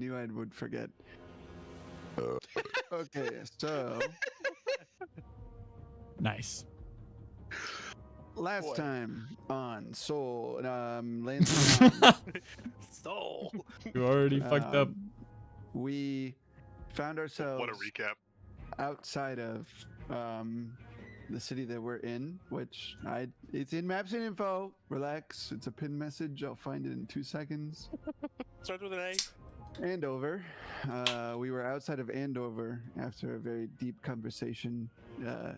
knew I would forget. Okay, so Nice. last Boy. time on Soul, Lance and Mom, Soul. You already fucked up. we found ourselves What a recap. outside of the city that we're in, which it's in maps and info. Relax, it's a pin message. I'll find it in 2 seconds. Starts with an A. Andover. We were outside of Andover after a very deep conversation,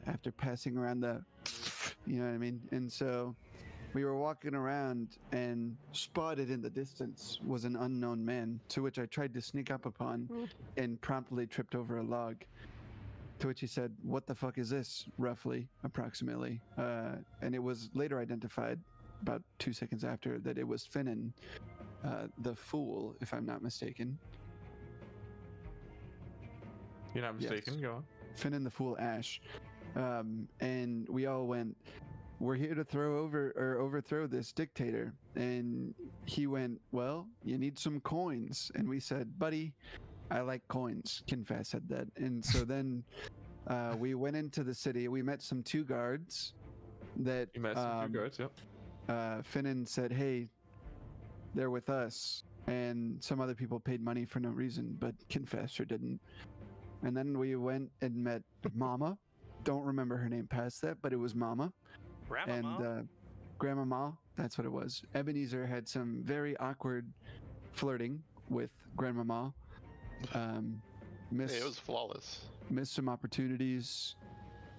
after passing around the, you know what I mean? And so we were walking around, and spotted in the distance was an unknown man, to which I tried to sneak up upon and promptly tripped over a log. To which he said, "What the fuck is this?" roughly, approximately. And it was later identified, about 2 seconds after, that it was Finnan, the fool, if I'm not mistaken. You're not mistaken. Yes. Go on. Finnan the fool Ash. And we all went, "We're here to overthrow this dictator." And he went, "Well, you need some coins." And we said, "Buddy, I like coins." Kinfast said that. And so then we went into the city. We met some two guards that You met some two guards. Yep. Finnan said, "Hey, they're with us." And some other people paid money for no reason, but Kinfast sure didn't. And then we went and met Mama. Don't remember her name past that, but it was Mama. Grandma. And Grandmama, that's what it was. Ebenezer had some very awkward flirting with Grandmama. It was flawless. Missed some opportunities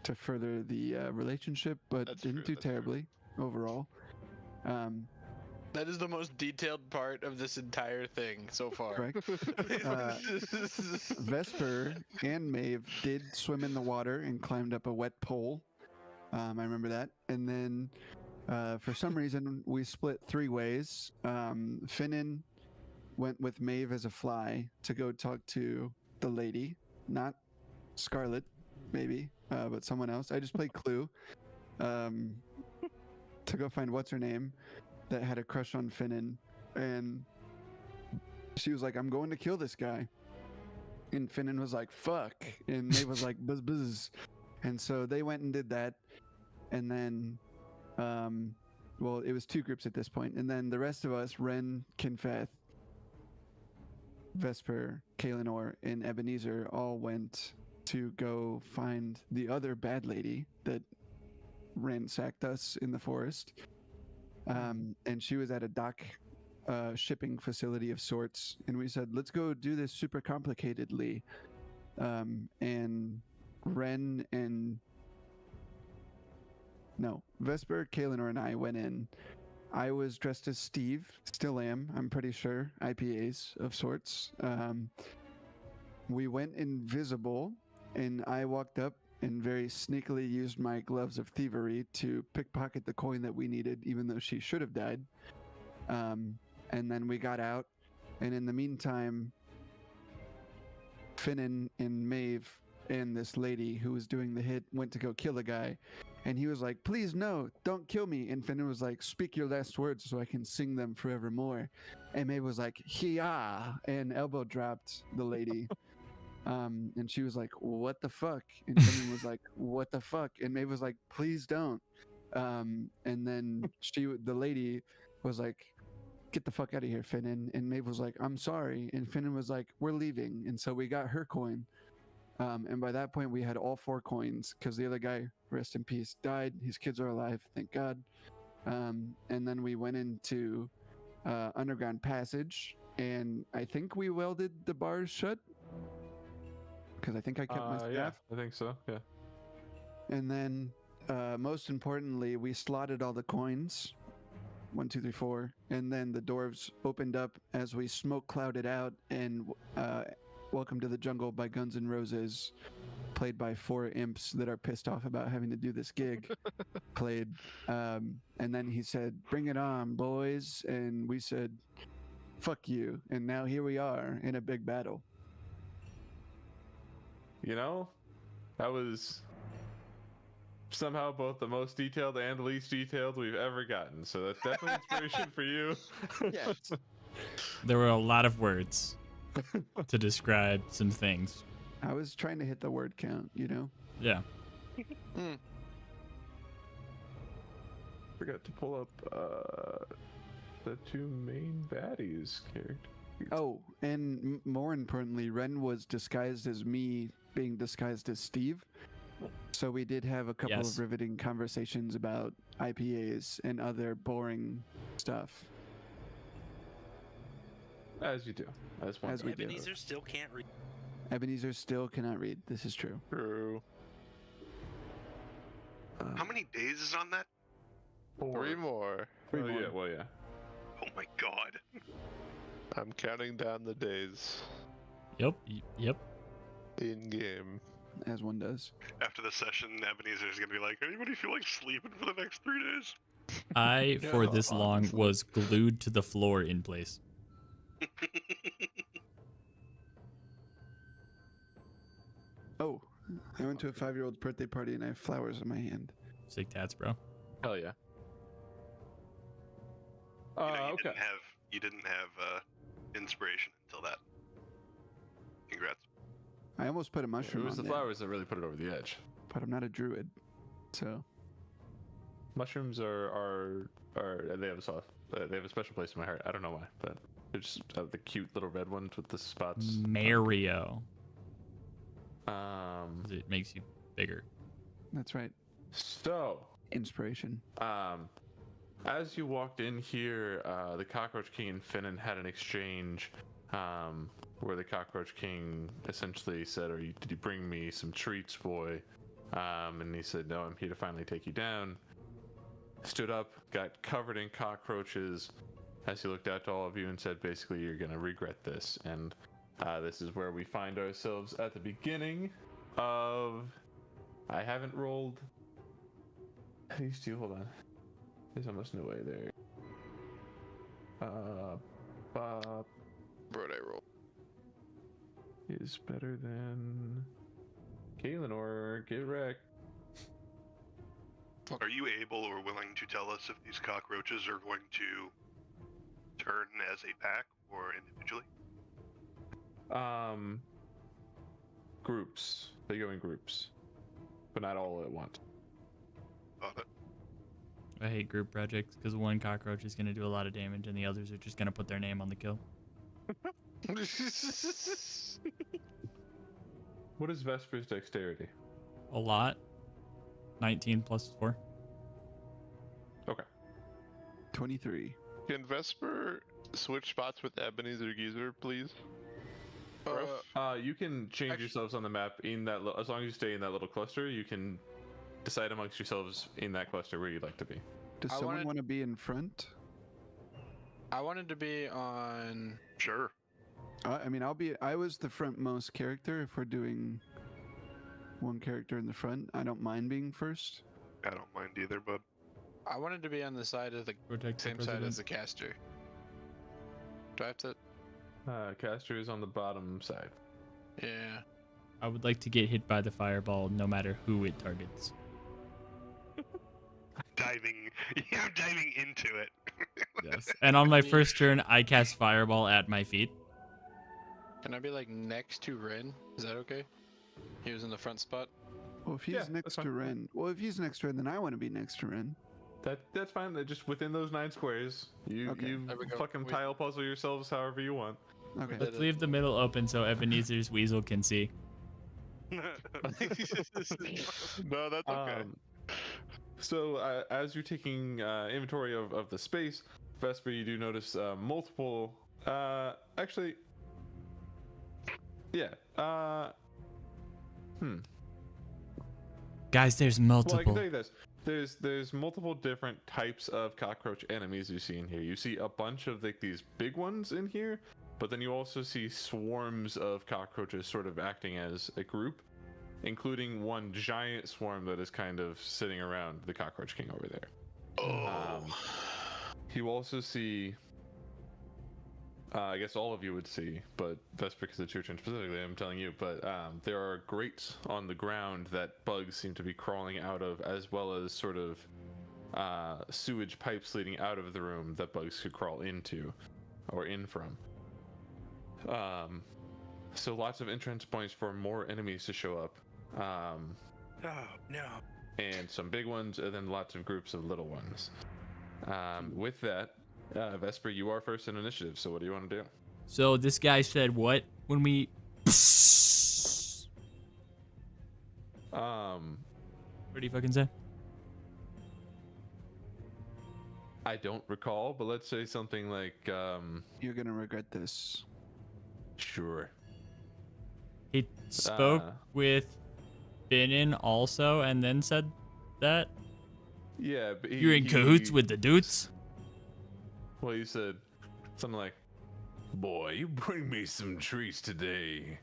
to further the relationship, but That's didn't true, do that's true. terribly overall. That is the most detailed part of this entire thing so far. Correct. Vesper and Maeve did swim in the water and climbed up a wet pole. I remember that. And then for some reason, we split three ways. Finnan went with Maeve as a fly to go talk to the lady, not Scarlet, maybe, but someone else. I just played Clue to go find what's her name that had a crush on Finnan, and she was like, "I'm going to kill this guy," and Finnan was like, "Fuck," and Maeve was like, "Buzz buzz," and so they went and did that, and then, well, it was two groups at this point, and then the rest of us, Ren, Kinfath, Vesper, Kaelinor, and Ebenezer all went to go find the other bad lady that ransacked us in the forest. And she was at a dock shipping facility of sorts. And we said, "Let's go do this super complicatedly." And Ren and... No, Vesper, Kaelinor, and I went in. I was dressed as Steve, still am, I'm pretty sure, IPAs of sorts. We went invisible, and I walked up and very sneakily used my gloves of thievery to pickpocket the coin that we needed, even though she should have died. And then we got out, and in the meantime, Finnan and Maeve and this lady who was doing the hit went to go kill a guy. And he was like, "Please, no, don't kill me." And Finnan was like, "Speak your last words so I can sing them forevermore." And Maeve was like, "Hee-ah," and elbow dropped the lady. And she was like, "What the fuck?" And Finnan was like, "What the fuck?" And Maeve was like, "Please don't." And then the lady was like, "Get the fuck out of here, Finnan." And Maeve was like, "I'm sorry." And Finnan was like, "We're leaving." And so we got her coin. And by that point, we had all 4 coins because the other guy, rest in peace, died. His kids are alive, thank God. And then we went into underground passage, and I think we welded the bars shut because I think I kept my staff. Yeah, I think so. Yeah. And then, most importantly, we slotted all the coins. 1, 2, 3, 4. And then the dwarves opened up as we smoke clouded out, and Welcome to the Jungle by Guns N' Roses, played by 4 imps that are pissed off about having to do this gig, played. And then he said, "Bring it on, boys." And we said, "Fuck you." And now here we are in a big battle. You know, that was somehow both the most detailed and the least detailed we've ever gotten. So that's definitely inspiration for you. Yes. There were a lot of words. to describe some things. I was trying to hit the word count, you know? Yeah. Forgot to pull up the two main baddies characters. Oh, and more importantly, Ren was disguised as me being disguised as Steve. So we did have a couple Yes. of riveting conversations about IPAs and other boring stuff. As you do. As one. As we do. Ebenezer still can't read. Ebenezer still cannot read. This is true. True. How many days is on that? 3 more. Oh, yeah, well, yeah. Oh my god. I'm counting down the days Yep. in game. As one does. After the session, Ebenezer's gonna be like, anybody feel like sleeping for the next 3 days? I, for this long, was glued to the floor in place. Oh, I went to a 5-year-old's birthday party and I have flowers in my hand. Sick tats, bro. Hell yeah. You know, Okay. You didn't have inspiration until that. Congrats. I almost put a It mushroom was on the there, flowers that really put it over the edge. but I'm not a druid. So, Mushrooms are they have a soft, they have a special place in my heart. I don't know why, but they're just the cute little red ones with the spots. Mario. Um. 'Cause it makes you bigger. that's right. So, Inspiration. as you walked in here, the Cockroach King and Finnan had an exchange, where the Cockroach King essentially said, did you bring me some treats, boy? And he said, no, I'm here to finally take you down. Stood up, got covered in cockroaches as he looked out to all of you and said, basically, you're going to regret this. And this is where we find ourselves at the beginning of... I haven't rolled... These two, hold on. There's almost no way there. Where'd I roll? Is better than Galen or get wrecked. Are you able or willing to tell us if these cockroaches are going to turn as a pack or individually? Groups. They go in groups, but not all at once. Got it. I hate group projects because one cockroach is going to do a lot of damage and the others are just going to put their name on the kill. What is Vesper's dexterity? A lot. 19 plus 4. Okay. 23. Can Vesper switch spots with Ebenezer Geezer, please? You can change Actually- yourselves on the map in that as long as you stay in that little cluster. You can decide amongst yourselves in that cluster where you'd like to be. Does I someone wanted- want to be in front? I wanted to be on. Sure. I mean, I was the frontmost character. If we're doing one character in the front, I don't mind being first. I don't mind either, bud. I wanted to be on the side of the Protect the same side president. as the caster. Do I have to? Caster is on the bottom side. Yeah. I would like to get hit by the fireball no matter who it targets. I'm diving into it. Yes. And on my first turn, I cast fireball at my feet. Can I be like next to Ren? Is that okay? He was in the front spot. Well, if he's Yeah, that's next to fine. Ren, if he's next to Ren, then I want to be next to Ren. That's fine. They're just within those 9 squares. You Okay. There we go. fucking Wait. tile puzzle yourselves however you want. Okay. Let's leave the middle open so Ebenezer's weasel can see. No, that's okay. So as you're taking inventory of the space, Vesper, you do notice multiple. Actually, yeah. Guys, there's Well, I can multiple. tell you this. There's multiple different types of cockroach enemies you see in here. You see a bunch of these big ones in here, but then you also see swarms of cockroaches sort of acting as a group, including one giant swarm that is kind of sitting around the Cockroach King over there. Oh. You also see, I guess all of you would see, but that's because it's your turn specifically, I'm telling you, but there are grates on the ground that bugs seem to be crawling out of, as well as sort of sewage pipes leading out of the room that bugs could crawl into, or in from. So lots of entrance points for more enemies to show up. Oh no. And some big ones, and then lots of groups of little ones. With that, Vesper, you are first in initiative, so what do you want to do? So this guy said what when we? What do you fucking say? I don't recall, but let's say something like, You're gonna regret this. sure. He spoke with Finnan also, and then said that Yeah, but you're in cahoots with the dudes. Well, you said something like, "Boy, you bring me some treats today,"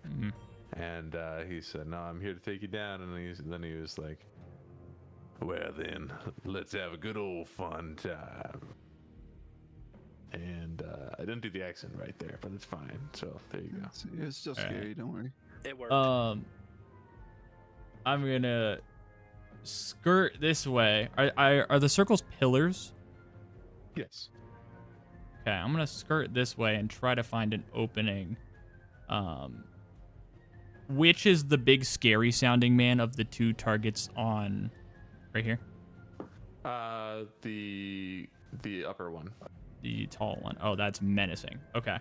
and he said, "No, I'm here to take you down." And then he was like, "Well, then, let's have a good old fun time." And I didn't do the accent right there, but it's fine. So there you go. It's still All right. scary. Don't worry. It worked. I'm gonna skirt this way. Are the circles pillars? Yes. Okay, I'm gonna skirt this way and try to find an opening. Which is the big scary sounding man of the two targets on right here? The upper one. The tall one. Oh, that's menacing. Okay.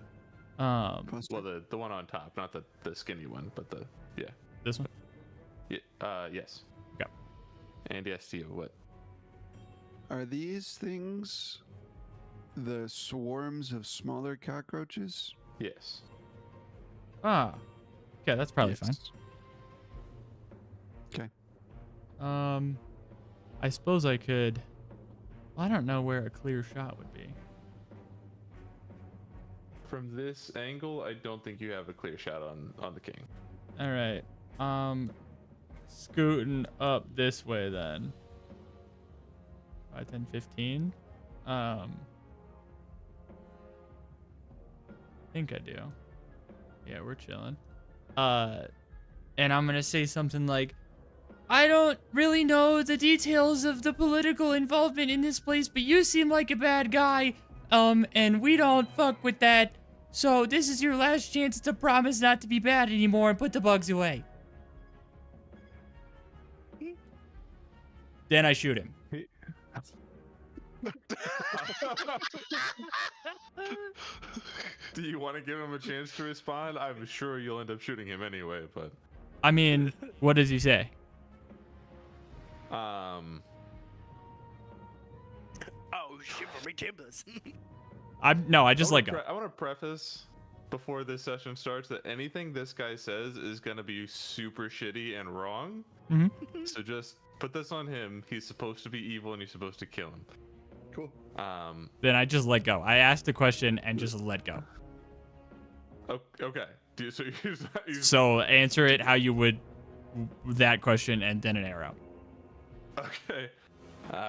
Poster. Well, the one on top, not the skinny one, but This one? yeah, yes. Okay. And yes, to you, what? Are these things the swarms of smaller cockroaches? Yes. Ah. Okay, that's probably fine. Yes. Okay. I suppose I could. I don't know where a clear shot would be. From this angle, I don't think you have a clear shot on the king. All right. Scooting up this way then. 5, 10, 15. I think I do. Yeah, we're chilling. And I'm gonna say something like, I don't really know the details of the political involvement in this place, but you seem like a bad guy. And we don't fuck with that. So this is your last chance to promise not to be bad anymore and put the bugs away. Then I shoot him. Do you want to give him a chance to respond? I'm sure you'll end up shooting him anyway, but I mean, what does he say? Oh, shiver me timbers. I just let go. I want to preface before this session starts that anything this guy says is gonna be super shitty and wrong. Mm-hmm. So just put this on him. He's supposed to be evil and you're supposed to kill him. Cool. Then I just let go. I asked the question and just let go. Okay. So answer it how you would that question and then an arrow. Okay.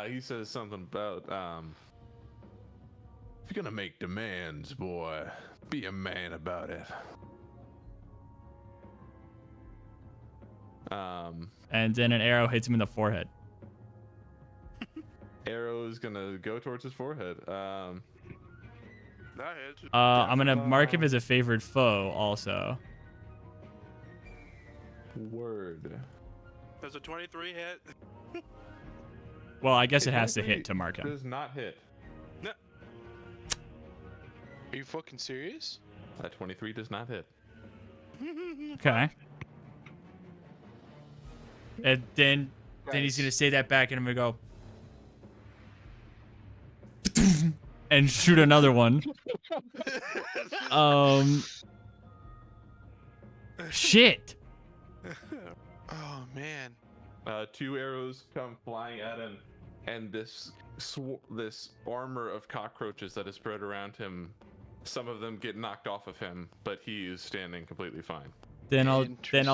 He says something about if you're gonna make demands, boy, be a man about it. And then an arrow hits him in the forehead. Arrow is gonna go towards his forehead. That hits. I'm gonna mark him as a favored foe also. Word. Does a 23 hit? Well, I guess it has to hit to mark him. Does not hit. No. Are you fucking serious? That 23 does not hit. Okay. And then he's gonna say that back, and I'm gonna go and shoot another one. Shit. Oh man. 2 arrows come flying at him, and this armor of cockroaches that is spread around him, some of them get knocked off of him, but he is standing completely fine. Then I'll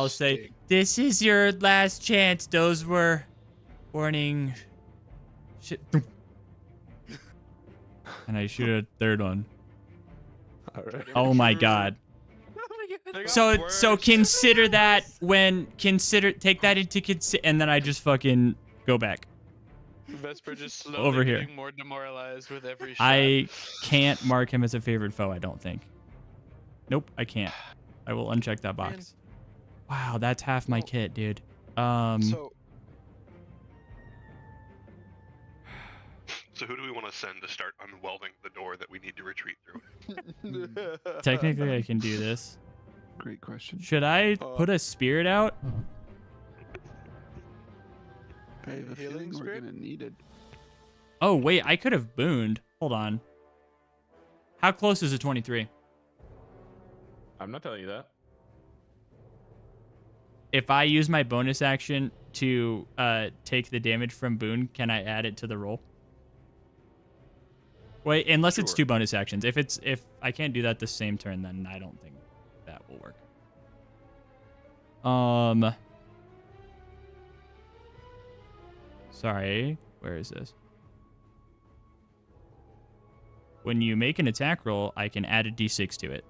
say, Interesting. "This is your last chance. Those were warning." Shit. And I shoot a third one. All right. Oh my god. They got So worse. consider that take that into and then I just fucking go back. Vesper just slowly Over here. getting more demoralized with every shot. I can't mark him as a favored foe, I don't think. Nope, I can't. I will uncheck that Man. box. Wow, that's half my Oh. kit, dude. So So who do we want to send to start unwelding the door that we need to retreat through? Technically, I can do this. Great question. Should I put a spirit out? I have a Healing feeling we're spirit? gonna need it. Oh, wait, I could have booned. Hold on. How close is a 23? I'm not telling you that. If I use my bonus action to take the damage from boon, can I add it to the roll? Wait, unless it's Sure. 2 bonus actions. If I can't do that the same turn, then I don't think that will work. Sorry, where is this? When you make an attack roll, I can add a d6 to it.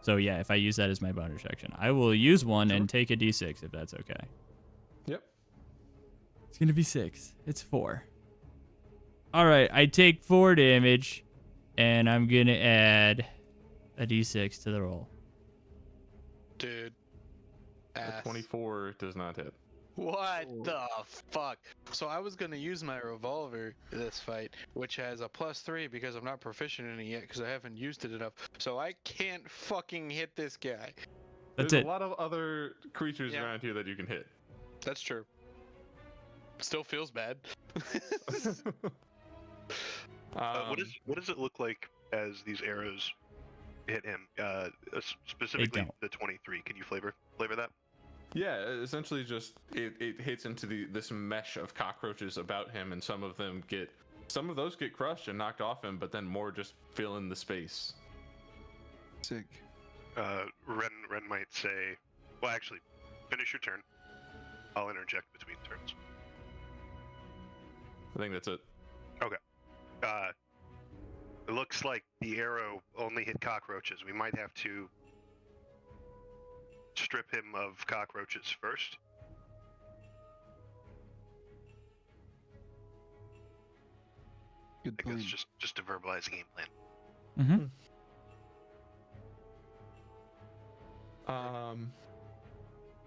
So yeah, if I use that as my bonus action, I will use one and take a d6 if that's okay. Yep. It's gonna be 6. It's 4. All right, I take 4 damage, and I'm gonna add a d6 to the roll. dude. A Ass. 24 does not hit. What the fuck? So I was gonna use my revolver in this fight, which has a +3 because I'm not proficient in it yet because I haven't used it enough. So I can't fucking hit this guy. That's There's it. a lot of other creatures Yeah. around here that you can hit. That's true. Still feels bad. What does it look like as these arrows hit him? Specifically don't. the 23. Can you flavor that? Yeah, essentially just it hits into this mesh of cockroaches about him, and some of those get crushed and knocked off him, but then more just fill in the space. Sick. Ren might say, well, actually, finish your turn. I'll interject between turns. I think that's it. It looks like the arrow only hit cockroaches. We might have to strip him of cockroaches first. Good I plan. guess just to verbalize the game plan. Mm-hmm.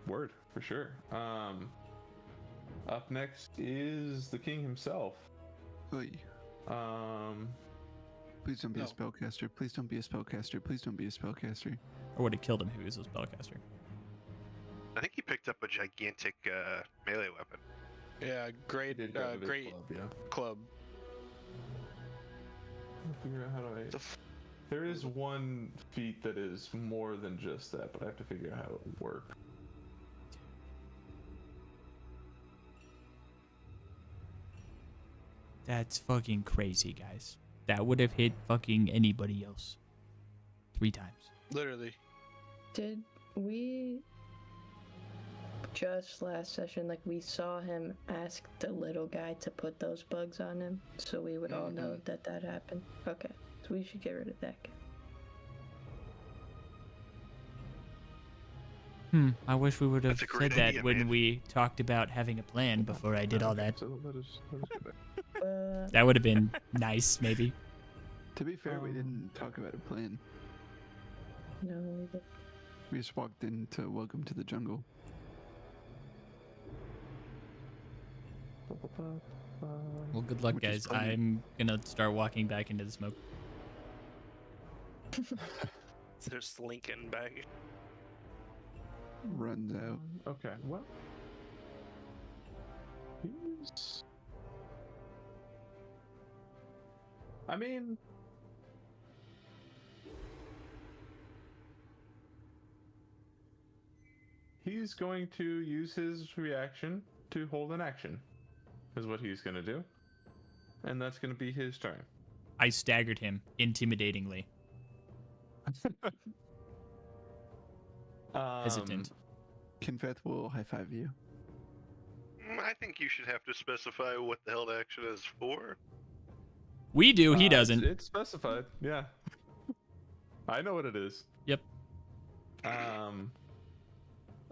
Word for sure. Up next is the king himself. Oy. Please don't be No. a spellcaster. Please don't be a spellcaster. Please don't be a spellcaster. I would have killed him if he was a spellcaster. I think he picked up a gigantic melee weapon. Yeah, great, great Club, yeah. club. Figure out how do I. The f- There is one feat that is more than just that, but I have to figure out how it would work. That's fucking crazy, guys. That would have hit fucking anybody else. 3 times. Literally. Did we just last session, like, we saw him ask the little guy to put those bugs on him, so we would all know that that happened? Okay, so we should get rid of that guy. I wish we would have That's a great said that idea, when man. we talked about having a plan before I did all that. So let us go back. That would have been nice, maybe. To be fair, we didn't talk about a plan. No, We just walked into Welcome to the Jungle. Well, good luck, Which is guys. funny. I'm gonna start walking back into the smoke. They're slinking back. Runs out. Okay, well. He's. I mean. He's going to use his reaction to hold an action, is what he's going to do. And that's going to be his turn. I staggered him intimidatingly. Hesitant. Kinfeth will high five you. I think you should have to specify what the held action is for. We do, he It's- doesn't. It's specified, yeah. I know what it is. Yep.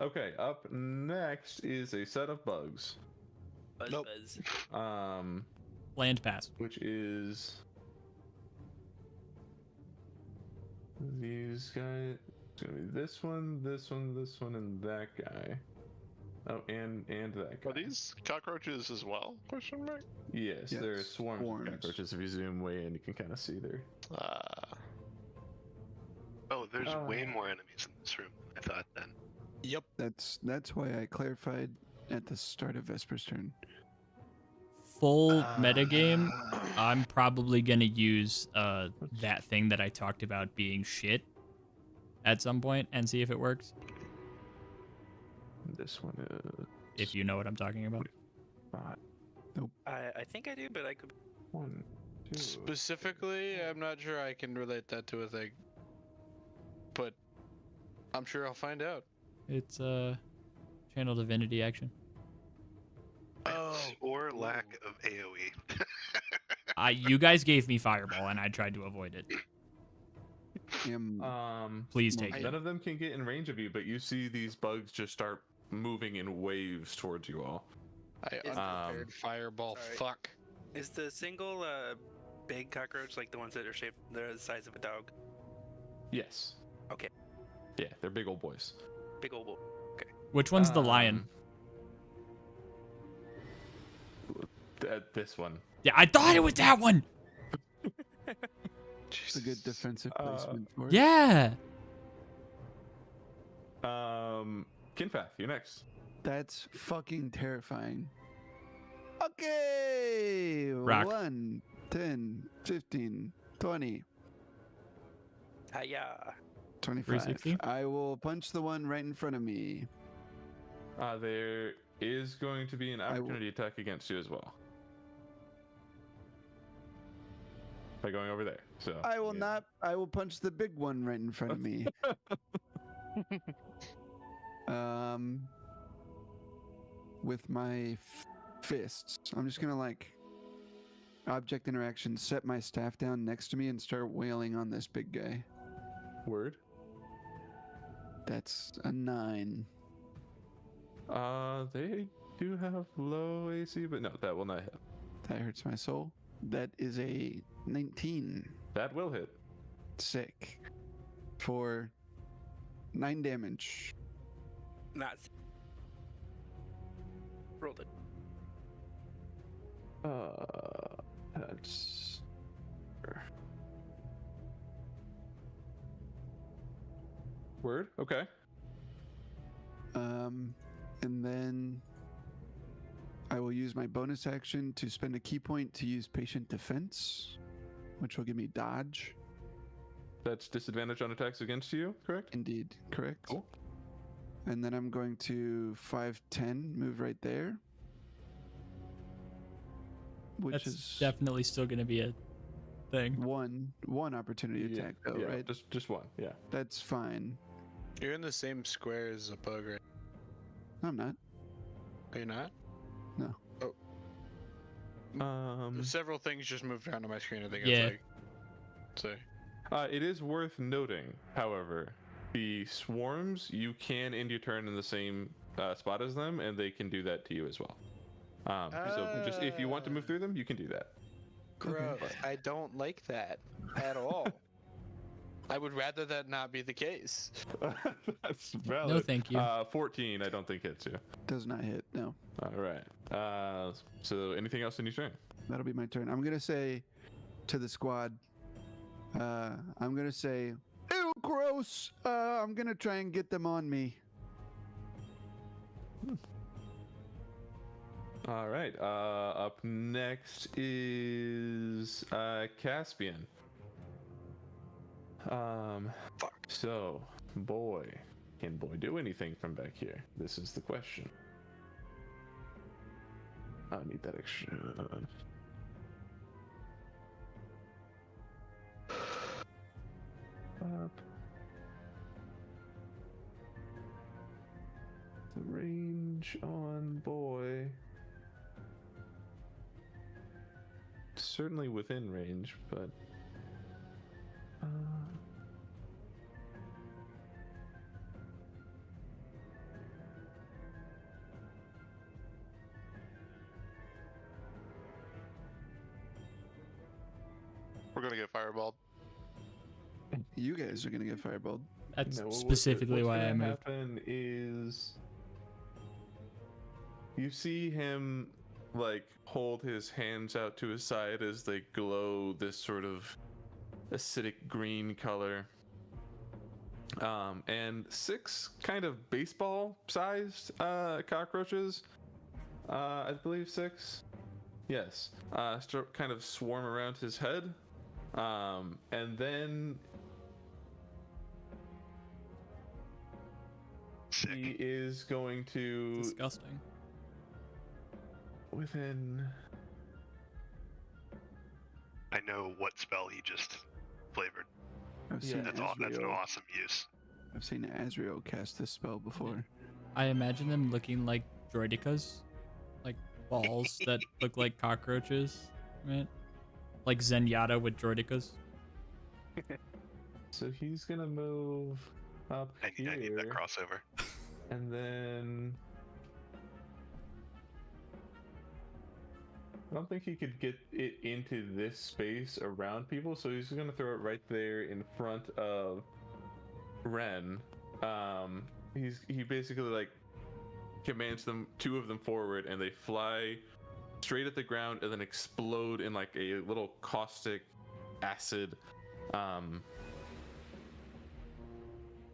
Okay, up next is a set of bugs. Buzz, Nope. buzz. Land pass. Which is these guys. It's gonna be this one, this one, this one, and that guy. Oh, and that guy. Are these cockroaches as well? Question mark. Yes, Yes, there are swarms of swarms. cockroaches. If you zoom way in, you can kind of see there. Oh, there's way more enemies in this room than I thought then. Yep. That's why I clarified at the start of Vesper's turn. Full metagame, I'm probably going to use that thing that I talked about being shit at some point and see if it works. This one is If you know what I'm talking about. 5. I think I do, but I could. 1, 2. Specifically, I'm not sure I can relate that to a thing. But I'm sure I'll find out. It's channel divinity action. Or lack of AoE. You guys gave me fireball and I tried to avoid it. Please take it. None of them can get in range of you, but you see these bugs just start moving in waves towards you all. I unprepared fireball. Sorry. Fuck. Is the single big cockroach like the ones that are shaped? They're the size of a dog. Yes. Okay. Yeah, they're big old boys. Big old bull. Which one's the lion? This one. Yeah, I thought it was that one. It's a good defensive placement for it. Yeah. Kinfath, you're next. That's fucking terrifying. Okay. Rock. 1, 10, 15, 20, Hiya. 25. 360? I will punch the one right in front of me. There is going to be an will- opportunity attack against you as well. By going over there. So I will yeah. not. I will punch the big one right in front of me. With my fists. I'm just gonna like object interaction, set my staff down next to me and start wailing on this big guy. Word. That's a 9. They do have low AC, but no, that will not hit. That hurts my soul. That is a 19. That will hit. Sick. For 9 damage. Not. Rolled it. That's. Word. Okay. And then I will use my bonus action to spend a key point to use patient defense, which will give me dodge. That's disadvantage on attacks against you, correct? Indeed, correct. Cool. And then I'm going to 5'10", move right there. Which That's is definitely still going to be a thing. one opportunity attack though, yeah, right? Just one. Yeah. That's fine. You're in the same square as a bug, right? No, I'm not. Are you not? No. Oh. Several things just moved around on my screen. I think Yeah. it's like. So. It is worth noting, however, the swarms, you can end your turn in the same spot as them, and they can do that to you as well. So just if you want to move through them, you can do that. Gross. I don't like that at all. I would rather that not be the case. That's valid. No, thank you. 14, I don't think hits you. Does not hit. No. All right. So anything else in your turn? That'll be my turn. I'm gonna say to the squad. I'm gonna say, "Ew, gross." I'm gonna try and get them on me. All right. Up next is Caspian. So, boy, can boy do anything from back here? This is the question. I need that extra. Up. The range on boy. Certainly within range, but. We're gonna get fireballed. You guys are gonna get fireballed. That's No, specifically why I what's gonna moved. happen is you see him like hold his hands out to his side as they glow this sort of acidic green color. And 6 kind of baseball-sized cockroaches, I believe 6. Yes, start kind of swarm around his head, and then Sick. he is going to Disgusting. within. I know what spell he just flavored. I've Yeah, seen That's an Azrael. awesome use. I've seen Azrael cast this spell before. I imagine them looking like droidicas, like balls that look like cockroaches, right? Like Zenyatta with droidicas. So he's gonna move up I need that here, crossover. and then I don't think he could get it into this space around people, so he's gonna throw it right there in front of Ren. He basically like commands them, 2 of them forward, and they fly straight at the ground and then explode in like a little caustic acid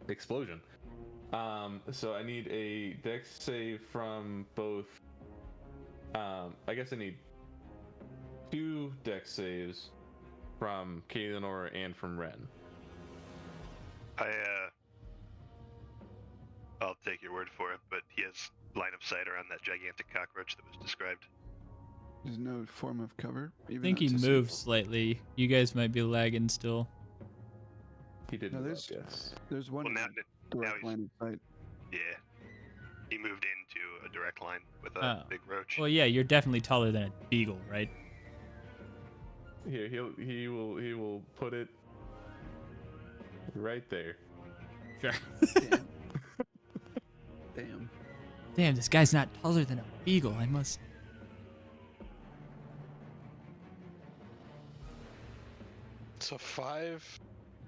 explosion. So I need a dex save from both. I guess I need 2 dex saves from Kaelinor and from Ren. I'll take your word for it, but he has line of sight around that gigantic cockroach that was described. There's no form of cover. I Even think though he it's a moved symbol. slightly. You guys might be lagging still. He did No, move there's- up, yes. There's one Well, now, direct he's- line of sight. yeah, he moved into a direct line with a Oh. big roach. Well, yeah, you're definitely taller than a beagle, right? Here, he will put it right there. Sure. Damn. Damn. Damn, this guy's not taller than a beagle. I must. So 5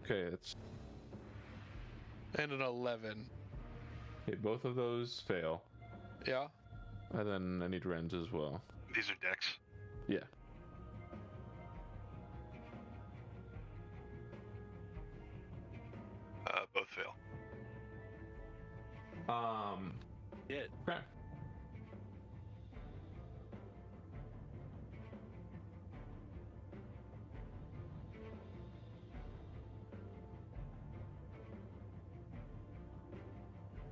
Okay, it's and an 11. okay, both of those fail, Yeah. and then I need Ren's as well. These are decks. Yeah. Both fail. Yeah. Okay.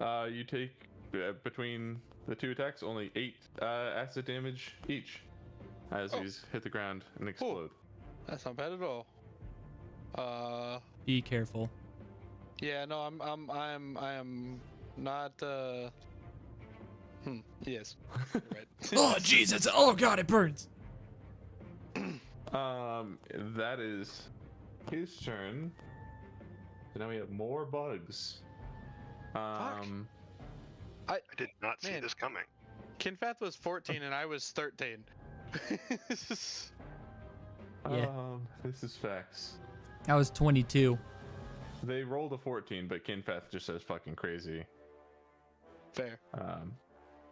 You take between the 2 attacks only 8 acid damage each as Oh. these hit the ground and explode. That's not bad at all. Be careful. Yeah, no, I am not. Yes. You're right. Oh, Jesus! Oh, God, it burns! That is his turn. So now we have more bugs. I I did not see Man. this coming. Kinfath was 14 and I was 13. Yeah. This is facts. I was 22. They rolled a 14, but Kinfath just says fucking crazy. Fair.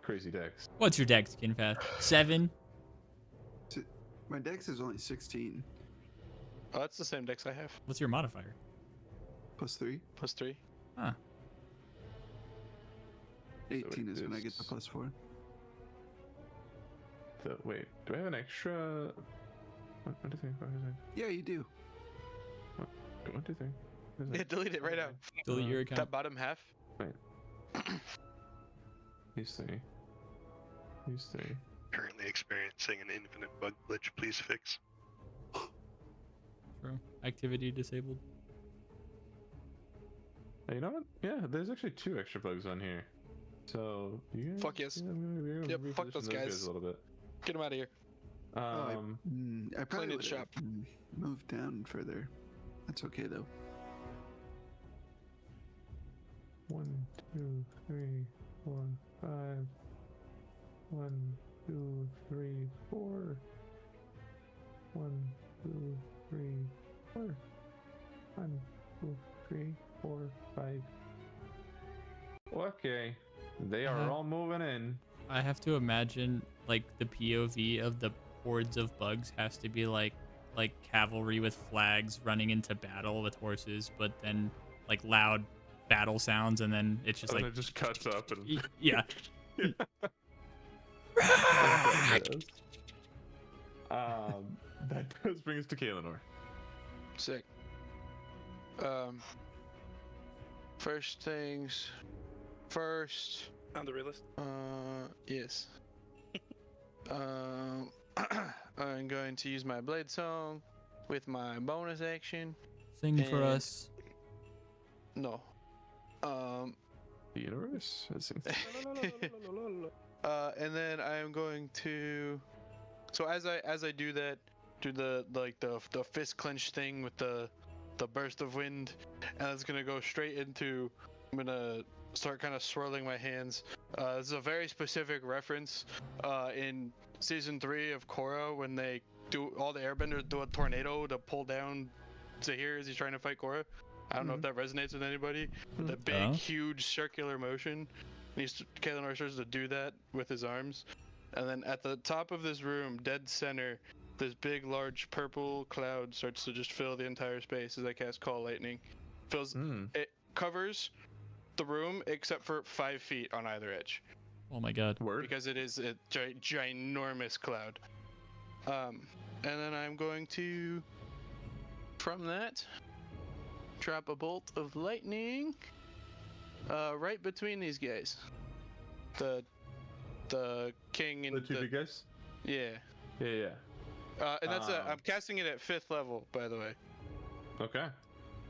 Crazy dex. What's your dex, Kinfath? 7? My dex is only 16 Oh, that's the same dex I have. What's your modifier? plus 3. Plus 3. Huh. 18 is when I get is- the plus 4. So, wait, do I have an extra? 1, 2, 3, 4, 5, 6. Yeah, you do. 1, 2, 3. Yeah, delete it right now. Delete your That account. bottom half. These 3. These 3. Currently experiencing an infinite bug glitch. Please fix. True. Activity disabled. Hey, you know what? Yeah, there's actually 2 extra bugs on here. So you guys, Fuck yes. yeah, we're gonna Yep, fuck reposition those guys. a little bit. Get him out of here. I probably the would shop. have moved down further. That's okay though. 1, 2, 3, 4, 5. 1, 2, 3, 4. 1, 2, 3, 4. 1, 2, 3, 4, 5, They are all moving in. I have to imagine like the POV of the hordes of bugs has to be like cavalry with flags running into battle with horses, but then like loud battle sounds, and then it's just And like it just cuts up and yeah. That does bring us to Kaelinor. Sick. First things first. On the realist. Yes. I'm going to use my blade song with my bonus action. Sing for And- us. No. The universe. And then I am going to. So as I do that, do the fist clench thing with the burst of wind, and it's gonna go straight into. I'm gonna start kind of swirling my hands. This is a very specific reference in season 3 of Korra when they do all the airbenders do a tornado to pull down Zahir as he's trying to fight Korra. I don't know if that resonates with anybody. The big, huge circular motion. Kaelinor starts to do that with his arms. And then at the top of this room, dead center, this big, large purple cloud starts to just fill the entire space as I cast Call Lightning. It covers the room except for 5 feet on either edge. Oh my god. Word. Because it is a ginormous cloud. And then I'm going to, from that, drop a bolt of lightning right between these guys. The king and The two big guys? yeah. Yeah. And that's I'm casting it at 5th level, by the way. Okay.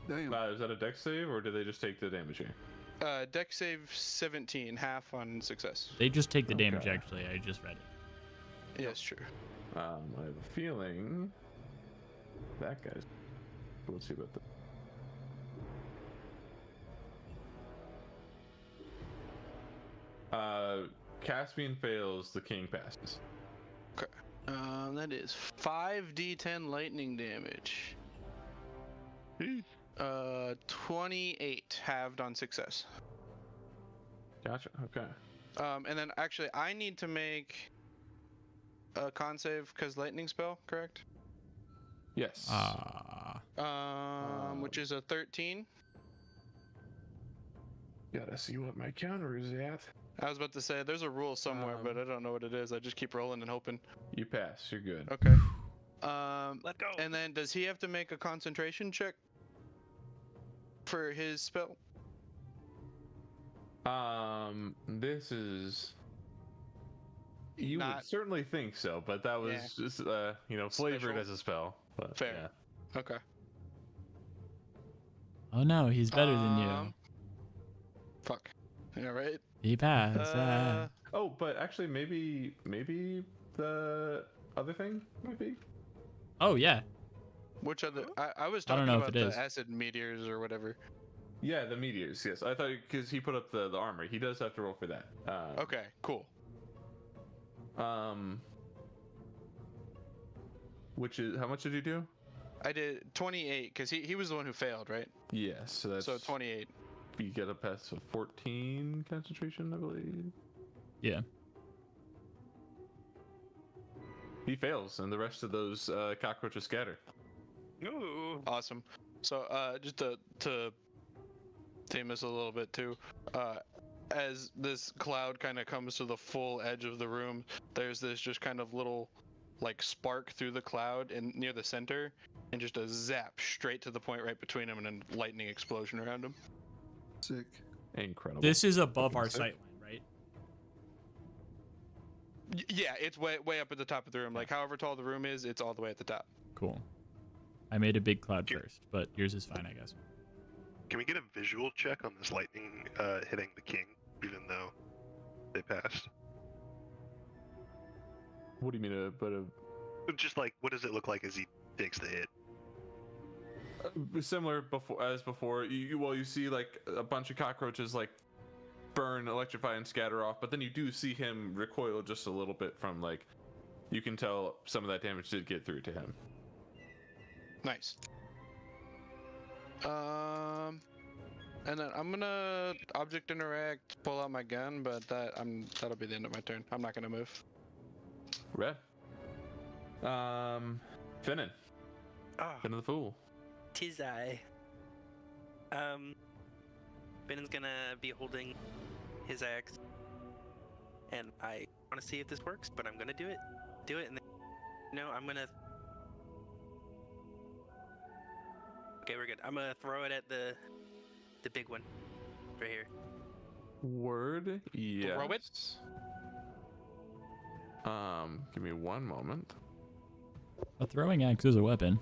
Damn. Is that a dex save, or do they just take the damage here? Deck save 17, half on success. They just take the damage. Okay. Actually, I just read it. Yes, true. I have a feeling that guy's. Let's see about that. Caspian fails, the king passes. Okay. That is 5d10 lightning damage. 28 halved on success. Gotcha. Okay. And then actually, I need to make a con save because lightning spell, correct? Yes. Which is a 13. Gotta see what my counter is at. I was about to say there's a rule somewhere, but I don't know what it is. I just keep rolling and hoping. You pass. You're good. Okay. Let go. And then does he have to make a concentration check for his spell? This is. You Not- would certainly think so, but that was Yeah. just flavored Special. as a spell. But, Fair. Yeah. Okay. Oh no, he's better than you. Fuck. Yeah, right? He passed. Oh, but actually, maybe the other thing might be. Oh yeah. Which other? I was I don't talking know if about it the is. acid meteors or whatever. Yeah, the meteors. Yes, I thought because he put up the armor, he does have to roll for that. Okay, cool. Which is how much did you do? I did 28 because he was the one who failed, right? Yes, so that's So 28. You get a pass of 14 concentration, I believe. Yeah. He fails, and the rest of those cockroaches scatter. Ooh. Awesome. So just to theme this a little bit too, as this cloud kind of comes to the full edge of the room, there's this just kind of little like spark through the cloud and near the center, and just a zap straight to the point right between them, and a lightning explosion around them. Sick. Incredible. This is above our Sick. sight line, right? Yeah, it's way up at the top of the room. Like however tall the room is, it's all the way at the top. Cool. I made a big cloud first, but yours is fine, I guess. Can we get a visual check on this lightning hitting the king, even though they passed? What do you mean, Just like, what does it look like as he takes the hit? similar before? You see like a bunch of cockroaches like burn, electrify, and scatter off, but then you do see him recoil just a little bit from like. You can tell some of that damage did get through to him. Nice. And then I'm gonna object interact, pull out my gun, but that'll be the end of my turn. I'm not gonna move. Red. Finnan. Ah, Finnan the Fool. tis I. Finn's gonna be holding his axe, and I want to see if this works, but I'm gonna do it, and then, I'm gonna. Okay, we're good. I'm gonna throw it at the big one, right here. Word. Yes. Throw it. Give me one moment. A throwing axe is a weapon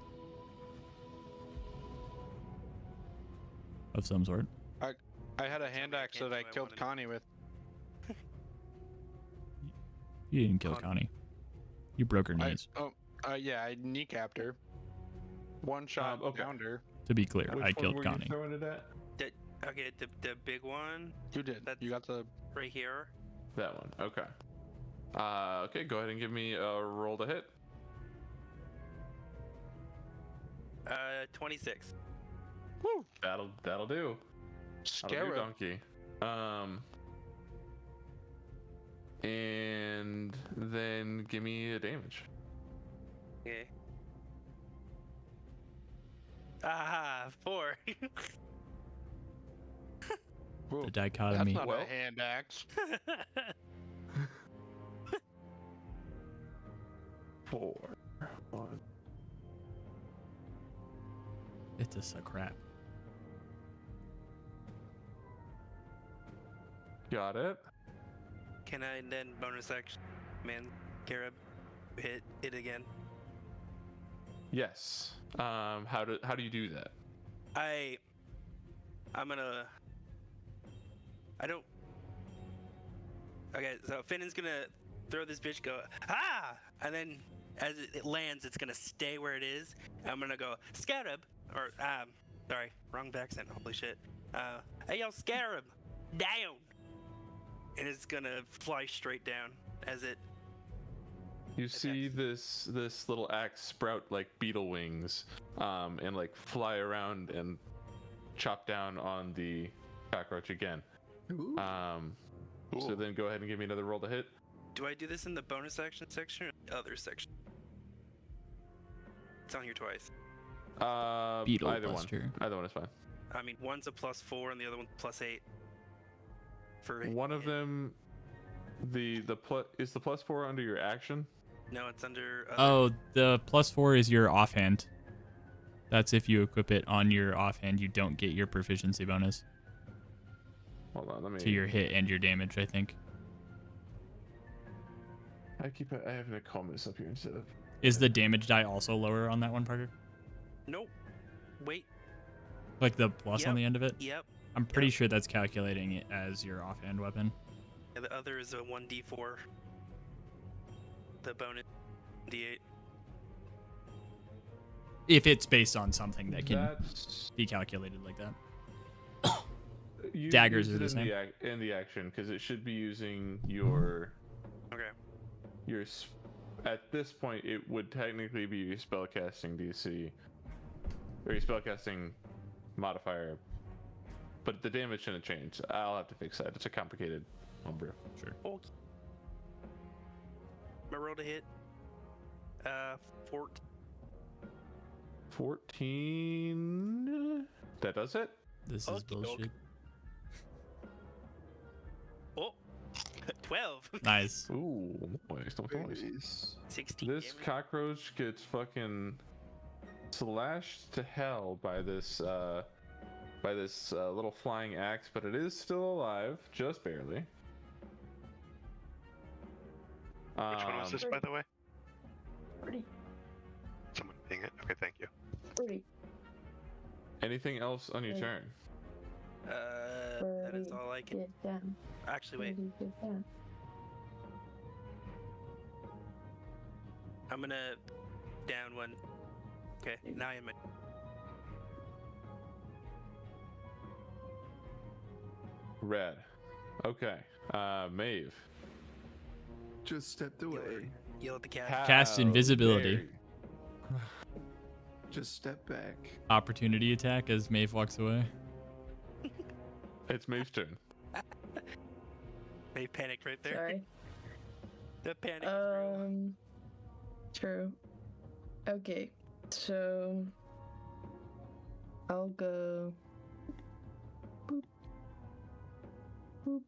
of some sort. I had a hand axe that I killed Connie with. You didn't kill Connie. You broke her knees. Yeah, I kneecapped her. One shot downed her. To be clear, Which I one killed were Connie. you throwing it at? Okay, the big one. You did. You got the right here. That one. Okay. Okay, go ahead and give me a roll to hit. 26. Woo! That'll do. That'll do, Scarab. donkey. And then give me a damage. Okay. Ah, 4. Whoa, The that's dichotomy. not Well- a hand axe. 4. 1. It's just a crap. Got it. Can I then bonus action, man, Carib, hit it again? Yes. How do you do that? I'm gonna. I don't. Okay, so Finn's gonna throw this bitch, go and then as it lands, it's gonna stay where it is. I'm gonna go Scarab, or sorry, wrong accent. Holy shit. Hey yo, Scarab, down, and it's gonna fly straight down as it. You see this little axe sprout like beetle wings, and like fly around and chop down on the cockroach again. Ooh. So then go ahead and give me another roll to hit. Do I do this in the bonus action section or the other section? It's on here twice. Beetle either Buster. one. Either one is fine. I mean, one's a +4 and the other one's +8. For One of them, the plus is the +4 under your action. No, it's under. Oh, the +4 is your offhand. That's if you equip it on your offhand, you don't get your proficiency bonus Hold on, let me. to your hit and your damage, I think. I have to call this up here instead of. Is the damage die also lower on that one, Parker? Nope. Wait. Like the plus on Yep. the end of it? Yep. I'm pretty sure that's calculating it as your offhand weapon. Yeah, the other is a 1d4. The bonus d8. If it's based on something that can That's be calculated like that. you Daggers use are the it same. in the action because it should be using your Okay. At this point it would technically be your spellcasting DC or your spellcasting modifier, but the damage shouldn't change. I'll have to fix that. It's a complicated number. Sure. Okay. My roll to hit. 14. That does it. This is Okey doke. bullshit. Oh, 12. Nice. Ooh, nice. Nice. 16 This damage. cockroach gets fucking slashed to hell by this little flying axe, but it is still alive, just barely. Which one was this, by the way? Pretty, Someone ping it. Okay, thank you. pretty. Anything else on your turn? That is all I can. Get down. Actually, wait. Pretty, get down. I'm gonna down one. Okay, now I'm at. Red. Okay. Maeve. Just stepped away. Yell at the cat. Cast How invisibility. dare you. Just step back. Opportunity attack as Maeve walks away. It's Maeve's turn. They panicked right there. Sorry. The panic is real. True. Okay, so I'll go. Boop. Boop.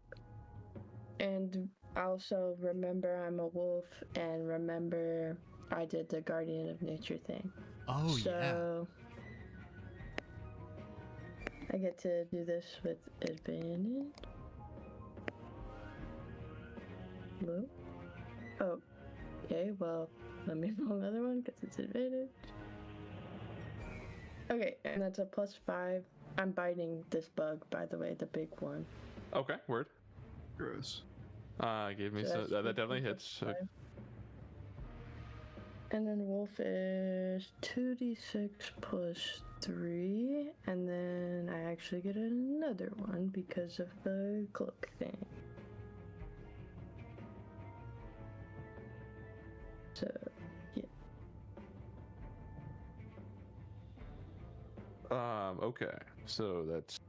And also remember I'm a wolf, and remember I did the Guardian of Nature thing. Oh, So I get to do this with advantage. Hello? Oh, okay, well, let me roll another one because it's advantage. Okay, and that's a +5. I'm biting this bug, by the way, the big one. Okay, word. Gross. Give me So so that's that 15 definitely plus hits. So 5. And then wolf is 2d6 plus 3, and then I actually get another one because of the cloak thing. So, yeah. Okay, so that's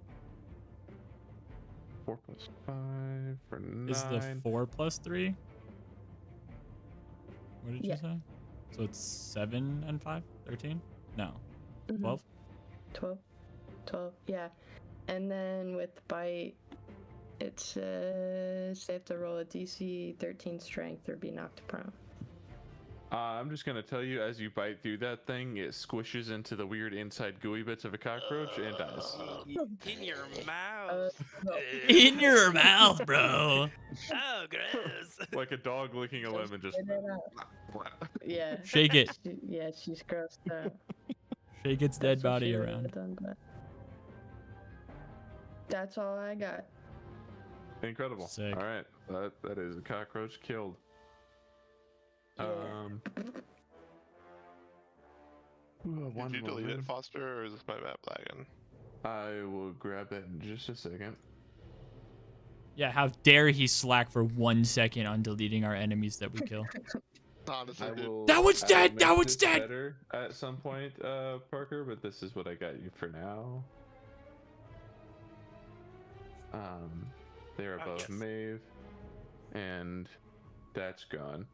4 plus 5 for 9. Is the 4 plus 3? What did Yeah. you say? So it's 7 and 5? 13? No. Mhm. 12? 12, yeah. And then with bite, it says they have to roll a DC 13 strength or be knocked prone. I'm just gonna tell you, as you bite through that thing, it squishes into the weird inside gooey bits of a cockroach and dies. In your mouth. In your mouth, bro. Oh, gross. Like a dog licking a lemon, just. Spit it out. Yeah. Shake it. She's grossed out. Shake its dead That's what body she would've around. done, but that's all I got. Incredible. Sick. All right, that is a cockroach killed. Yeah. One Did you delete moment. it, Foster, or is this my map lagging? I will grab that in just a second. Yeah, how dare he slack for 1 second on deleting our enemies that we kill. Honestly, I dude. will. That one's I will dead! That make one's this dead! Better at some point, Parker, but this is what I got you for now. They're above yes. Maeve, and that's gone.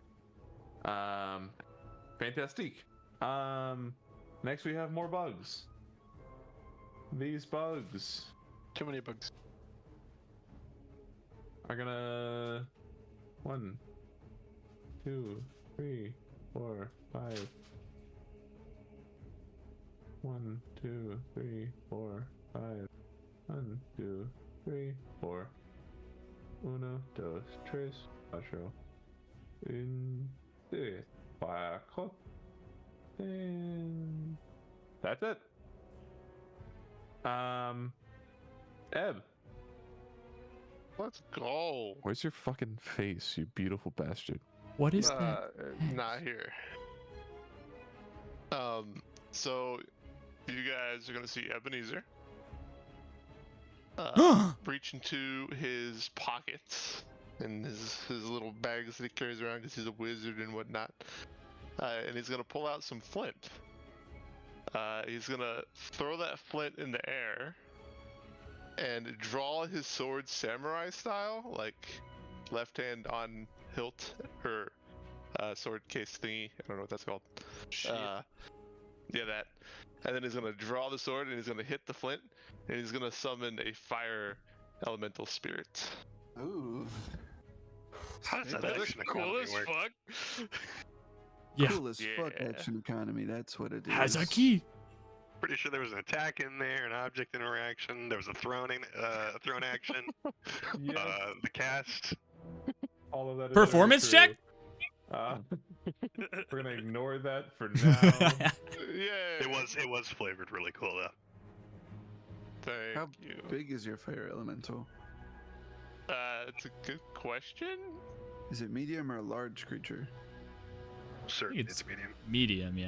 Fantastic. Next we have more bugs. These bugs Too many bugs. are gonna 1, 2, 3, 4, 5. 1, 2, 3, 4, 5. 1, 2, 3, 4. 1, 2, 3, 4. 1, 2, 4. And that's it. Eb, Let's go. where's your fucking face, you beautiful bastard? What is that? Not here. So you guys are gonna see Ebenezer reach into his pockets and his little bags that he carries around because he's a wizard and whatnot, and he's gonna pull out some flint. He's gonna throw that flint in the air and draw his sword samurai style, like left hand on hilt or sword case thingy. I don't know what that's called. Yeah, that. And then he's gonna draw the sword and he's gonna hit the flint and he's gonna summon a fire elemental spirit. Ooh. How does that That's action cool economy as work? fuck. Yeah. Cool as fuck Yeah. action economy. That's what it is. Has a key. Pretty sure there was an attack in there, an object interaction. There was a thrown action. Yes, The cast. all of that. Is Performance very check? true. We're gonna ignore that for now. Yeah. It was flavored really cool though. Thank How you. big is your fire elemental? It's a good question. Is it medium or a large creature? Certain it's- it's medium. Medium,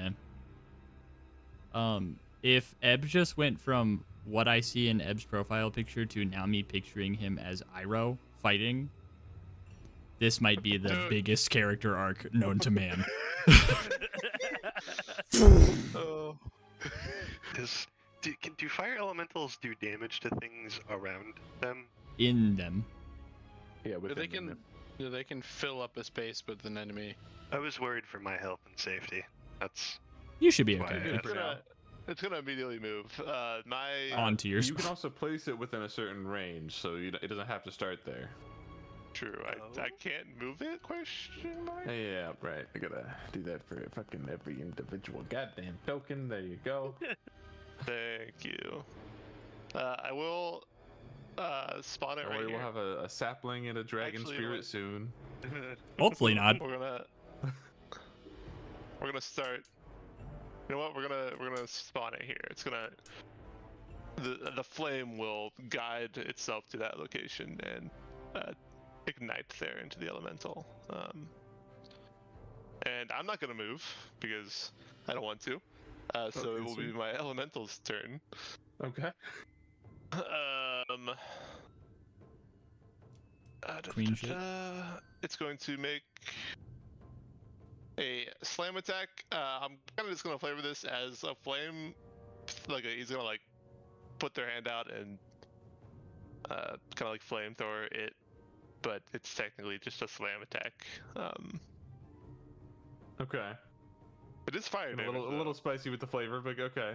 yeah. If Eb just went from what I see in Eb's profile picture to now me picturing him as Iroh fighting, this might be the Dude. biggest character arc known to man. Oh. Do fire elementals do damage to things around them? In them. Yeah, But they within can they can fill up a space with an enemy. I was worried for my health and safety. That's You should be why okay. I dude. asked. It's gonna immediately move. My Onto your You can spot. also place it within a certain range, so it doesn't have to start there. true. I can't move it? Question mark. Yeah, right. I gotta do that for fucking every individual goddamn token. There you go. Thank you. I will spawn it Don't right worry, here. we'll have a sapling and a dragon Actually, spirit what- soon. Hopefully not. We're gonna start. You know what? We're gonna spawn it here. It's gonna. The flame will guide itself to that location and ignite there into the elemental. And I'm not gonna move because I don't want to. So it will be my elemental's turn. Okay. Queen shit. It's going to make a slam attack. I'm kind of just gonna flavor this as a flame. He's gonna like put their hand out and kind of like flamethrower it, but it's technically just a slam attack. Okay. It is fire A damage. little spicy with the flavor, but okay.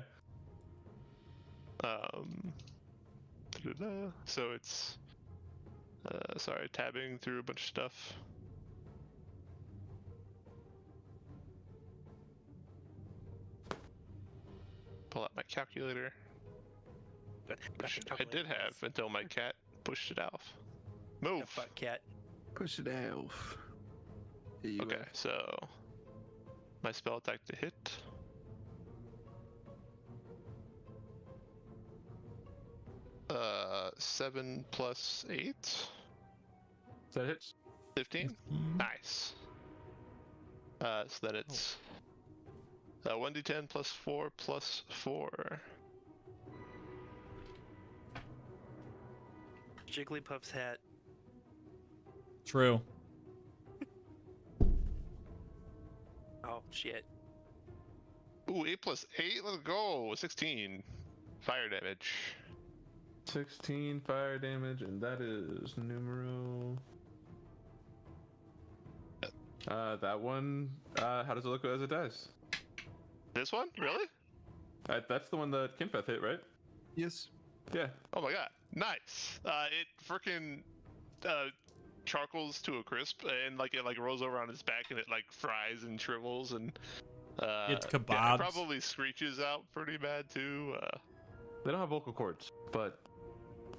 So it's sorry, tabbing through a bunch of stuff. Pull out my calculator, which I did have until my cat pushed it off. Move. Fuck cat. Push it off. There you Okay, are. so my spell attack to hit. Uh, 7 plus 8, That hits. 15. Nice. So then it's 1d10 plus 4 plus 4. Jigglypuff's hat. True. Oh shit. Ooh, 8 plus 8. Let's go. 16 fire damage. 16 fire damage, and that is numero. That one. How does it look as it dies? This one? Really? That's the one that Kinfeth hit, right? Yes. Yeah. Oh my god. Nice. It freaking charcoals to a crisp, and it rolls over on its back, and it fries and shrivels, and It's yeah, kebabs. it probably screeches out pretty bad too. They don't have vocal cords, but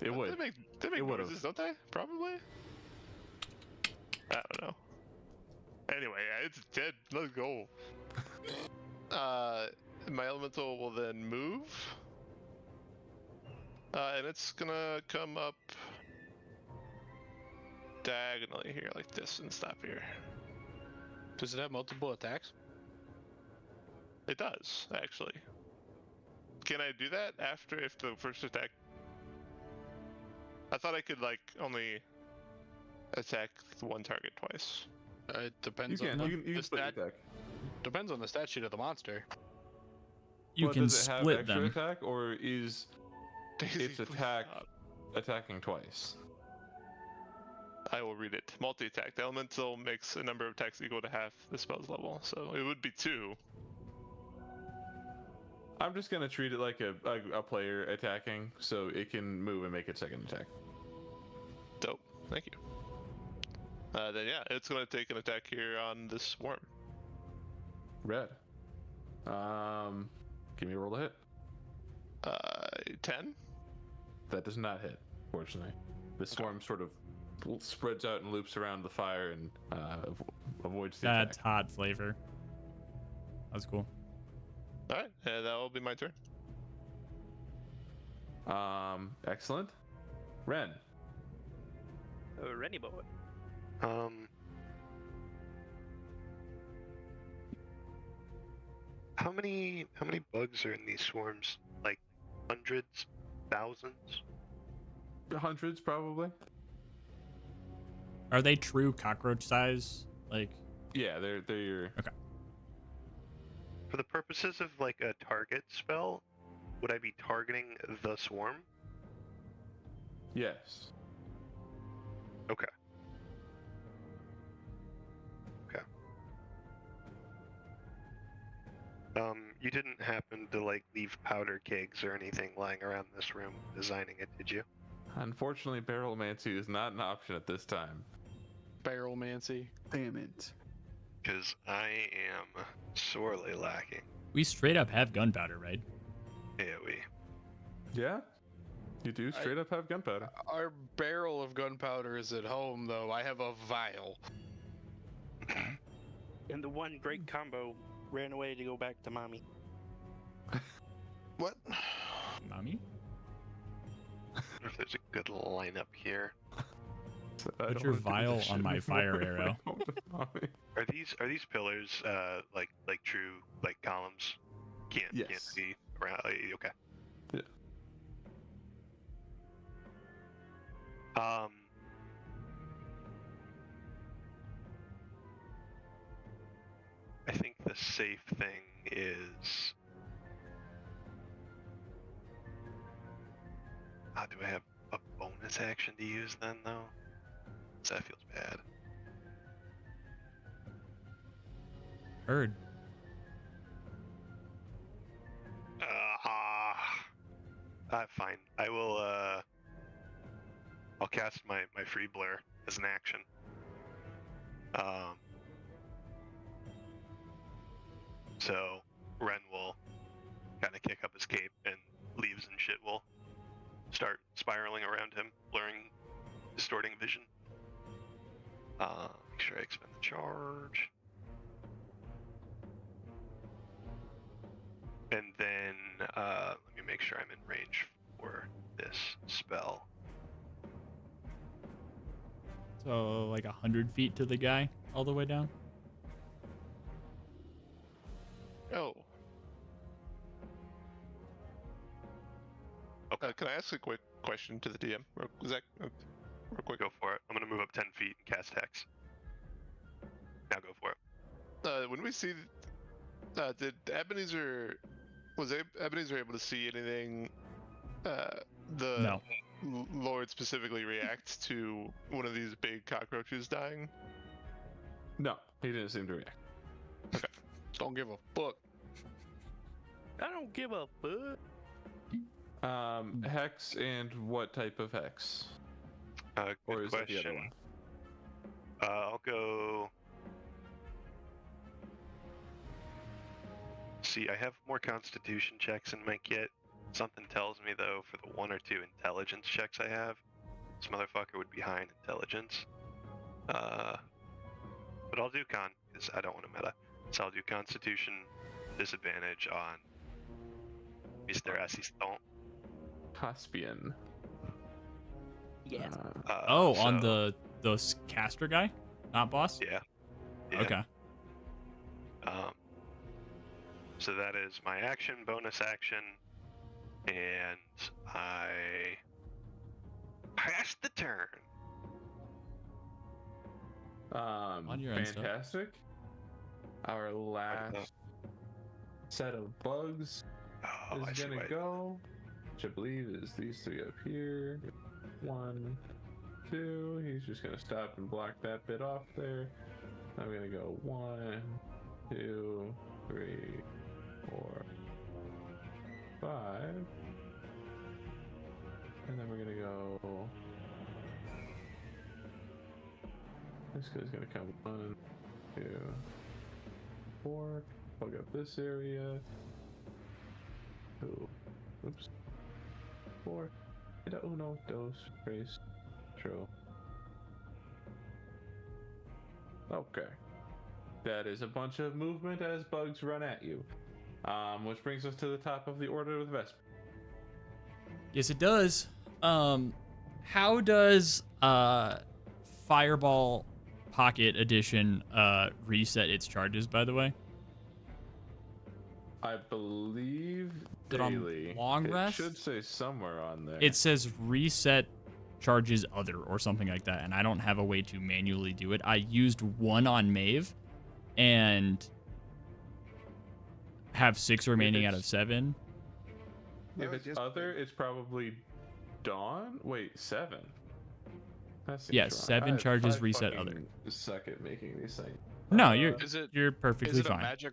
it would. They make It would've. noises, don't they? Probably. I don't know. Anyway, yeah, it's dead. Let's go. My elemental will then move, and it's gonna come up diagonally here, like this, and stop here. Does it have multiple attacks? It does, actually. Can I do that if the first attack? I thought I could only attack one target twice. It You depends can. on You can the split stat. attack. Depends on the stat sheet of the monster. You But can does it have split extra them. attack, or is Daisy, its please attack stop. attacking twice? I will read it. Multi-attack. The elemental makes a number of attacks equal to half the spell's level, so it would be 2. I'm just gonna treat it like a player attacking, so it can move and make its second attack. Dope. Thank you. Then yeah, it's gonna take an attack here on this worm. Red. Give me a roll to hit. 10. That does not hit, fortunately. The swarm sort of spreads out and loops around the fire and avoids the That's attack. hot flavor. That's cool. All right, and that will be my turn. Excellent. Ren. Rennie boy. How many bugs are in these swarms? Like hundreds, thousands? Hundreds, probably. Are they true cockroach size? Like, Yeah, they're your. For the purposes of a target spell, would I be targeting the swarm? Yes. Okay. Okay. You didn't happen to like leave powder kegs or anything lying around this room designing it, did you? Unfortunately, barrelmancy is not an option at this time. Barrelmancy. Damn it. Because I am sorely lacking. We straight up have gunpowder, right? AoE. Yeah? You do straight up have gunpowder. Our barrel of gunpowder is at home, though. I have a vial. And the one great combo ran away to go back to mommy. What? Mommy? I wonder if there's a good lineup here. I Put don't your wanna do this vial shit on my anymore. fire arrow. Are these pillars like true like columns? Can't Yes. see around. Okay. Yeah. I think the safe thing is. Do I have a bonus action to use then, though? So that feels bad. Heard. Fine. I will. I'll cast my free blur as an action. So Ren will kind of kick up his cape, and leaves and shit will start spiraling around him, blurring, distorting vision. Make sure I expend the charge. And then let me make sure I'm in range for this spell. So like 100 feet to the guy, all the way down. Oh. Can I ask a quick question to the DM? Zach, real quick. Go for it. I'm gonna move up 10 feet and cast Hex. Now go for it. When we see, did Ebenezer, was Ebenezer able to see anything? The No. Lord specifically reacts to one of these big cockroaches dying. No, he didn't seem to react. Don't give a fuck. I don't give a fuck. Hex, and what type of hex? Good Or is that the other question. one? I'll go. See, I have more Constitution checks in my kit. Something tells me though, for the 1 or 2 intelligence checks I have, this motherfucker would be high in intelligence. But I'll do con because I don't want to meta. So I'll do Constitution disadvantage on Mr. Assistant. Caspian. Yes. On so- the caster guy, not boss. Yeah. Okay. So that is my action, bonus action, and I passed the turn. On your end, stuff. Fantastic. Our last set of bugs Oh, I is see gonna why- go, which I believe is these 3 up here. 1, 2. He's just gonna stop and block that bit off there. I'm gonna go 1, 2, 3, 4, 5, and then we're gonna go. This guy's gonna come 1, 2, 4. Plug up this area. 2. Oops. 4. And uno, dos, tres, cuatro. Okay. That is a bunch of movement as bugs run at you. Which brings us to the top of the order of the Vesper. Yes, it does. How does Fireball Pocket Edition reset its charges, by the way? I believe Is it on daily. long it rest? should say somewhere on there. It says reset charges other or something like that, and I don't have a way to manually do it. I used 1 on Maeve and have 6 remaining out of 7. If Oh, it's just- other, it's probably Dawn. Wait, 7. That seems Yes, wrong. 7 charges reset fucking other. Suck at making these things. No, you're Is it perfectly is it fine. a magic?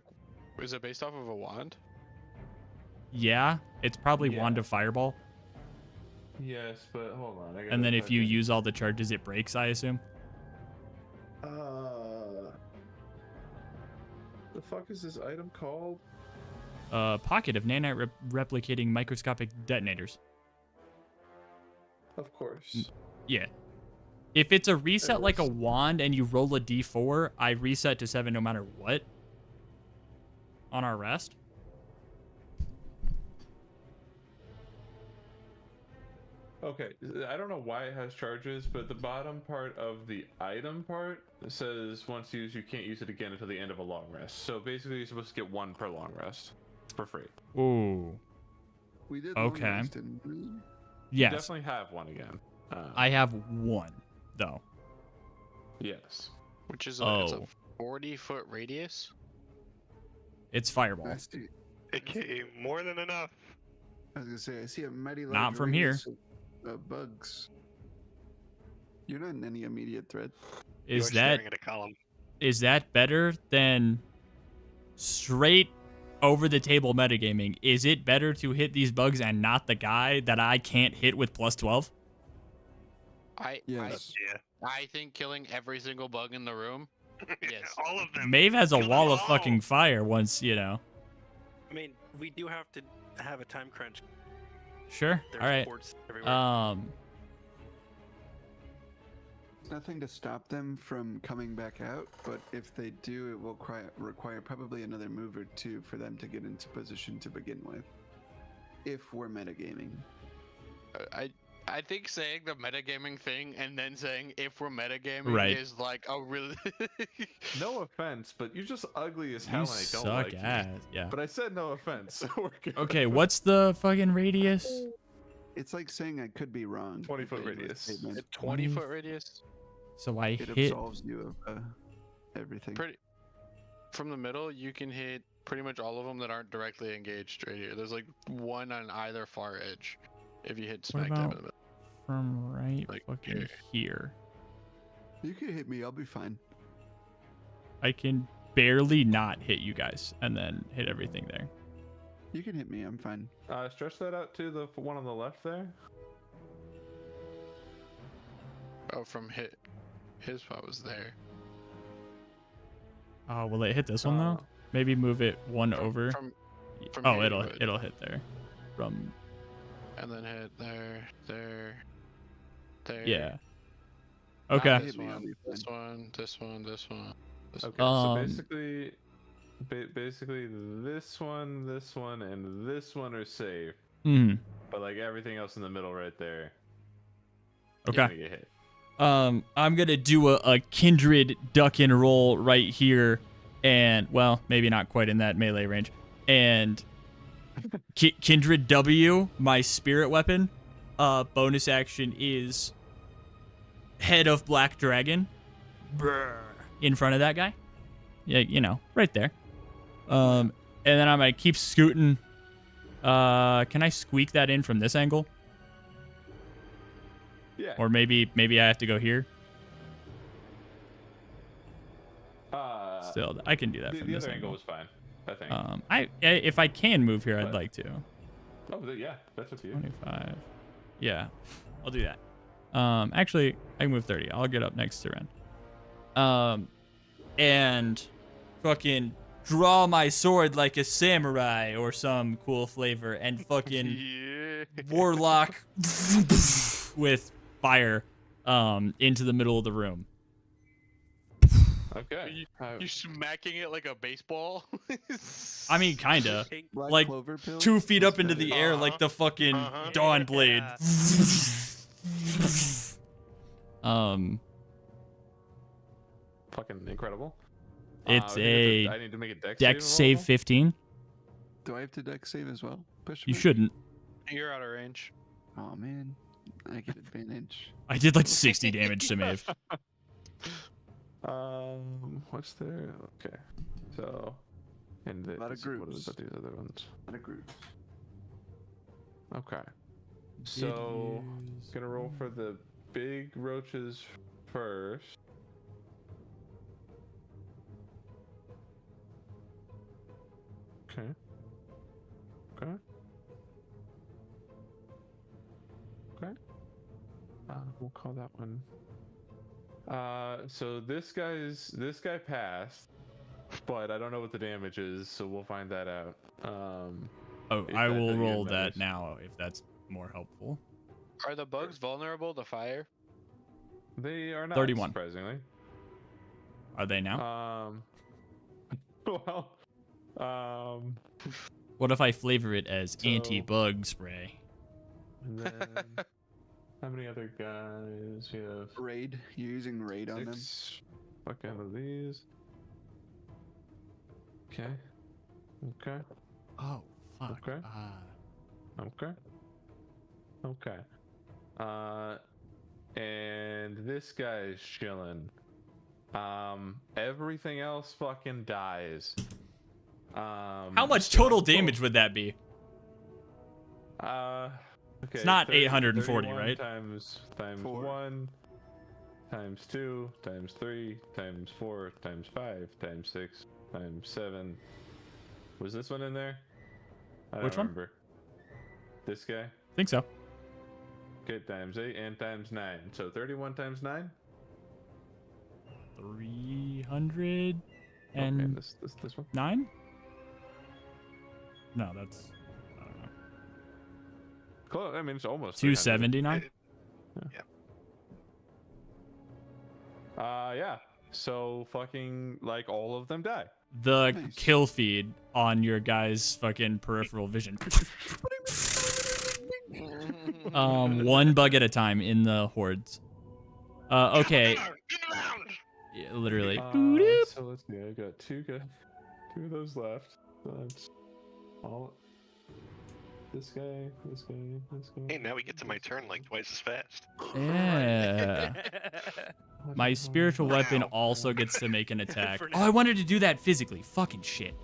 Is it based off of a wand? Yeah, it's probably Yeah. wand of fireball. Yes, but hold on. And then if you use all the charges, it breaks, I assume. The fuck is this item called? Pocket of nanite replicating microscopic detonators. Of course. Yeah. If it's a reset like a wand and you roll a d4, I reset to 7 no matter what. On our rest. Okay, I don't know why it has charges, but the bottom part of the item part says once used, you can't use it again until the end of a long rest. So basically, you're supposed to get 1 per long rest for free. Ooh. We did Okay. long rest, didn't we? You Yes. definitely have 1 again. I have 1, though. Yes. Which is it's a Oh. 40-foot radius. It's fireball. I see. AKA more than enough. I was gonna say I see a mighty large Not from here. radius of bugs. You're not in any immediate threat. You're Is staring at a column. that better than straight over the table metagaming? Is it better to hit these bugs and not the guy that I can't hit with plus 12? Yes. I think killing every single bug in the room. Yes. All of them. Maeve has a Kill them wall of all. fucking fire once, you know. I mean, we do have to have a time crunch. Sure. There's All right. ports everywhere. Nothing to stop them from coming back out, but if they do, it will require probably another move or 2 for them to get into position to begin with. If we're metagaming. I think saying the metagaming thing and then saying if we're metagaming Right. is like a really. No offense, but you're just ugly as hell You and I don't suck like ass. you. Yeah. But I said no offense, so we're good. Okay, what's the fucking radius? It's like saying I could be wrong. 20-foot with the radius. statement. A 20-foot radius. So I It hit. absolves you of everything. From the middle, you can hit pretty much all of them that aren't directly engaged right here. There's like 1 on either far edge. If you hit smack dab in the middle. From right Like fucking here. You can hit me, I'll be fine. I can barely not hit you guys and then hit everything there. You can hit me, I'm fine. Stretch that out to the one on the left there. Oh, from his spot was there. Oh, will it hit this one though? Maybe move it 1 over. From Oh, here you would. it'll hit there. From And then hit there. yeah. Not Okay. This Hit me, I'll one, be this one, this one, this one. This Okay, Um, so basically this one, and this one are safe. But like everything else in the middle right there. you're Okay. gonna get hit. I'm gonna do a kindred duck and roll right here, and well, maybe not quite in that melee range. And kindred W, my spirit weapon. Bonus action is head of black dragon. In front of that guy. Yeah, you know, right there. And then I might keep scooting. Can I squeak that in from this angle? Yeah. Or maybe I have to go here. Still, I can do that from the this other angle angle. was fine, I think. If I can move here, I'd But- like to. Yeah, that's up to you. 25. Yeah, I'll do that. Actually, I can move 30. I'll get up next to Ren. And fucking draw my sword like a samurai or some cool flavor and fucking Yeah. warlock with fire into the middle of the room. Okay. You smacking it like a baseball? I mean, kinda. Black Like, clover pill? 2 feet up That's into the better. air like the fucking Dawn Blade. Yeah. Fucking incredible. It's I need to make a dex Dex save. save roll? 15. Do I have to deck save as well? Push You me? shouldn't. You're out of range. Oh man, I get advantage. I did like 60 damage to Maeve. What's there? Okay. So, and Lot of what are groups. these other ones? Not a group. Okay. So, gonna roll for the big roaches first. Okay. Okay. Okay. We'll call that one. So this guy passed, but I don't know what the damage is, so we'll find that out. Oh, if I that will even roll that matters. now if that's more helpful. Are the bugs vulnerable to fire? They are not 31. surprisingly. Are they now? Well, What if I flavor it as so- anti-bug spray? and then how many other guys? We have Raid. You're using raid on them. 6. Fuck out of these. Okay. Okay. Oh, fuck. Okay. Okay. Okay. And this guy's chilling. Everything else fucking dies. How much total damage would that be? Okay. It's not 840, 31 right? Times 4. 1, times 2, times 3, times 4, times 5, times 6, times 7. Was this one in there? I don't Which one? remember. This guy? Think so. Okay, times 8 and times 9. So 31 times 9? 309? Okay, this one. No, that's... I don't know. Close. I mean, it's almost 300. 279? Yeah. So fucking like all of them die. The Nice. kill feed on your guy's fucking peripheral vision. One bug at a time in the hordes. Okay. Yeah, literally. So let's see. I got two of those left. So that's all. This guy, this guy, this guy. Hey, now we get to my turn like twice as fast. Yeah. My spiritual weapon also gets to make an attack. Oh, I wanted to do that physically. Fucking shit.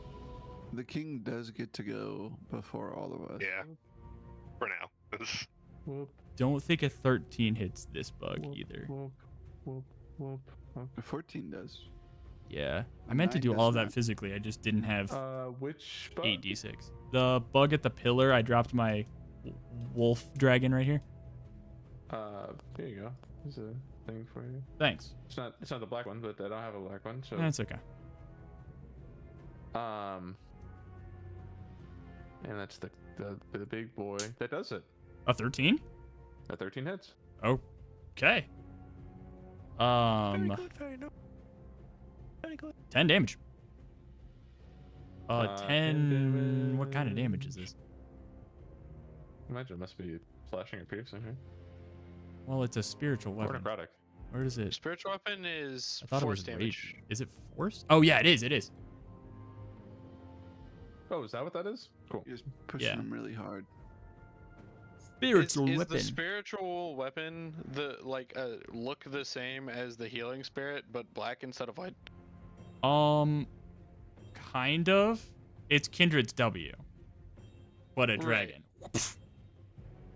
The king does get to go before all of us. Yeah. For now. This- Whoop, Don't think a 13 hits this bug whoop, either. Whoop, whoop, whoop. A 14 does. Yeah. I meant to 9 do does all of that not. physically. I just didn't have Which bug? 8d6. The bug at the pillar, I dropped my wolf dragon right here. Here you go. There's a thing for you. Thanks. It's not the black one, but I don't have a black one, so That's okay. and that's the big boy that does it. A 13? At 13 hits. Okay. Very good, very good. Very good. 10 damage. 10 10. What kind of damage is this? Imagine it must be slashing or piercing, right? Well, it's a spiritual Or weapon. necrotic. Where is it? Spiritual weapon is I thought it force was damage. rage. Is it force? Oh yeah, it is. It is. Oh, is that what that is? Cool. You're just pushing Yeah. them really hard. Spiritual is weapon. the spiritual weapon look the same as the healing spirit, but black instead of white? Kind of. It's Kindred's W, but a Right. dragon.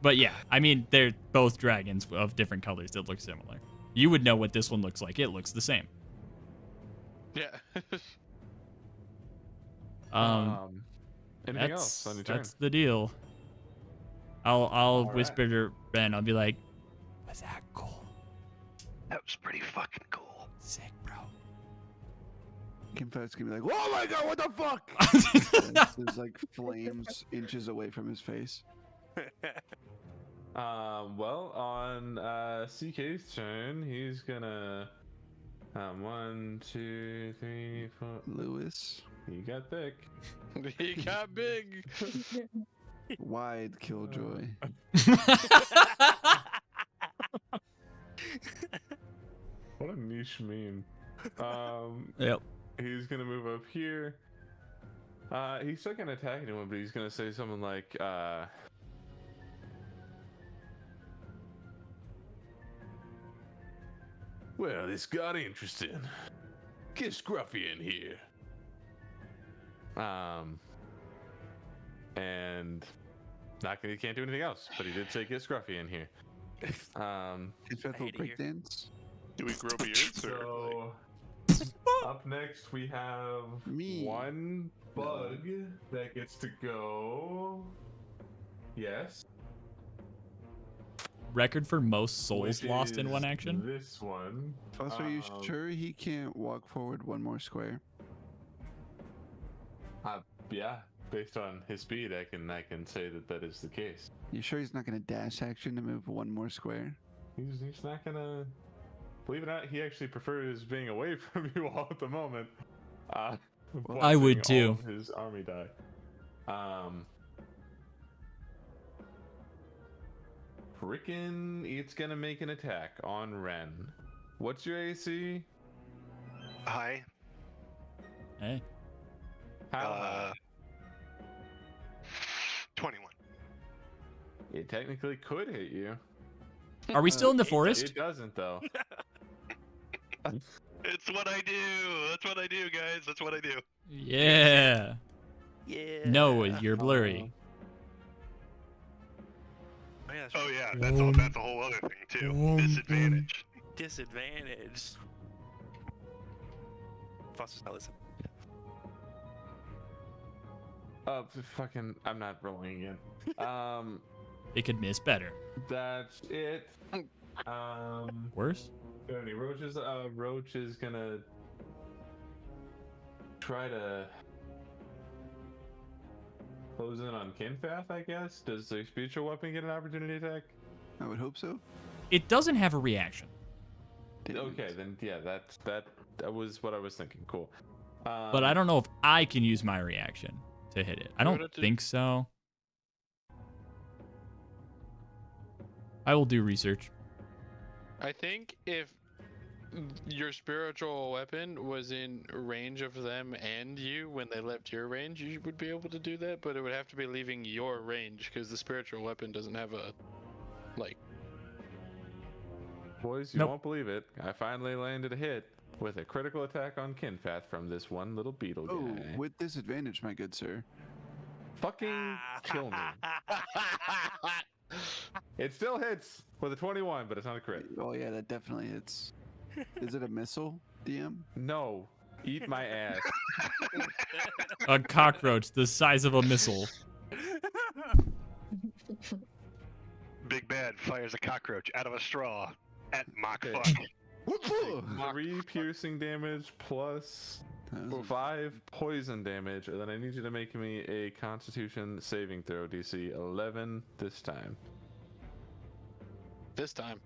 But yeah, I mean, they're both dragons of different colors that look similar. You would know what this one looks like. It looks the same. Yeah. Anything else on your turn? That's the deal. I'll All whisper to Ben. I'll be like, "Was that cool? That was pretty fucking cool. Sick, bro." Kimfet's gonna be like, "Oh my god, what the fuck?" There's like flames inches away from his face. Well, on CK's turn, he's gonna 1, 2, 3, 4. Lewis, He got thick. He got big. wide killjoy. What a niche meme. Yep. He's gonna move up here. He's still gonna attack anyone, but he's gonna say something like, "Well, this got interesting. Get Scruffy in here." And He can't do anything else, but he did say get scruffy in here. Is that I the hate it here. breakdance? Do we grow beards or? So up next we have Me. one bug that gets to go. Yes. Record for most souls which lost in one is action. This one. Foss, are you Um, sure he can't walk forward one more square? Yeah, based on his speed, I can say that is the case. You sure he's not gonna dash action to move one more square? He's not gonna. Believe it or not, he actually prefers being away from you all at the moment. I would watching all too. of his army die. Frickin' it's gonna make an attack on Ren. What's your AC? Hi. Hey, How high? 21. It technically could hit you. are we still in the forest? It doesn't though. It's what I do. That's what I do, guys. That's what I do. Yeah. Yeah. No, you're blurry. Oh, yeah, that's Oh right. yeah, that's a whole other thing too. Disadvantage. Disadvantage. Foster's not listening. Oh, fucking! I'm not rolling again. It could miss better. That's it. Worse? Got any roaches? Roach is gonna try to close in on Kinfath, I guess. Does the spiritual weapon get an opportunity attack? I would hope so. It doesn't have a reaction, Damn it. Okay, then yeah, that was what I was thinking. Cool. but I don't know if I can use my reaction to hit it. I You don't would have to- think so. I will do research. I think if your spiritual weapon was in range of them and you when they left your range, you would be able to do that, but it would have to be leaving your range because the spiritual weapon doesn't have a Boys, you Nope. won't believe it. I finally landed a hit with a critical attack on Kinfath from this one little beetle Oh, guy. with disadvantage, my good sir. Fucking kill me. It still hits with a 21, but it's not a crit. Oh yeah, that definitely hits. Is it a missile, DM? No, eat my ass. A cockroach the size of a missile. Big Bad fires a cockroach out of a straw at Mach Okay. fuck. 3 piercing damage plus That was 5 poison damage, and then I need you to make me a Constitution saving throw, DC 11 this time. this time.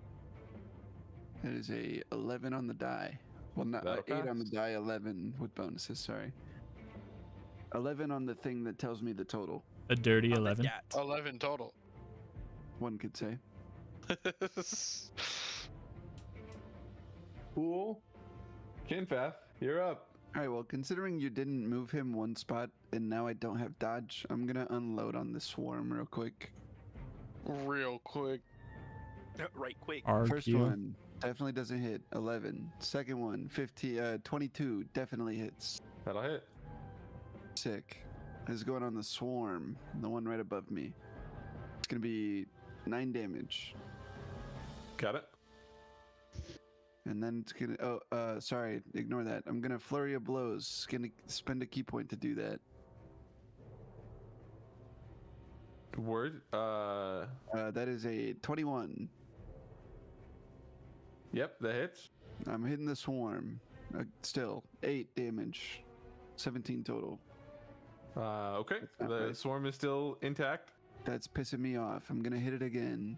That is a 11 on the die. Well, not That'll 8 on the pass. die, 11 with bonuses. Sorry. 11 on the thing that tells me the total. A dirty Oh, the 11. cat. 11 total. One could say. Cool. Kinfath, you're up. All right. Well, considering you didn't move him one spot and now I don't have dodge, I'm gonna unload on the swarm real quick. Real quick. Right, quick. First RQ. one definitely doesn't hit. 11. Second one 22 definitely hits. That'll hit. Sick. This is going on the swarm, the one right above me. It's gonna be 9 damage. Got it. And then it's gonna sorry, ignore that. I'm gonna flurry of blows. Gonna spend a key point to do that. Word. That is a 21. Yep, that hits. I'm hitting the swarm. Still 8 damage. 17 total. Okay. That's not The right. swarm is still intact. That's pissing me off. I'm gonna hit it again.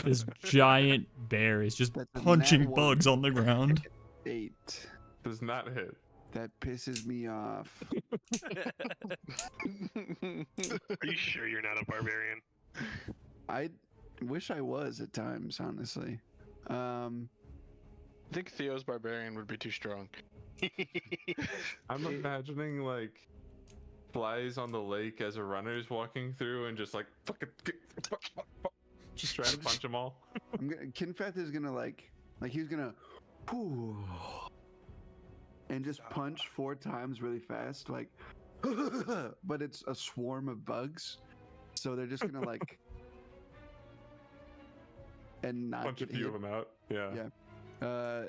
This giant bear is just That's a punching nat one. bugs on the ground. 8. Does not hit. That pisses me off. Are you sure you're not a barbarian? I wish I was at times, honestly. I think Theo's barbarian would be too strong. I'm imagining like flies on the lake as a runner's walking through and just like fucking just trying to punch them all. Kinfath is gonna like he's gonna whew, and just punch 4 times really fast, like but it's a swarm of bugs. So they're just gonna like and not Punch a get few hit. of them out. Yeah. Yeah.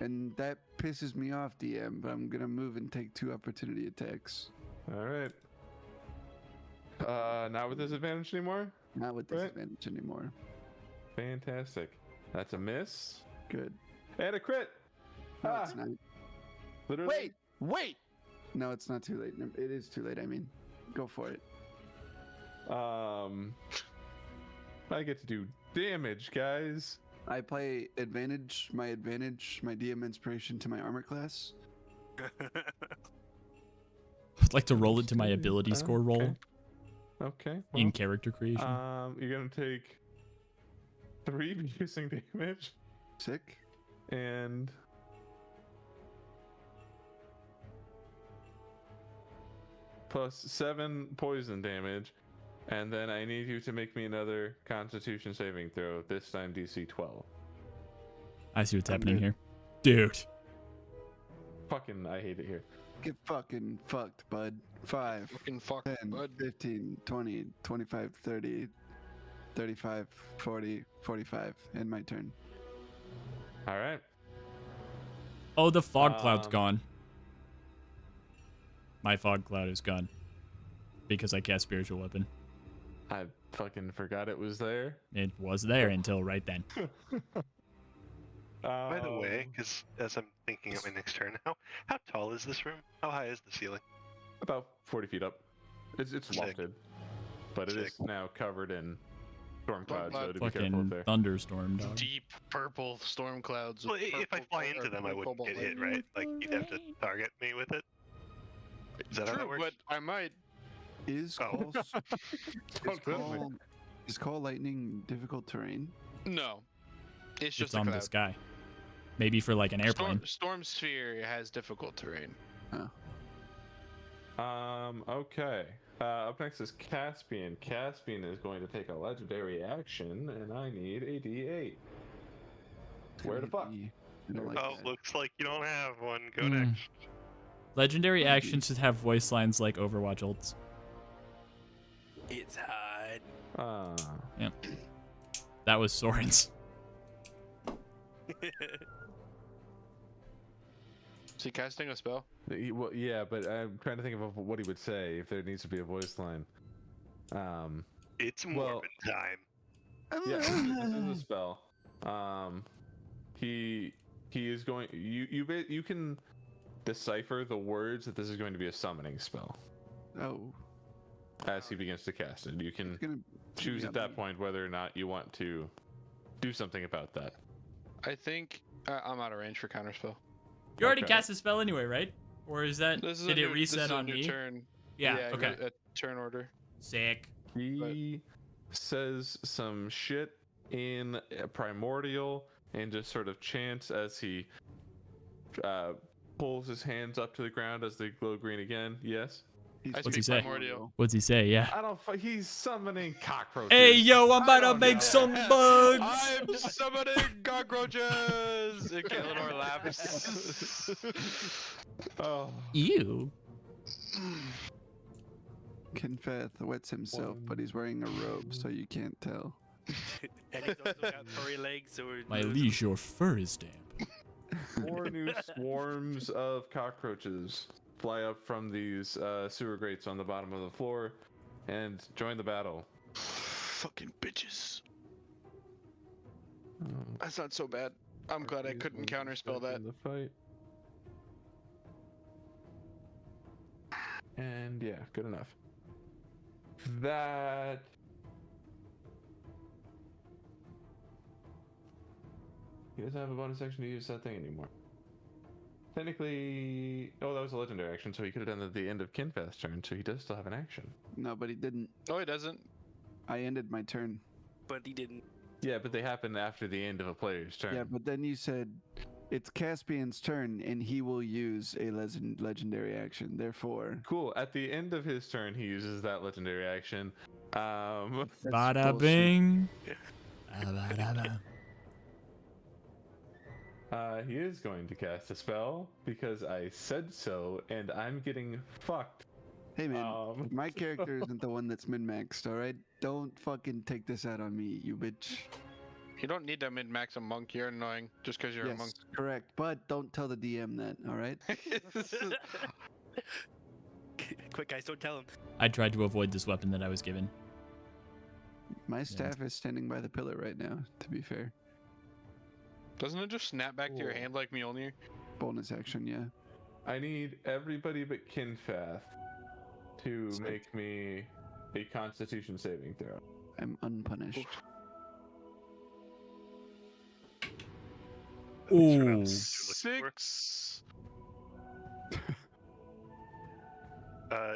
And that pisses me off, DM. But I'm gonna move and take 2 opportunity attacks. All right. Not with disadvantage anymore. Not with Right. disadvantage anymore. Fantastic. That's a miss Good. and a crit. No, Ah, it's not. literally. Wait. No, it's not too late. It is too late. I mean, go for it. I get to do damage, guys. I play advantage, my DM inspiration to my armor class. I'd like to roll it to my ability score roll Okay. in well, character creation. you're gonna take 3 piercing damage Sick. and plus 7 poison damage, and then I need you to make me another Constitution saving throw. This time DC 12. I see what's I'm happening good. here. Dude. Fucking, I hate it here. Get fucking fucked, bud. 5, Fucking fuck, 10, bud. 15, 20, 25, 30, 35, 40, 45. And my turn. All right. Oh, the fog cloud's Um, gone. My fog cloud is gone. Because I cast spiritual weapon. I fucking forgot it was there. It was there until right then. By the way, because as I'm thinking of my next turn, how tall is this room? How high is the ceiling? About 40 feet up. It's Sick. lofted, but it is Sick. now covered in storm clouds, so cloud. to be careful up Fucking there. thunderstorm, dog. Deep purple storm clouds. Well, with if I purple fly color- into them, I wouldn't cobalt get light. hit, right? Like you'd have to target me with it. Is that how that True, works? but I might. Is Oh. call, Oh, certainly. is call lightning difficult terrain? No. It's It's just a on cloud. the sky. Maybe for like an airplane. Storm sphere has difficult terrain. Okay. Up next is Caspian. Caspian is going to take a legendary action, and I need a D8. Where the fuck? I don't like Oh, that. looks like you don't have one. Go Mm. next. Legendary actions should have voice lines like Overwatch ults. It's hard. Yep. That was Soren's. Is he casting a spell? Well, yeah, but I'm trying to think of what he would say if there needs to be a voice line. It's Well- Morbid time. Yeah, this is a spell. He is going. You can decipher the words that this is going to be a summoning spell Oh, as he begins to cast it. You can it's gonna choose yeah, at that point whether or not you want to do something about that. I think I'm out of range for counterspell. You already Okay. cast a spell anyway, right? Or is that This is did a it new, reset this is on a new me? turn. Yeah, okay. A turn order. Sick. He says some shit in primordial and just sort of chants as he pulls his hands up to the ground as they glow green again. Yes. He's I What's he speak say? primordial. What's he say? Yeah. I don't. He's summoning cockroaches. Hey yo, I'm I about to don't make know. some bugs. I'm summoning cockroaches! And Kaelinor laughs. Oh. Ew. Kenfeth wets himself, but he's wearing a robe, so you can't tell. And he's also got furry legs, so we're My liege, your fur is damp. 4 new swarms of cockroaches fly up from these sewer grates on the bottom of the floor and join the battle. Fucking bitches. Oh, That's not so bad. I'm glad I these couldn't ones counterspell stuck that. in the fight. And yeah, good enough. That he doesn't have a bonus action to use that thing anymore. Technically, oh, that was a legendary action, so he could have done it at the end of Kinfast's turn, so he does still have an action. No, but he didn't. Oh, he doesn't. I ended my turn. but he didn't. Yeah, but they happen after the end of a player's turn. Yeah, but then you said it's Caspian's turn, and he will use a legendary action. Therefore, Cool. At the end of his turn, he uses that legendary action. that's Bada bullshit. bing. He is going to cast a spell because I said so, and I'm getting fucked. Hey man, my character isn't the one that's min-maxed, alright? Don't fucking take this out on me, you bitch. You don't need to min-max a monk. You're annoying just because you're a Yes, monk. correct. But don't tell the DM that, alright? Quick, guys, don't tell him. I tried to avoid this weapon that I was given. My staff is standing by the pillar right now, to be fair. Doesn't it just snap back to your hand like Mjolnir? Bonus action, yeah. I need everybody but Kinfath to Sick. make me a Constitution saving throw. I'm unpunished. Ooh. 6.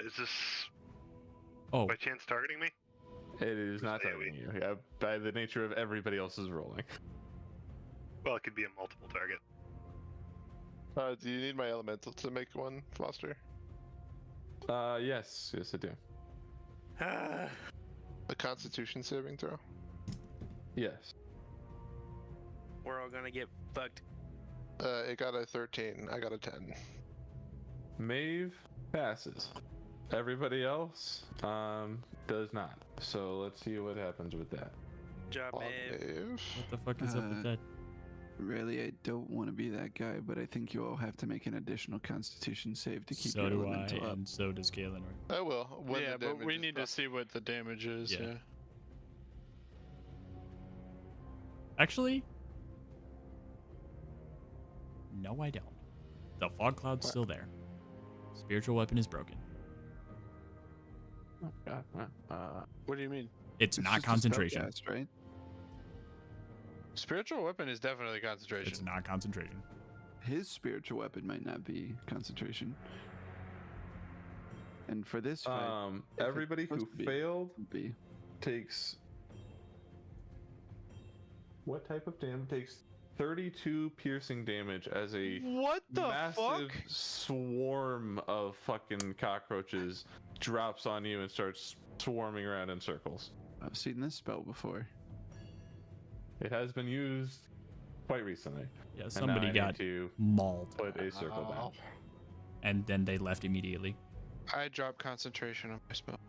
Is this Oh, by chance targeting me? It is not AoE. targeting you. Yeah, by the nature of everybody else's rolling. Well, it could be a multiple target. Do you need my elemental to make one, Foster? Yes, I do. A Constitution saving throw. Yes. We're all gonna get fucked. It got a 13. I got a 10. Maeve passes. Everybody else does not. So let's see what happens with that. Good job, Maeve. Maeve. what the fuck is up with that? Really, I don't want to be that guy, but I think you all have to make an additional Constitution save to keep So your do I, elemental up. and so does Galen. I will. When Yeah, the but we damage is need to done. see what the damage is. Yeah. Yeah. Actually, no, I don't. The fog cloud's still there. Spiritual weapon is broken. Oh, God. What do you mean? It's It's not just a concentration. spellcast, right? Spiritual weapon is definitely concentration. It's not concentration. His spiritual weapon might not be concentration. And for this fight, it's Everybody who supposed to be. failed it'd be takes what type of damage? Takes 32 piercing damage as a What the massive fuck? swarm of fucking cockroaches drops on you and starts swarming around in circles. I've seen this spell before. It has been used quite recently. Yeah, and now somebody I need got to mauled, put a circle down. and then they left immediately. I dropped concentration on my spell.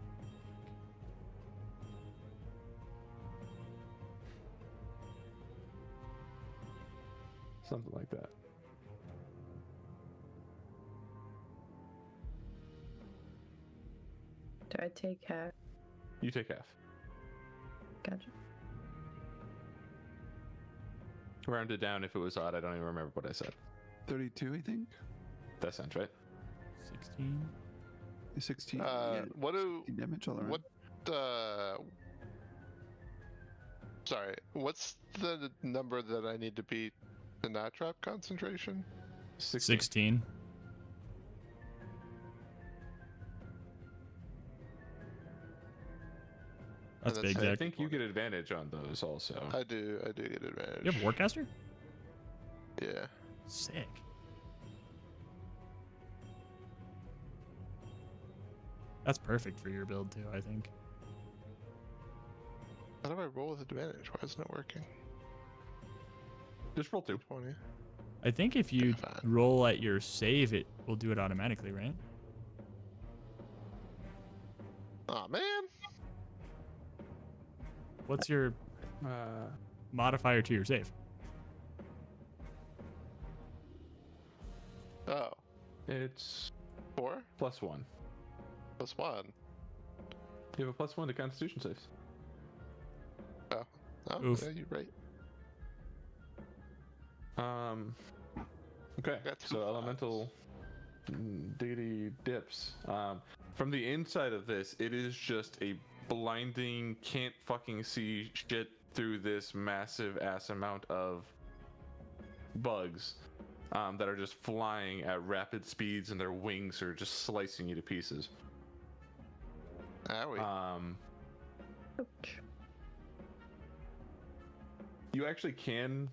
Something like that. Do I take half? You take half. Gotcha. Round it down if it was odd. I don't even remember what I said. 32, I think. That sounds right. 16. 16. What do 16 damage all around. what? Sorry. What's the number that I need to beat to not drop concentration? 16. That's big, I I Zach. think you get advantage on those also. I do get advantage. You have Warcaster? Yeah. Sick. That's perfect for your build too, I think. How do I roll with advantage? Why isn't it working? Just roll 2. 20. I think if you Fine. roll at your save, it will do it automatically, right? Oh man. What's your modifier to your save? Oh, It's 4 +1. plus 1. You have a +1 to Constitution saves. Oh, Oof. yeah, you're right. Okay. got 2 So fives. elemental diggity dips. From the inside of this, it is just a blinding, can't fucking see shit through this massive ass amount of bugs that are just flying at rapid speeds, and their wings are just slicing you to pieces. Owie. Ouch. You actually can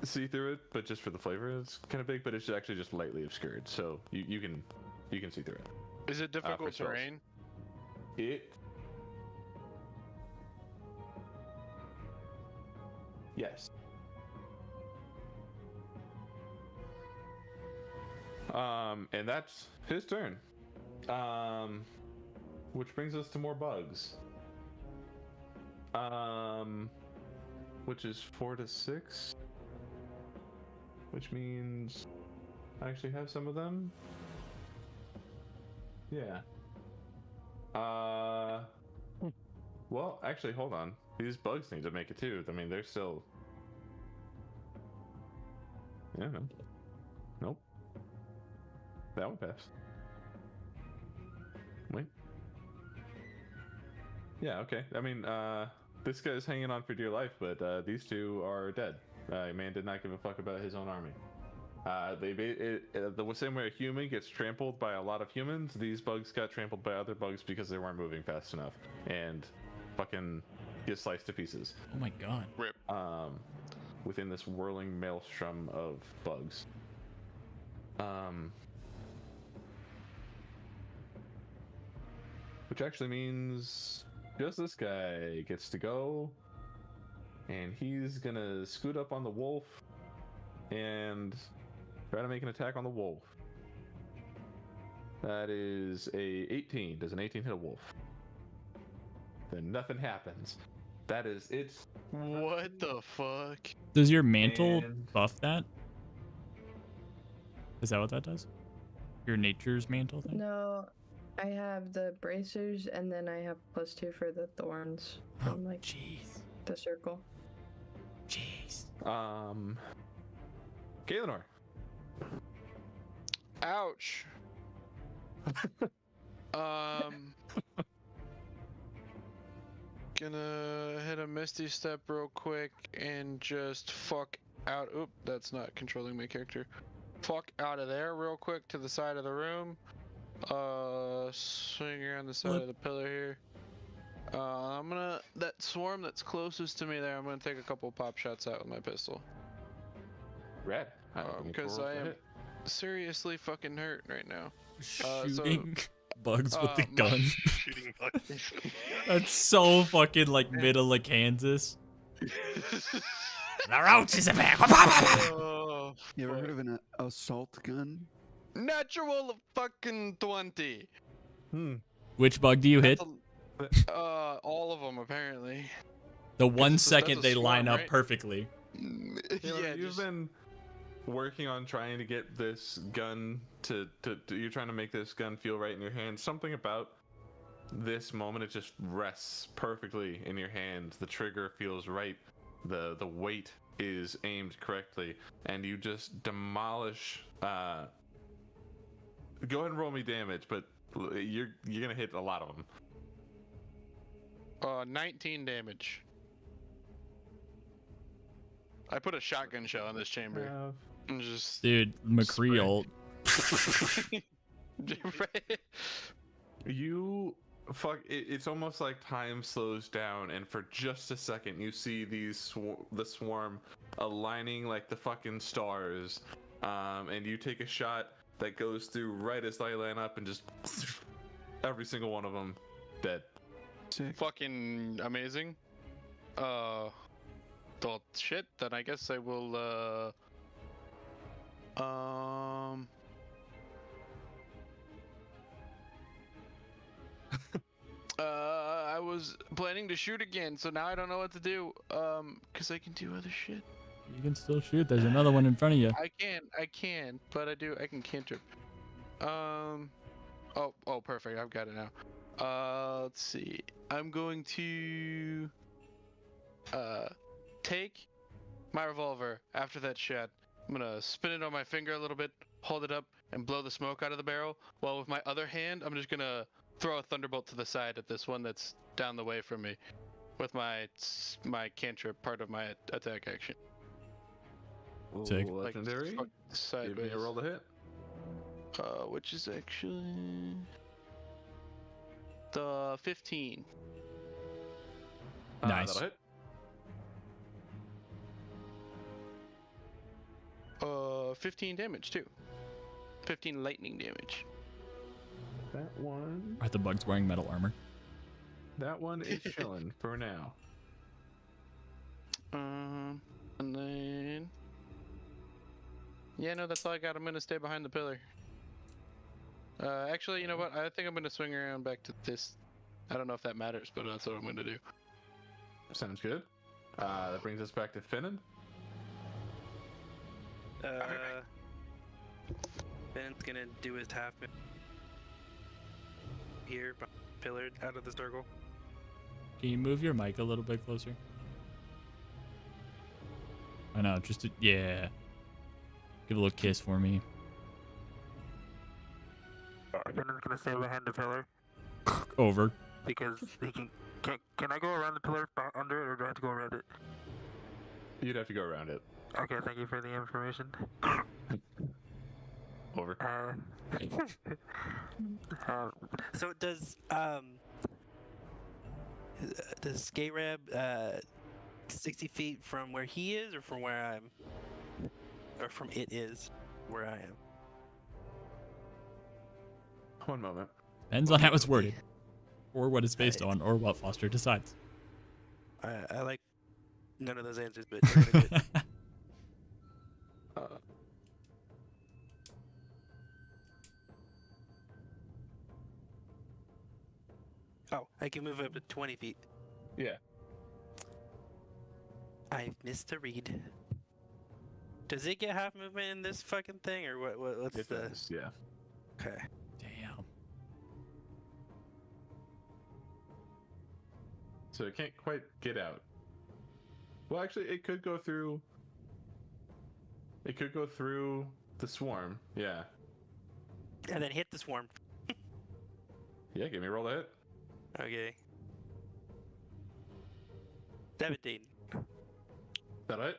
see through it, but just for the flavor, it's kind of big. But it's actually just lightly obscured, so you can see through it. Is it difficult spells. terrain? It. Yes. And that's his turn. which brings us to more bugs. Which is 4 to 6, which means I actually have some of them. Yeah. Well, actually, hold on. These bugs need to make it too. I mean, they're still. Yeah. No. Nope. That one passed. Wait. Yeah. Okay. I mean, this guy's hanging on for dear life, but these two are dead. Man did not give a fuck about his own army. The same way a human gets trampled by a lot of humans, these bugs got trampled by other bugs because they weren't moving fast enough and fucking get sliced to pieces. Oh my god. Rip. Within this whirling maelstrom of bugs. Which actually means just this guy gets to go, and he's gonna scoot up on the wolf and try to make an attack on the wolf. That is a 18. Does an 18 hit a wolf? Then nothing happens. That is it. What the fuck? Does your mantle And- buff that? Is that what that does? Your nature's mantle thing? No, I have the bracers, and then I have +2 for the thorns Oh, from like jeez. the circle. Jeez. Galenor. Ouch. Gonna hit a Misty Step real quick and just fuck out. Oop, that's not controlling my character. Fuck out of there real quick to the side of the room. Swing around the side Flip. of the pillar here. I'm gonna, that swarm that's closest to me there, I'm gonna take a couple pop shots out with my pistol. Red. Because I am seriously fucking hurt right now. Shooting bugs with the my- gun. Shooting bugs. That's so fucking like middle of Kansas. The roach is back. Oh, You ever fuck. heard of an assault gun? Natural fucking 20. Which bug do you hit? All of them apparently. The 1 that's a second they swarm, line up right? perfectly. Yeah, You've been working on trying to get this gun to you're trying to make this gun feel right in your hand. Something about this moment, it just rests perfectly in your hand. The trigger feels right. The weight is aimed correctly, and you just demolish. Go ahead and roll me damage, but you're gonna hit a lot of them. 19 damage. I put a shotgun shell in this chamber. And just Dude, McCree ult. You it's almost like time slows down, and for just a second you see the swarm aligning like the fucking stars, and you take a shot that goes through right as they line up, and just every single one of them dead. Sick. fucking amazing. Well, shit. Then I guess I will. I was planning to shoot again, so now I don't know what to do. Cause I can do other shit. You can still shoot. There's another one in front of you. I can, but I can cantrip. Oh, perfect. I've got it now. Let's see. I'm going to take my revolver after that shot. I'm gonna spin it on my finger a little bit, hold it up, and blow the smoke out of the barrel. While with my other hand, I'm just gonna throw a thunderbolt to the side at this one that's down the way from me, with my cantrip part of my attack action. Sick. Like, Legendary. fuck Give sideways. me a roll to hit. Which is actually the 15. Nice. That'll hit. 15 damage too. 15 lightning damage. That one. Are the bugs wearing metal armor? That one is chilling for now. And then yeah, no, that's all I got. I'm gonna stay behind the pillar. Actually, you know what? I think I'm gonna swing around back to this. I don't know if that matters, but that's what I'm gonna do. Sounds good. That brings us back to Finnan. Ben's gonna do his half move here, pillared out of the circle. Can you move your mic a little bit closer? I know, just to, yeah. Give a little kiss for me. Ben's gonna stay behind the pillar Over. because he can. Can I go around the pillar under it, or do I have to go around it? You'd have to go around it. Okay, thank you for the information. Over. So does Skayrab 60 feet from where he is, or from where I'm, or from it is where I am? One moment. Depends on how it's worded. Or what it's based on, or what Foster decides. I like none of those answers, but you're gonna get- Oh, I can move up to 20 feet. Yeah. I missed a read. Does it get half movement in this fucking thing, or what's It the... does, yeah. Okay. Damn. So it can't quite get out. Well, actually, it could go through. It could go through the swarm. Yeah. And then hit the swarm. Yeah, give me a roll to hit. Okay. 17. Is that right?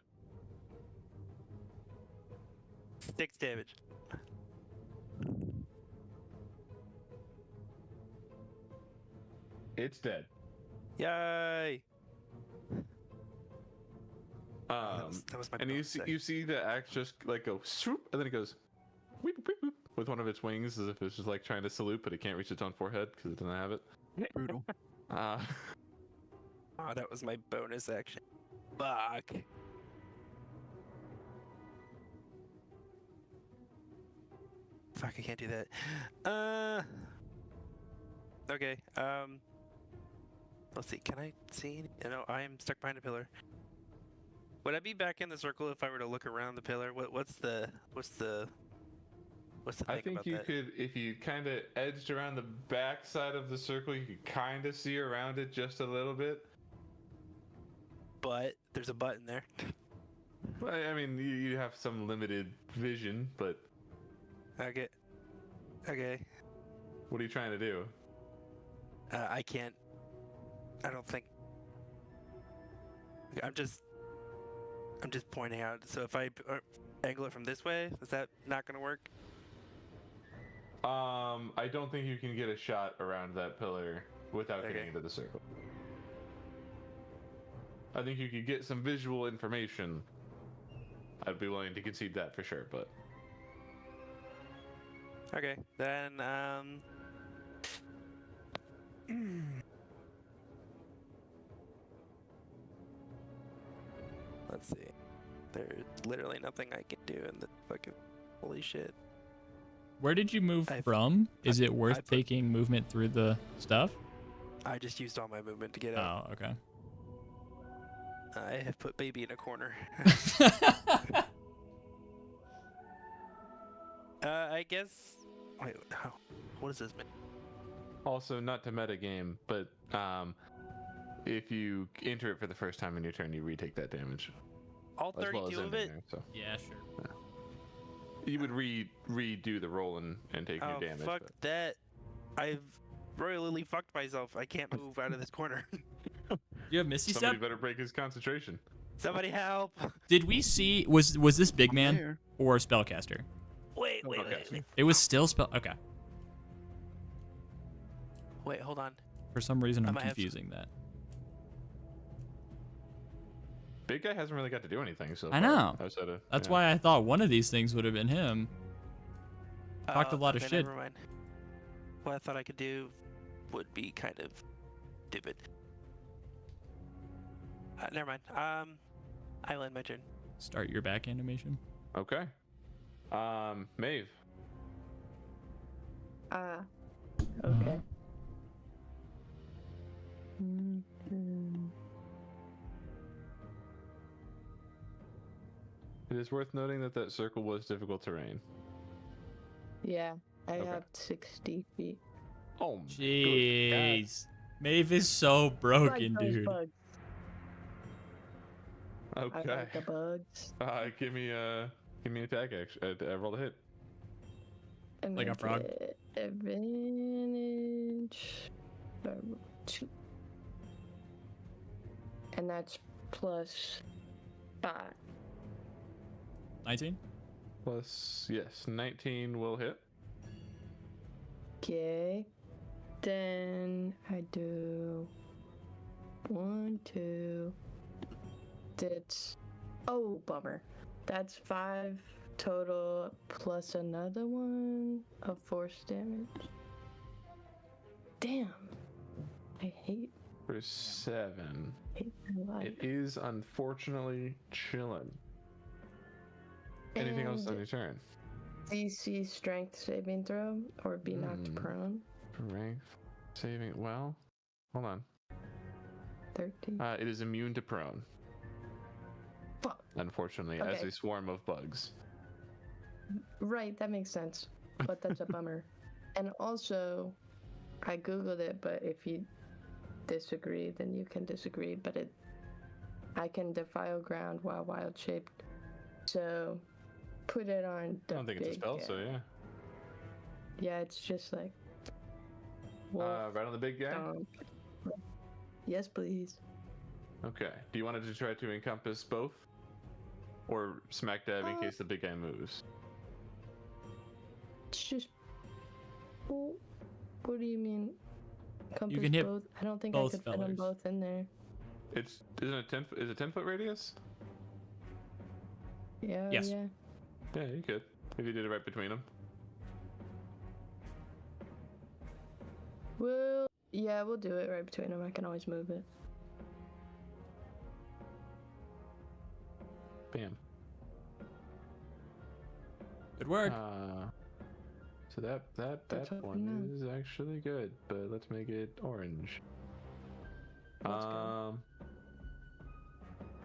6 damage. It's dead. Yay! That was my and you bonus see, action. you see the axe just like go swoop, and then it goes weep, weep, weep, with one of its wings, as if it's just like trying to salute, but it can't reach its own forehead because it doesn't have it. Brutal. Uh, Oh, that was my bonus action. Fuck. Fuck, I can't do that. Okay, let's see, can I see any? No, I am stuck behind a pillar. Would I be back in the circle if I were to look around the pillar? What's the thing I think about you that? could, if you kind of edged around the back side of the circle, you could kind of see around it just a little bit. But there's a button there. Well, I mean, you have some limited vision, but Okay. Okay. what are you trying to do? I can't. I don't think. I'm just pointing out. So if I angle it from this way, is that not gonna work? I don't think you can get a shot around that pillar without Okay. getting into the circle. I think you could get some visual information. I'd be willing to concede that for sure, but Okay, then let's see. There's literally nothing I can do in the fucking holy shit. Where did you move I've- from? Is it worth I put- taking movement through the stuff? I just used all my movement to get out. Oh, okay. I have put baby in a corner. I guess. Wait, how? What does this mean? also not to meta game, but if you enter it for the first time in your turn, you retake that damage. All As well as 32 of ending it? there, so Yeah, sure. you would redo the roll and take Oh, your damage. fuck but- that. I've royally fucked myself. I can't move out of this corner. You have Misty Somebody Step? better break his concentration. Somebody help! Did we see was this big man There. or spellcaster? Wait, wait, Okay. wait, wait. It was still spell. Okay. Wait, hold on. For some reason, I I'm might have- confusing that. Big guy hasn't really got to do anything, so I know. That's why I thought one of these things would have been him. Talked a lot of okay, shit. Never mind. What I thought I could do would be kind of stupid. Never mind. I'll end my turn. Start your back animation. Okay. Maeve. Ah. Okay. Mhm. It is worth noting that that circle was difficult terrain. Yeah, I Okay. have 60 feet. Oh, my good Jeez. Maeve is so broken, Like those dude. bugs. God. I Okay. like the bugs. Give me an attack action. Roll a hit. I'm Like gonna a frog? get advantage. by 2. And that's plus 5. 19? Plus, yes, 19 will hit. Okay. Then I do 1, 2. That's bummer. That's 5 total plus another one of force damage. Damn. I hate For 7. my life. It is unfortunately chilling. Anything else on And your turn? DC strength saving throw or be knocked prone. Strength saving. Well, hold on. 13. It is immune to prone. Fuck. Unfortunately, as Okay. a swarm of bugs. Right, that makes sense. But that's a bummer. And also, I googled it, but if you disagree, then you can disagree. But I can defile ground while wild shaped. So, put it on the I don't think it's a big spell, guy. so yeah. Yeah, it's just like. Wolf Right on the big guy? stomp. Yes, please. Okay. Do you want it to try to encompass both? Or smack dab in case the big guy moves? It's just. Well, what do you mean? Compass can hit both? I don't think both I could fit them fellers. both in there. Isn't it 10? Is it 10-foot radius? Yeah. Yes. Yeah. Yeah, you could. If you did it right between them. Well, yeah, we'll do it right between them. I can always move it. Bam. Good work. So that That's what we one know. is actually good, but let's make it orange. Let's go.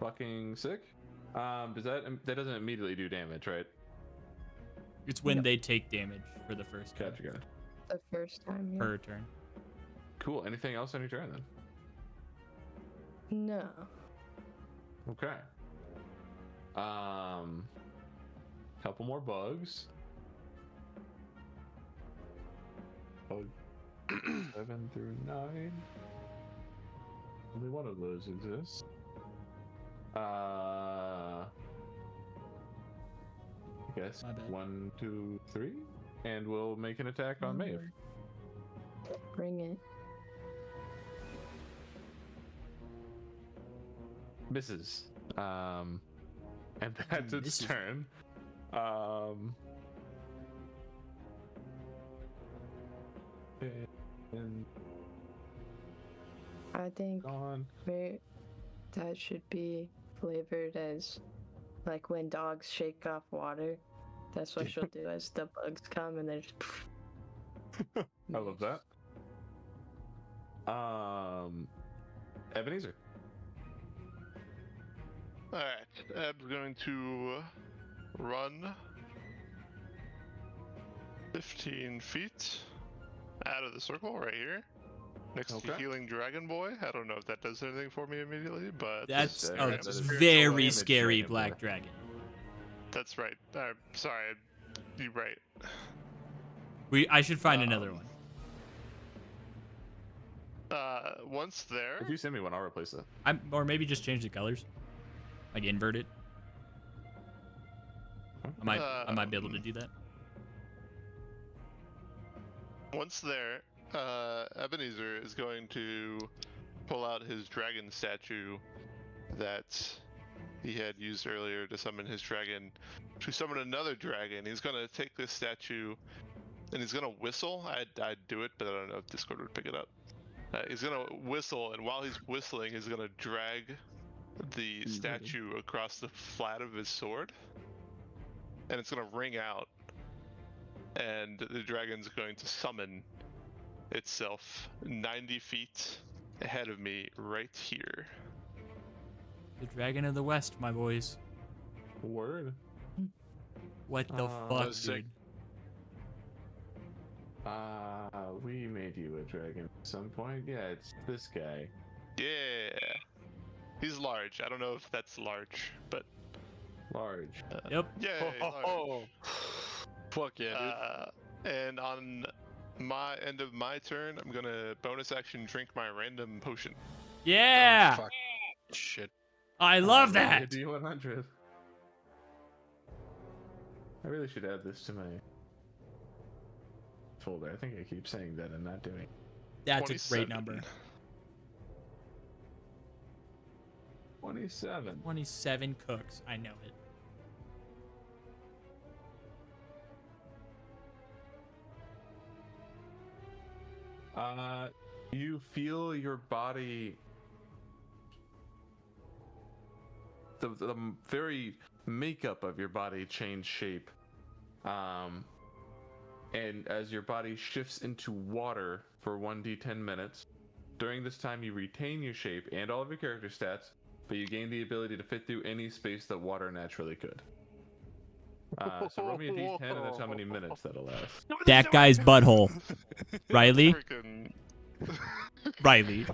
Fucking sick. Does that doesn't immediately do damage, right? It's when No. they take damage for the first Gotcha, gotcha. The first time, yeah. per turn. Cool. Anything else on your turn then? No. Okay. Couple more bugs. Bug 7 through 9. Only one of those exists. I guess My bad. 1, 2, 3, and we'll make an attack on Maeve. Bring it. Misses. And that's its Misses. turn. And I think gone. that should be flavored as like when dogs shake off water. That's what she'll do as the bugs come and then just. I love that. Ebenezer. Alright, Eb's going to run 15 feet out of the circle right here. Next to Okay. Healing Dragon Boy. I don't know if that does anything for me immediately, but That's That a is very damage scary dragon black boy. dragon. that's right. Sorry, you're right. I should find another one. Once there, If you send me one, I'll replace it. Or maybe just change the colors, like invert it. I might be able to do that. once there, Ebenezer is going to pull out his dragon statue that he had used earlier to summon his dragon, to summon another dragon. He's going to take this statue and he's going to whistle. I'd do it, but I don't know if Discord would pick it up. He's going to whistle, and while he's whistling, he's going to drag the statue across the flat of his sword, and it's going to ring out. and the dragon's going to summon itself 90 feet ahead of me right here. The Dragon of the West, my boys. Word. What the That fuck, was sick. dude? We made you a dragon at some point. Yeah, it's this guy. Yeah. He's large. I don't know if that's large, but Large. Yep. yeah, he's large. Oh, fuck yeah, dude. And on my end of my turn, I'm gonna bonus action drink my random potion. Yeah. Oh, fuck. Shit. I love that. D100. I really should add this to my folder. I think I keep saying that and not doing it. That's a 27. great number. 27. 27 cooks. I know it. You feel your body, the very makeup of your body change shape. And as your body shifts into water for 1d10 minutes, during this time you retain your shape and all of your character stats, but you gain the ability to fit through any space that water naturally could. So roll me a d10 and that's how many minutes that'll last. That guy's butthole. Riley? Freaking Riley.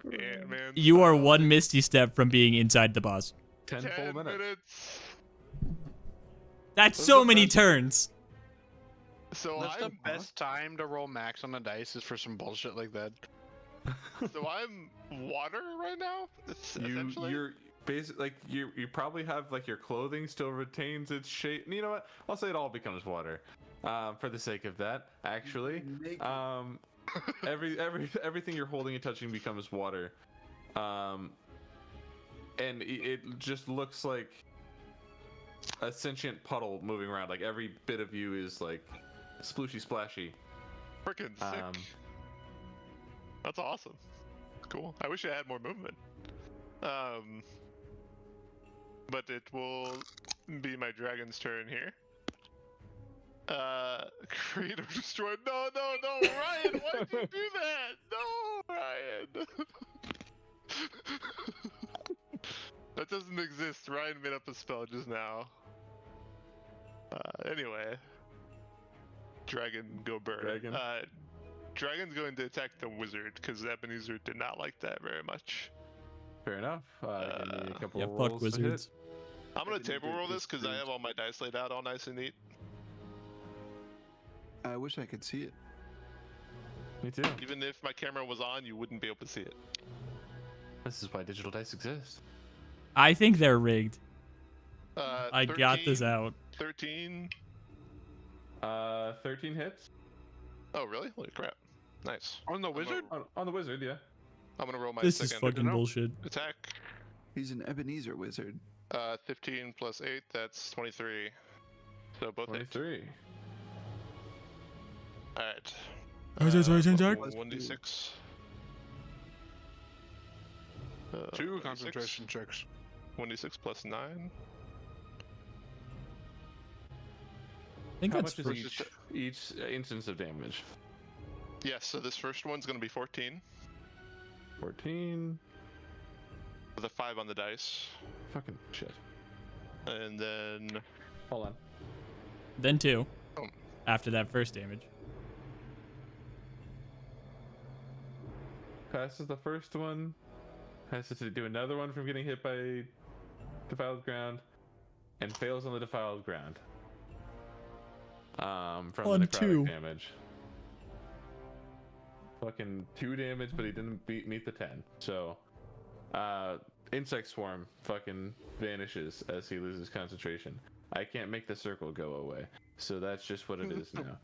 Ant-Man You are style. one misty step from being inside the boss. 10 full 10 minutes. minutes. That's Those so are the many best- turns. So That's the I'm best time to roll max on the dice is for some bullshit like that. so I'm water right now. Essentially. You're basically like you probably have like your clothing still retains its shape. You know what? I'll say it all becomes water. For the sake of that, actually. Everything you're holding and touching becomes water. And it just looks like a sentient puddle moving around. Like every bit of you is like splooshy splashy. Freaking sick. That's awesome. Cool. I wish I had more movement. But it will be my dragon's turn here. Create or destroy. No, Ryan, why did you do that? No, Ryan. That doesn't exist. Ryan made up a spell just now. Anyway. Dragon, go burn. Dragon. Dragon's going to attack the wizard because Ebenezer did not like that very much. Fair enough. Give me a couple Yeah, of fuck rolls to hit. wizards. I'm gonna Ebenezer table roll this because I disagrees. have all my dice laid out all nice and neat. I wish I could see it. Me too. Even if my camera was on, you wouldn't be able to see it. This is why digital dice exist. I think they're rigged. I 13, got this out. 13. 13 hits Oh, really? Holy crap. Nice. On the wizard? on the wizard. Yeah. I'm gonna roll my This is second fucking bullshit. attack. He's an Ebenezer wizard. 15 plus 8, that's 23. So both hit. 23. Alright. Sorry, Jack. 1d6. 2 concentration checks. 1d6 plus 9. I think How that's much is each instance of damage? Yes, so this first one's gonna be 14 14. with a 5 on the dice. Fucking shit. And then Hold on. then 2. Oh. After that first damage. Passes the first one. Has to do another one from getting hit by defiled ground, and fails on the defiled ground. From On the necrotic 2. damage. Fucking 2 damage, but he didn't meet the 10. So, insect swarm fucking vanishes as he loses concentration. I can't make the circle go away, so that's just what it is now.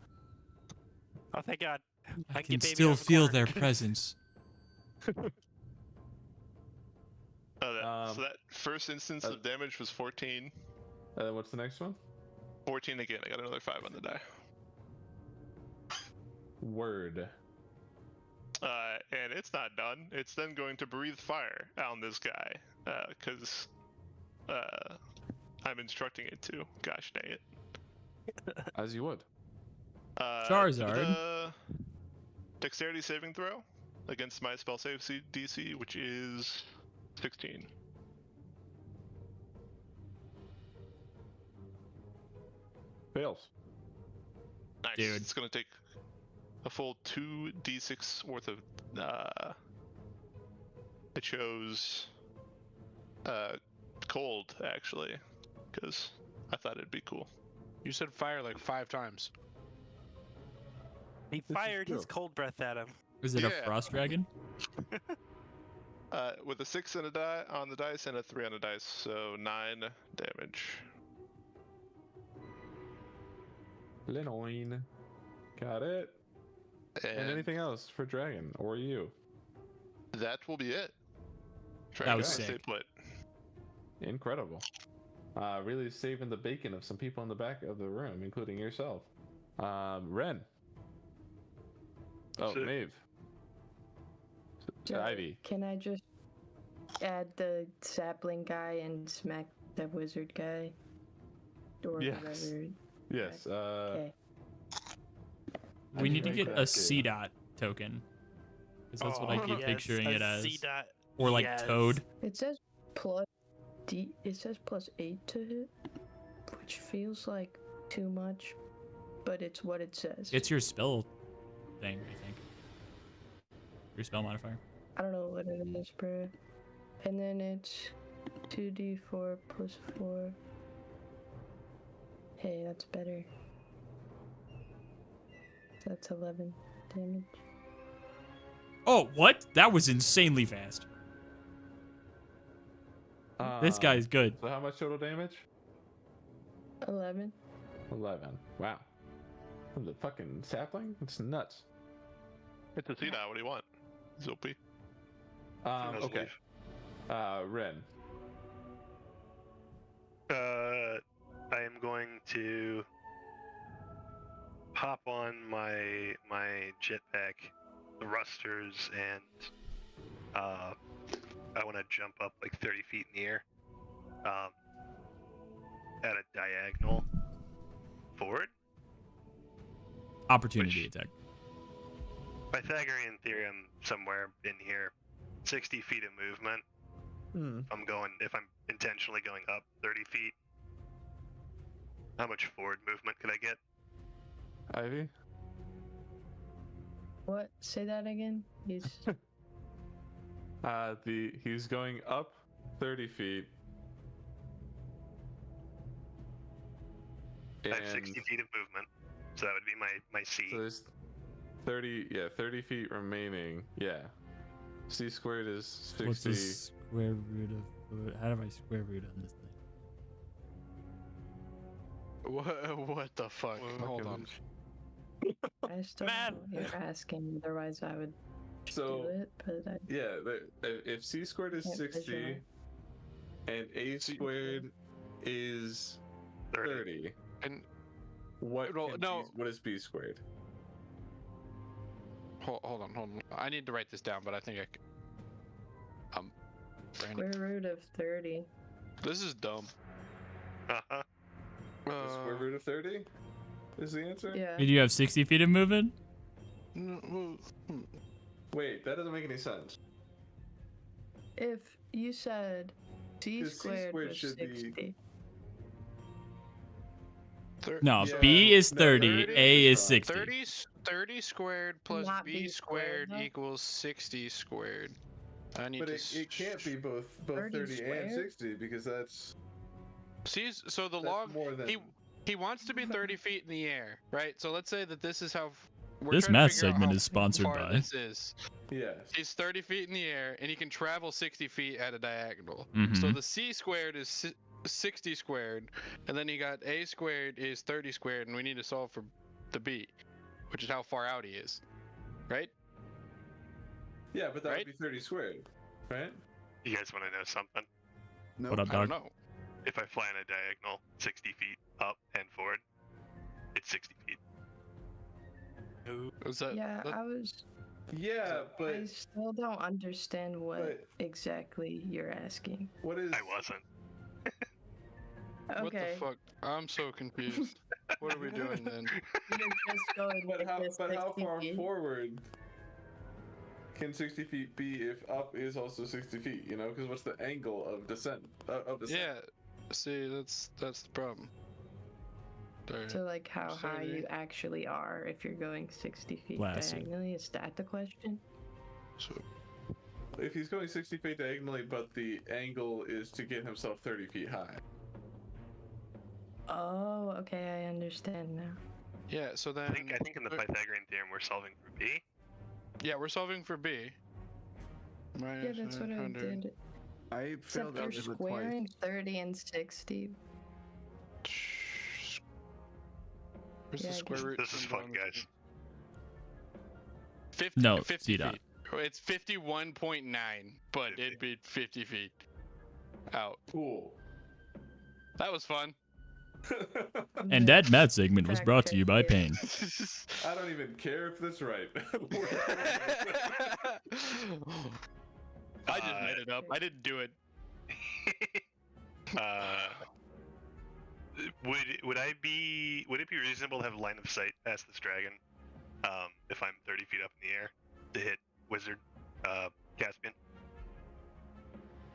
Oh, thank God. I get can baby still out of the feel corner. their presence. so that first instance of damage was 14. And then what's the next one? 14 again. I got another 5 on the die. Word. And it's not done. It's then going to breathe fire on this guy because I'm instructing it to. Gosh dang it. As you would. Charizard. Dexterity saving throw against my spell save DC, which is 16. Fails. Nice. Dude. It's gonna take a full 2d6 worth of. I chose cold actually, because I thought it'd be cool. You said fire like 5 times. He is fired his true. cold breath at him. Is it a Yeah. frost dragon? With a 6 on the dice and a 3 on the dice, so 9 damage. Linoin. Got it. And anything else for Dragon or you? That will be it. That was Stay sick. put. Incredible. Really saving the bacon of some people in the back of the room, including yourself. Ren. Oh, Sick. Maeve. So, Ivy. Can I just add the sapling guy and smack the wizard guy? Or Yes. whatever. Yes. Okay. We need to like get that a too. C dot token. Because that's what I keep Yes, picturing a it as. C dot. Or like Yes. Toad. It says plus it says plus 8 to hit, which feels like too much, but it's what it says. It's your spell thing, I think. Your spell modifier. I don't know what it is, bro. And then it's 2d4 plus 4. Hey, that's better. That's 11 damage. Oh, what? That was insanely fast. This guy's good. So how much total damage? 11. 11. Wow. From the fucking sapling? It's nuts. It's a C now. What do you want? Zopi. Let's Okay. leave. Ren. I am going to hop on my jetpack thrusters and I want to jump up like 30 feet in the air at a diagonal forward. Opportunity Which- attack. Pythagorean theorem somewhere in here. 60 feet of movement. If I'm intentionally going up 30 feet. How much forward movement could I get? Ivy? What? Say that again? He's He's going up 30 feet. I have And 60 feet of movement, so that would be my C. so there's 30 feet remaining. Yeah. C squared is 60. What's the square root of... How do I square root on this thing? What the fuck? Hold on. I still Man. know what you're asking, otherwise I would So, do it, but I yeah, if C squared is Can't 60 visualize. and A squared is 30, And what, Well, no. what is B squared? hold on. I need to write this down, but I think I can. Brandon, square root of 30. this is dumb. Uh-huh. The square root of 30 is the answer? Yeah. Did you have 60 feet of movement? Wait, that doesn't make any sense. If you said C 'Cause C squared squared was should be- 60. No, Yeah, B is no, 30, 30 A is is fine. 60. 30 squared plus Not B B squared squared, huh? equals 60 squared. I need But to. it can't be both 30 30 and squared? 60 because that's See, so the that's log. more than He wants to be 30 feet in the air, right? So let's say that this is how. We're This trying to math figure out segment how is sponsored far by- This is. yes. He's 30 feet in the air, and he can travel 60 feet at a diagonal. So Mhm. the C squared is 60 squared, and then you got A squared is 30 squared, and we need to solve for the B, which is how far out he is, right? Yeah, but that Right? would be 30 squared, right? You guys want to know something? Nope. What up, I don't dog? know. If I fly in a diagonal 60 feet up and forward, it's 60 feet. Is that, Yeah, that- I was. Yeah, I but still don't understand what but- exactly you're asking. what is I wasn't. what Okay. the fuck? I'm so confused. What are we doing then? You're just going But like how this 60 far feet. forward can 60 feet be if up is also 60 feet? You know, because what's the angle of descent? Yeah. See, that's the problem. There. So like how high 30. you actually are if you're going 60 feet Classic. diagonally, is that the question? So, If he's going 60 feet diagonally, but the angle is to get himself 30 feet high. Oh, okay, I understand now. yeah. So then. I think in the Pythagorean theorem we're solving for B. Yeah, we're solving for B. Yeah, Minus that's what I 900. did. I Except failed you're algebra twice. squaring 30 and 60. Where's Yeah, the I square guess- root? This is symbol fun, on the- guys. 50, No, 50 C-dot. feet. It's 51.9, but it'd be 50 feet out. Cool. That was fun. And that math segment was brought to you by Pain. I don't even care if that's right. I just made it up. I didn't do it. Would it be reasonable to have line of sight past this dragon, if I'm 30 feet up in the air to hit wizard, Caspian?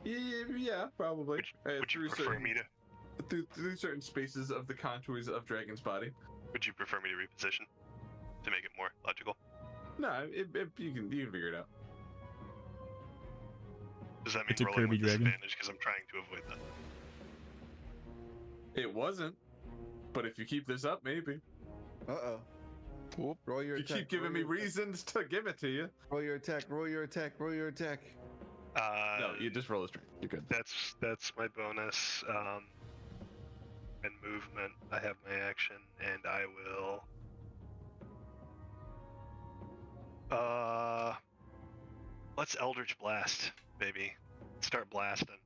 Yeah, probably. Would you prefer me to? through certain spaces of the contours of Dragon's body. Would you prefer me to reposition to make it more logical? No, you can figure it out. Does that mean It's a rolling Kirby with dragon. disadvantage because I'm trying to avoid that? It wasn't, but if you keep this up, maybe. Uh-oh. Whoop. Roll your You attack. keep giving me roll your attack, reasons to give it to you. Roll your attack. Roll your attack. Roll your attack. No, you just roll a straight. You're good. That's my bonus. And movement. I have my action, and I will. Let's Eldritch Blast, baby. Start blasting.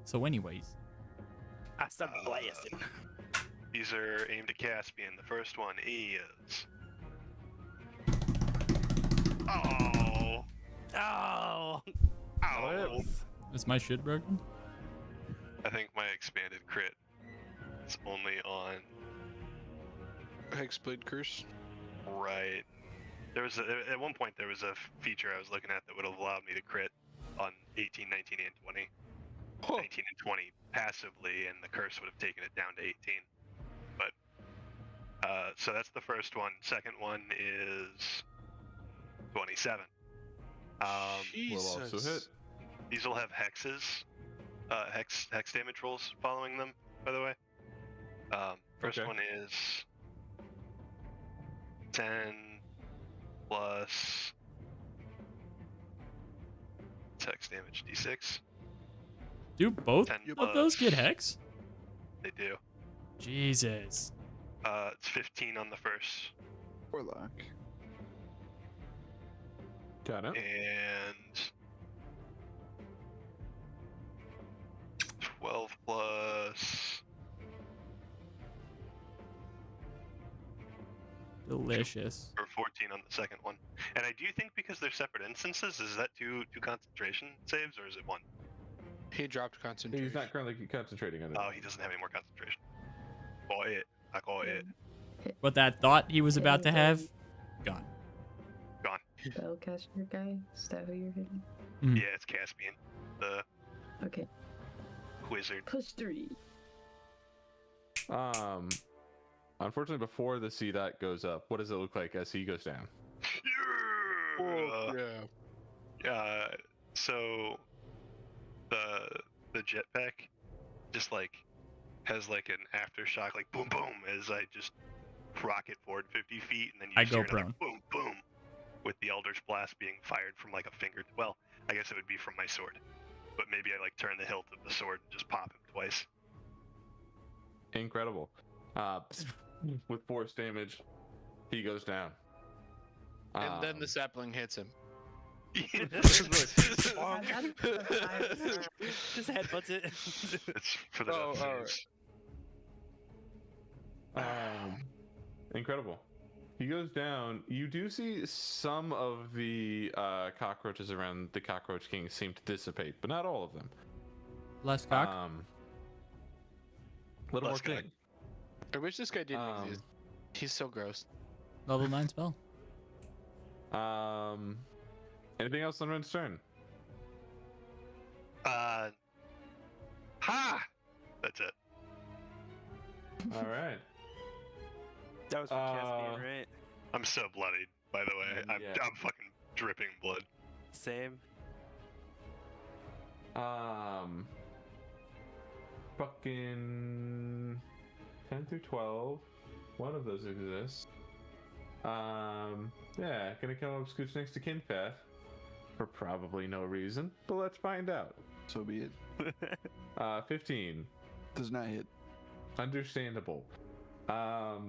So, anyways, I start blasting. These are aimed at Caspian. The first one is. Oh! Oh! Ow! is my shit broken? I think my expanded crit is only on. Hexblade Curse. Right. At one point there was a feature I was looking at that would have allowed me to crit on 18, 19, and 20. Oh. 19 and 20 passively, and the curse would have taken it down to 18. But so that's the first one. Second one is 27. Will also hit. These will have hexes, hex damage rolls following them. By the way, first Okay. one is 10 plus hex damage d6. Do both 10 of those get plus- hex? They do. Jesus. It's 15 on the first, Warlock. Got it. and 12 plus. Delicious. Or 14 on the second one. And I do think because they're separate instances, is that two concentration saves, or is it one? He dropped concentration. He's not currently concentrating on it. Oh, he doesn't have any more concentration. Got it. I got it. But that thought he was about to have, gone. Gone. Spellcaster guy? Is that who you're hitting? Mm. Yeah, it's Caspian, the Okay. wizard. +3. Unfortunately, before the C dot goes up, what does it look like as he goes down? Oh, yeah. So the jetpack just like has like an aftershock, like boom boom, as I just rocket forward 50 feet, and then you I just go hear another prone. boom boom, with the Eldritch Blast being fired from like a finger. Well, I guess it would be from my sword, but maybe I like turn the hilt of the sword and just pop him twice. Incredible. With force damage, he goes down. And then the sapling hits him. Just headbutts it. It's for the Oh, saves. Incredible. He goes down. You do see some of the cockroaches around the Cockroach King seem to dissipate, but not all of them. Less cock. Little more Less cock. king. I wish this guy didn't exist. He's so gross. Level 9 spell. Anything else on Ren's turn? Ha! That's it. All right. That was from Caspian, right? I'm so bloodied, by the way. Yeah. I'm fucking dripping blood. Same. Fucking 10 through 12. One of those exists. Yeah, gonna come up, scooch next to Kinfath for probably no reason, but let's find out. So be it. 15. Does not hit. Understandable. Have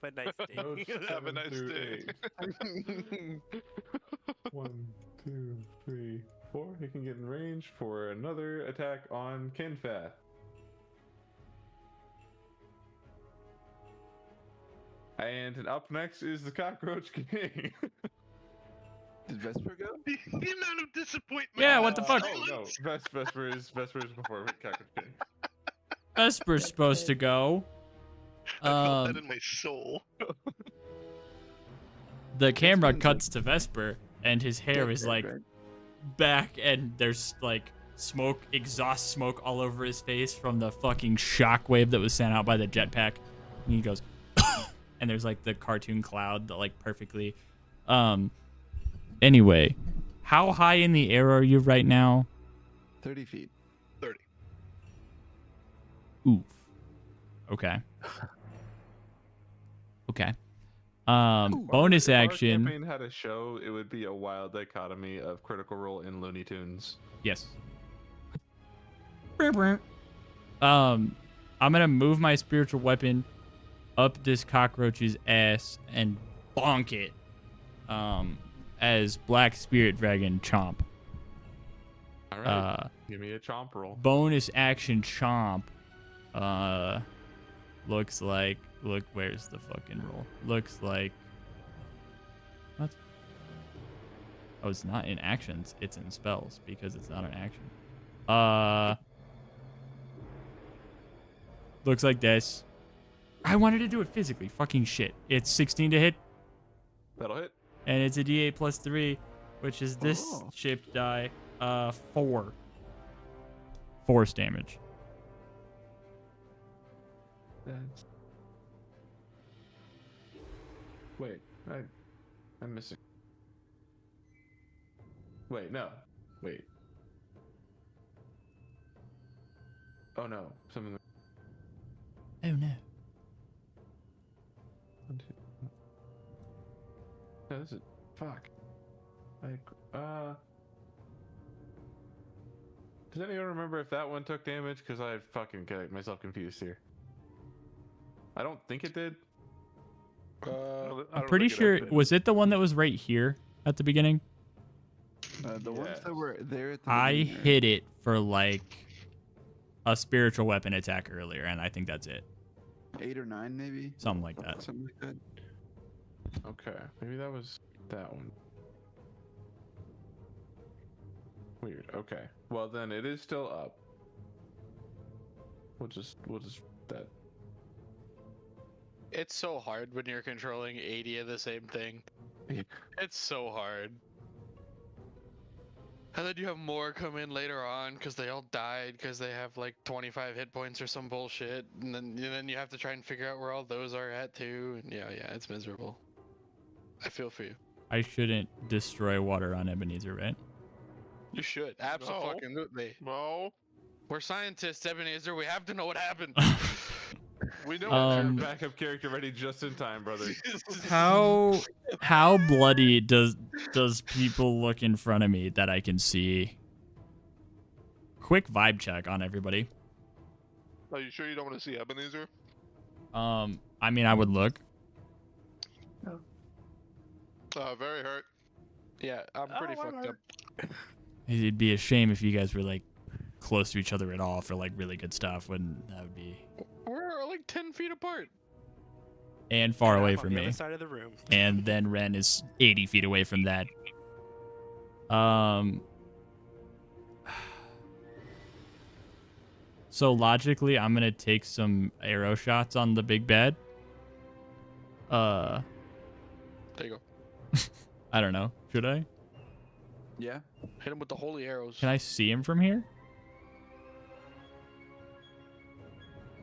a nice day. Notes Have a 7 nice through day. 8. 1, 2, 3, 4. He can get in range for another attack on Kinfath. And up next is the Cockroach King. Did Vesper go? The amount of disappointment. Yeah, what the fuck? Oh no, Vesper is before Cockroach King. Vesper's supposed to go. I felt that in my soul. The camera one's cuts to Vesper, and his hair is like back, and there's like smoke, exhaust smoke all over his face from the fucking shockwave that was sent out by the jetpack. And he goes, and there's like the cartoon cloud that like perfectly. Anyway, how high in the air are you right now? 30 feet. 30. Oof. Okay. Okay. Bonus If our action. campaign had a show, it would be a wild dichotomy of Critical Role and Looney Tunes. Yes. I'm gonna move my spiritual weapon up this cockroach's ass and bonk it. As Black Spirit Dragon Chomp. All right, give me a chomp roll. Bonus action Chomp. Looks like. Look, where's the fucking roll? Looks like. What? Oh, it's not in actions. It's in spells because it's not an action. Looks like this. I wanted to do it physically. Fucking shit. It's 16 to hit, That'll hit. and it's a D8 plus 3, which is this Oh. shaped die. 4 force damage. That's... Wait, I'm missing. Wait, no. Wait. Oh no, something. Oh no. 1, 2. No, this is fuck. Does anyone remember if that one took damage? Because I fucking got myself confused here. I don't think it did. I'm pretty sure. Was it the one that was right here at the beginning? The ones Yes. that were there at the I beginning are- hit it for like a spiritual weapon attack earlier, and I think that's it. 8 or 9 maybe. Something like that. Something like that. Okay, maybe that was that one. Weird. Okay. Well, then it is still up. We'll just that. It's so hard when you're controlling 80 of the same thing. Yeah. It's so hard. And then you have more come in later on because they all died because they have like 25 hit points or some bullshit, and then you have to try and figure out where all those are at too. And yeah, it's miserable. I feel for you. I shouldn't destroy water on Ebenezer, right? You should absolutely. No. We're scientists, Ebenezer. We have to know what happened. We know Your Um, backup character ready just in time, brother. How bloody does people look in front of me that I can see? Quick vibe check on everybody. Are you sure you don't want to see Ebenezer? I mean, I would look. Very hurt. Yeah, I'm pretty fucked up. It'd be a shame if you guys were like close to each other at all for like really good stuff. Wouldn't that would be? We're like 10 feet apart. And far And away I'm on from the me. other side of the room. And then Ren is 80 feet away from that. So logically, I'm gonna take some arrow shots on the big bad. There you go. I don't know. Should I? Yeah. Hit him with the holy arrows. Can I see him from here?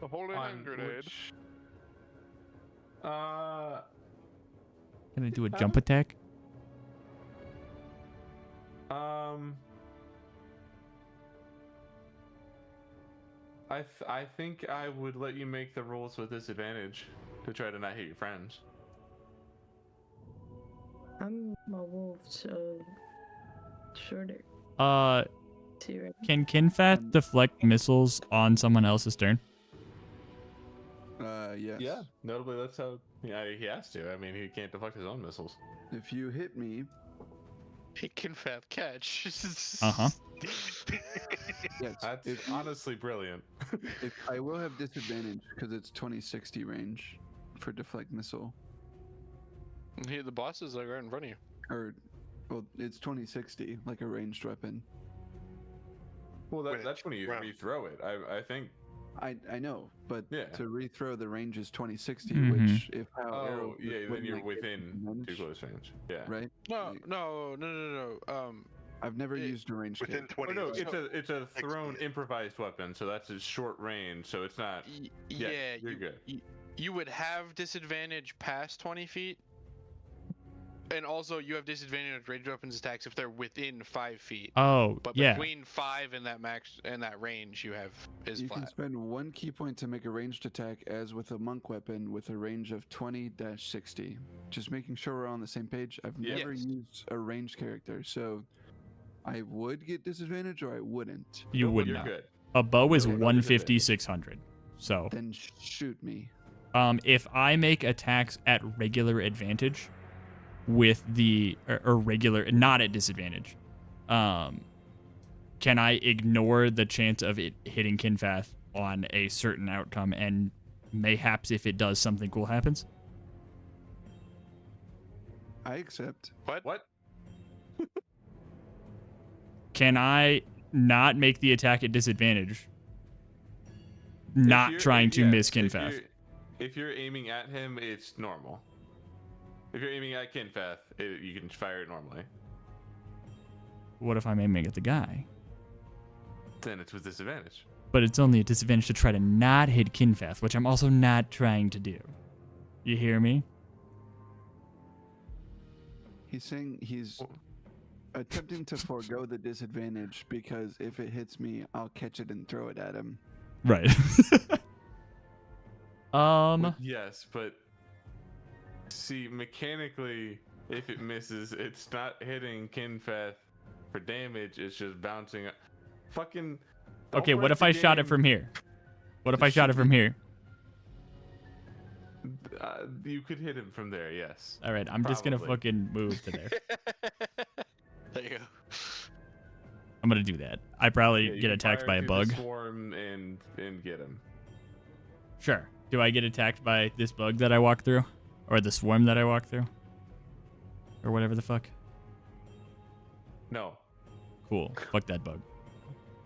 The holy hand grenade. Which, Can I do a jump attack? I think I would let you make the rolls with disadvantage to try to not hit your friends. I'm a wolf, so shorter. Too, right? Can Kinfath deflect missiles on someone else's turn? Yes. Yeah, notably that's how he has to. I mean, he can't deflect his own missiles. If you hit me, He can fat catch. Uh-huh. yes. That's honestly brilliant. If I will have disadvantage because it's 2060 range for deflect missile, The boss is like right in front of you. or well, it's 2060 like a ranged weapon. Well, When that's it's when you round. rethrow it. I think. I know, but Yeah. to rethrow the range is 2060, Mhm. which if how Oh, arrow yeah. Then wouldn't you're I get within advantage, too close range. Yeah. right? No, Like, no. I've never it- used a ranged Within character. 20. Oh no, So- it's a thrown Excellent. improvised weapon, so that's a short range. So it's not. Yeah, you're good. You would have disadvantage past 20 feet. And also, you have disadvantage on ranged weapons attacks if they're within 5 feet. Oh, But yeah. between 5 and that range, you have is You can flat. spend 1 key point to make a ranged attack as with a monk weapon with a range of 20-60. Just making sure we're on the same page. I've never Yes. used a ranged character, so I would get disadvantage or I wouldn't. You would You're not. good. A bow is No, no 150, disadvantage. 600. So, Then shoot me. if I make attacks at regular advantage with the or regular, not at disadvantage, can I ignore the chance of it hitting Kinfath on a certain outcome, and mayhaps if it does, something cool happens? I accept. What? Can I not make the attack at disadvantage? If Not you're trying to yeah, miss if Kinfath. If you're aiming at him, it's normal. If you're aiming at Kinfath, you can fire it normally. What if I'm aiming at the guy? Then it's with disadvantage. But it's only a disadvantage to try to not hit Kinfath, which I'm also not trying to do. You hear me? He's saying he's attempting to forego the disadvantage because if it hits me, I'll catch it and throw it at him. Right. Yes, but see, mechanically, if it misses, it's not hitting Kinfath for damage. It's just bouncing. Fucking. don't Okay, what break if the I shot it game. from here? What if I Just shot it shoot from here? You could hit him from there. Yes. All right, I'm just gonna Probably. fucking move to there. There you go. I'm gonna do that. I probably Yeah, you get can attacked fire by a through the bug. Swarm and get him. Sure. Do I get attacked by this bug that I walk through, or the swarm that I walk through, or whatever the fuck? No, Cool. Fuck that bug.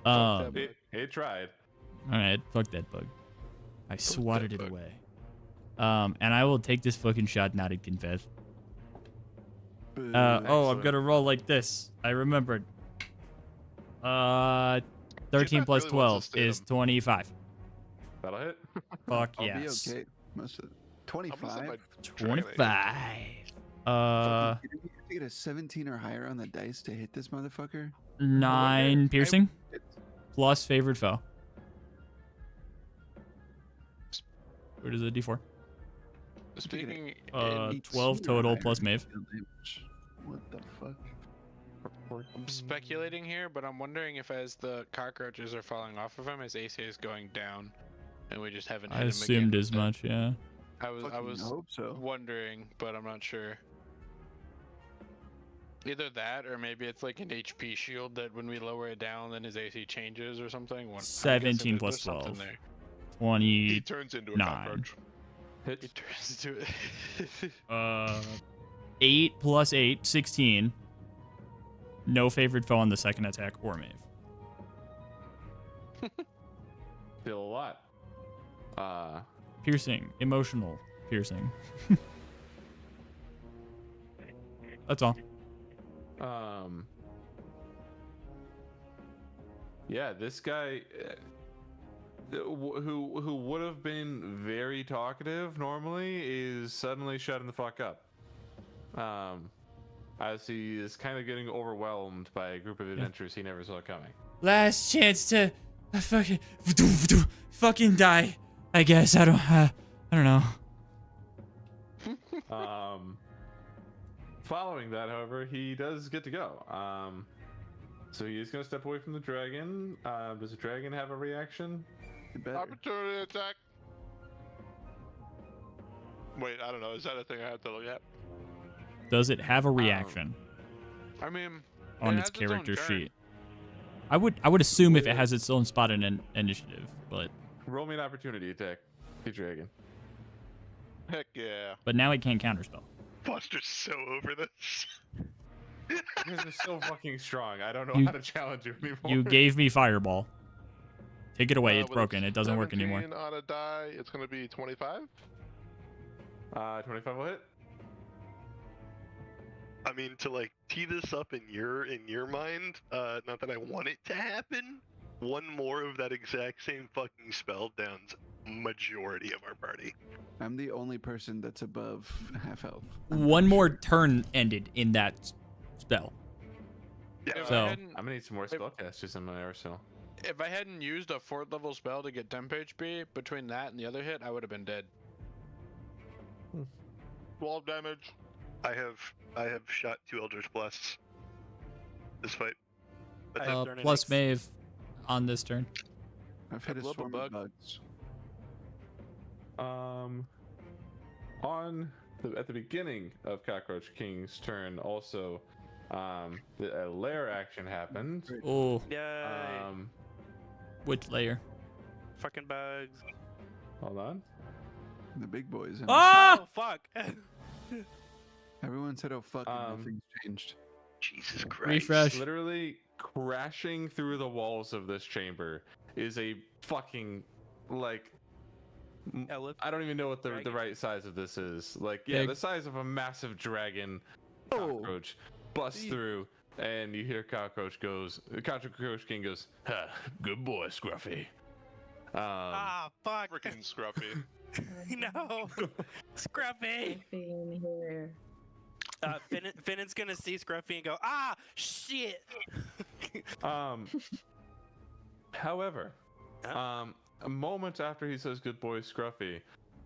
that bug. it tried. All right. Fuck that bug. I swatted it bug. away. And I will take this fucking shot, not at Kinfath. Boo. Oh, I'm Excellent. gonna roll like this. I remembered. 13 plus really 12 wants us to hit is him. 25. That'll hit. Fuck I'll yes. be okay. Must have I'm gonna set 25. my 25. You have to get a 17 or higher on the dice to hit this motherfucker. 9 piercing plus favorite foe. Where does the d4? Speaking, an 12 18 or total higher plus Mave. deal damage. What the fuck? I'm speculating here, but I'm wondering if as the cockroaches are falling off of him, his AC is going down, and we just haven't hit I him assumed again. as much, yeah. I Fucking was hope so. wondering, but I'm not sure. Either that, or maybe it's like an HP shield that when we lower it down, then his AC changes or something. I'm guessing 17 there's plus something 12. there. 20. He turns into a Nine. cockroach. It Hits. turns into it. 8 plus 8, 16. No favorite foe on the second attack or Mave. still a lot. Piercing, emotional piercing. That's all. Yeah, this guy who would have been very talkative normally is suddenly shutting the fuck up. As he is kind of getting overwhelmed by a group of adventurers he never saw coming. Last chance to fucking die. I guess I don't know. Following that, however, he does get to go. So he is going to step away from the dragon. Does the dragon have a reaction? You better. Opportunity attack. Wait, I don't know. Is that a thing I have to look at? Does it have a reaction I mean, on it its has its own character turn. sheet? I would assume if it has its own spot in initiative, but Roll me an opportunity attack, the dragon. Heck yeah. now it can't counterspell. Buster's so over this. You guys are so fucking strong. I don't know You- how to challenge you anymore. You gave me fireball. Take it away. It's With broken. It doesn't work anymore. 17 on a die, it's going to be 25. 25 will hit. I mean, to like tee this up in your mind, not that I want it to happen. One more of that exact same fucking spell downs majority of our party. I'm the only person that's above half health. One more turn ended in that spell. Yeah. If So- I hadn't, I'm gonna need some more spellcasters in my arsenal. if I hadn't used a 4th level spell to get temp HP, between that and the other hit, I would have been dead. 12 damage. I have shot 2 Eldritch Blasts this fight. That's I it. have thrown an Plus axe. Maeve on this turn. I've hit a Little swarm bug. of bugs. At the beginning of Cockroach King's turn, also, a lair action happened. Oh, Yay. which layer? Fucking bugs. Hold on. The big boys. Ah! Oh, fuck. Everyone said, "Oh fuck," and nothing's changed. Jesus Christ. Refresh. Literally crashing through the walls of this chamber is a fucking like. Elef- I don't even know what the dragon? right size of this is. Like, yeah, Big. the size of a massive dragon cockroach busts through, and you hear Cockroach King goes, "Ha, good boy, Scruffy." Ah, fuck. Freaking scruffy. No. Scruffy. In here. Finnan's gonna see Scruffy and go, ah, shit. However, Huh? a moment after he says "good boy, Scruffy,"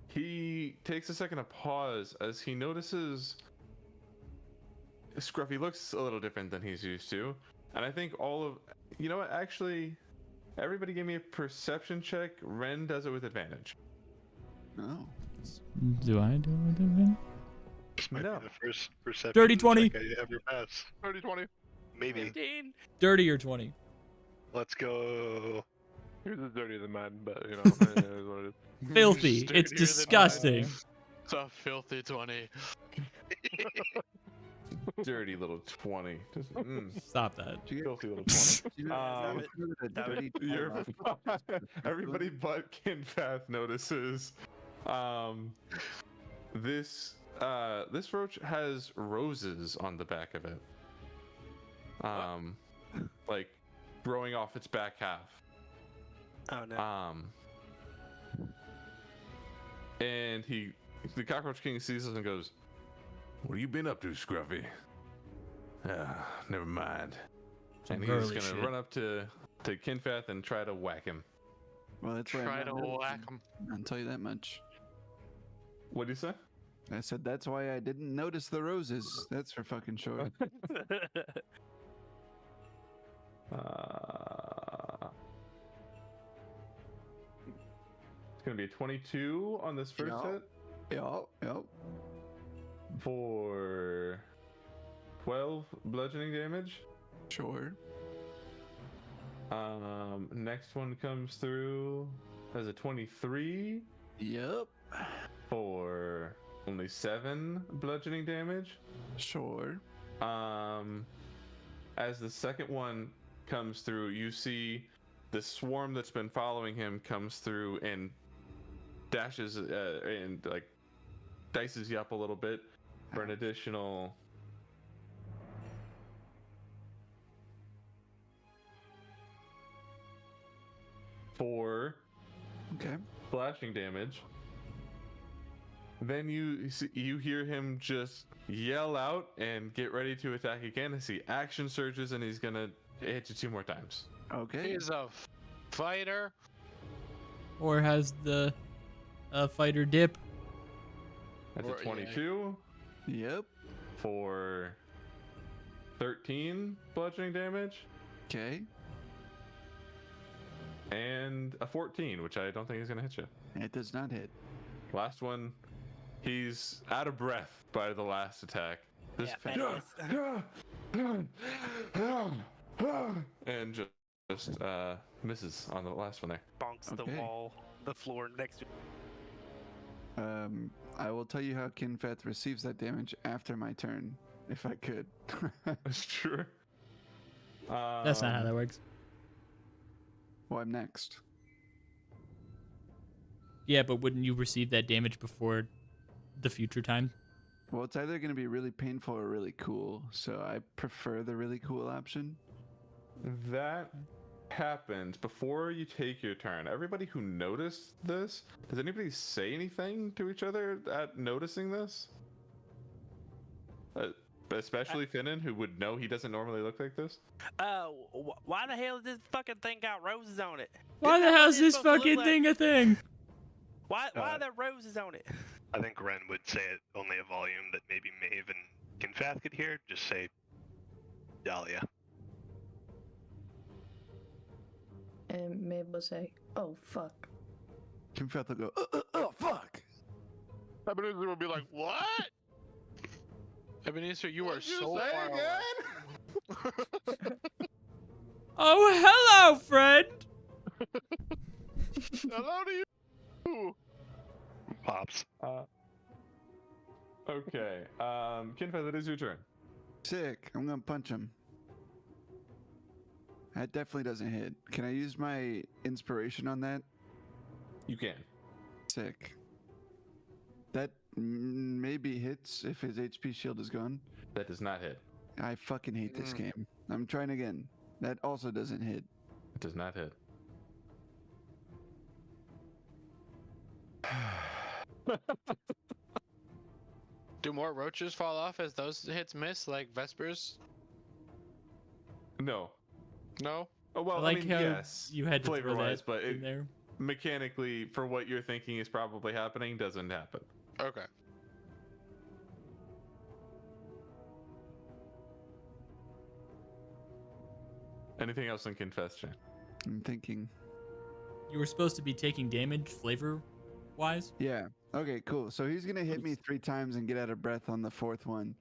he takes a second to pause as he notices Scruffy looks a little different than he's used to, and I think you know what? Actually, everybody give me a perception check. Ren does it with advantage. Oh, Do I do it? This might No. be the first perception Dirty 20. check I ever pass. 30-20. Maybe. 15. Dirty or 20? Let's go. Yours is dirtier than mine, but you know, it is what it is. Filthy. Dirtier It's than disgusting. It's a filthy 20. Dirty little 20. Just, Stop that. did you filthy little 20. get? Um, A Damn it. dirty You're, twat. everybody but Kinfath notices this roach has roses on the back of it, like growing off its back half, Oh, no. and the Cockroach King sees this and goes, "What have you been up to, Scruffy?" Never mind. Some And he's girly gonna shit. run up to Kinfath and try to whack him. Well, that's why I'm Try not to noticing. whack 'em. I'll tell you that much. What do you say? I said that's why I didn't notice the roses. That's for fucking sure. It's gonna be a 22 on this first Yeah. hit Yep. for 12 bludgeoning damage. Sure. Next one comes through as a 23 Yep. for only 7 bludgeoning damage. Sure. As the second one comes through, you see the swarm that's been following him comes through and dashes and like dices you up a little bit for an additional 4 Okay. slashing damage. Then you hear him just yell out and get ready to attack again as he action surges, and he's gonna hit you 2 more times. Okay. He's a fighter. Or has the fighter dip. That's Or- a yeah. 22 Yep. for 13 bludgeoning damage Okay. and a 14, which I don't think is gonna hit you. It does not hit. Last one, he's out of breath by the last attack. Yeah, that And just misses on the last one there. bonks the Okay. wall, the floor next to. I will tell you how Kinfeth receives that damage after my turn, if I could. That's true. That's not how that works. Well, I'm next. Yeah, but wouldn't you receive that damage before the future time? Well, it's either going to be really painful or really cool, so I prefer the really cool option. That happens before you take your turn. Everybody who noticed this, does anybody say anything to each other at noticing this? Especially Finnan, who would know he doesn't normally look like this. Why the hell is this fucking thing got roses on it? Why Isn't the that what hell's it's this supposed to fucking look thing like? a thing? Why are there roses on it? I think Ren would say it only a volume that maybe Maeve and Kinfath could hear. Just say Dahlia. And Maeve will say, "Oh fuck." Kinfeth will go, oh, fuck! Ebenezer will be like, what? Ebenezer, you are What'd you so say far away. again? Oh, hello, friend. Hello to you. Pops. Okay, Kinfeth, it is your turn. Sick. I'm going to punch him. That definitely doesn't hit. Can I use my inspiration on that? You can. Sick. That maybe hits if his HP shield is gone. That does not hit. I fucking hate this game. I'm trying again. That also doesn't hit. It does not hit. Do more roaches fall off as those hits miss, like Vespers? No. No? Oh well, I like mean, how yes, you had to throw flavor-wise, that but in there. mechanically, for what you're thinking is probably happening, doesn't happen. Okay. Anything else in Confession? I'm thinking. You were supposed to be taking damage flavor-wise. Yeah. Okay, cool. So he's going to hit me 3 times and get out of breath on the 4th one.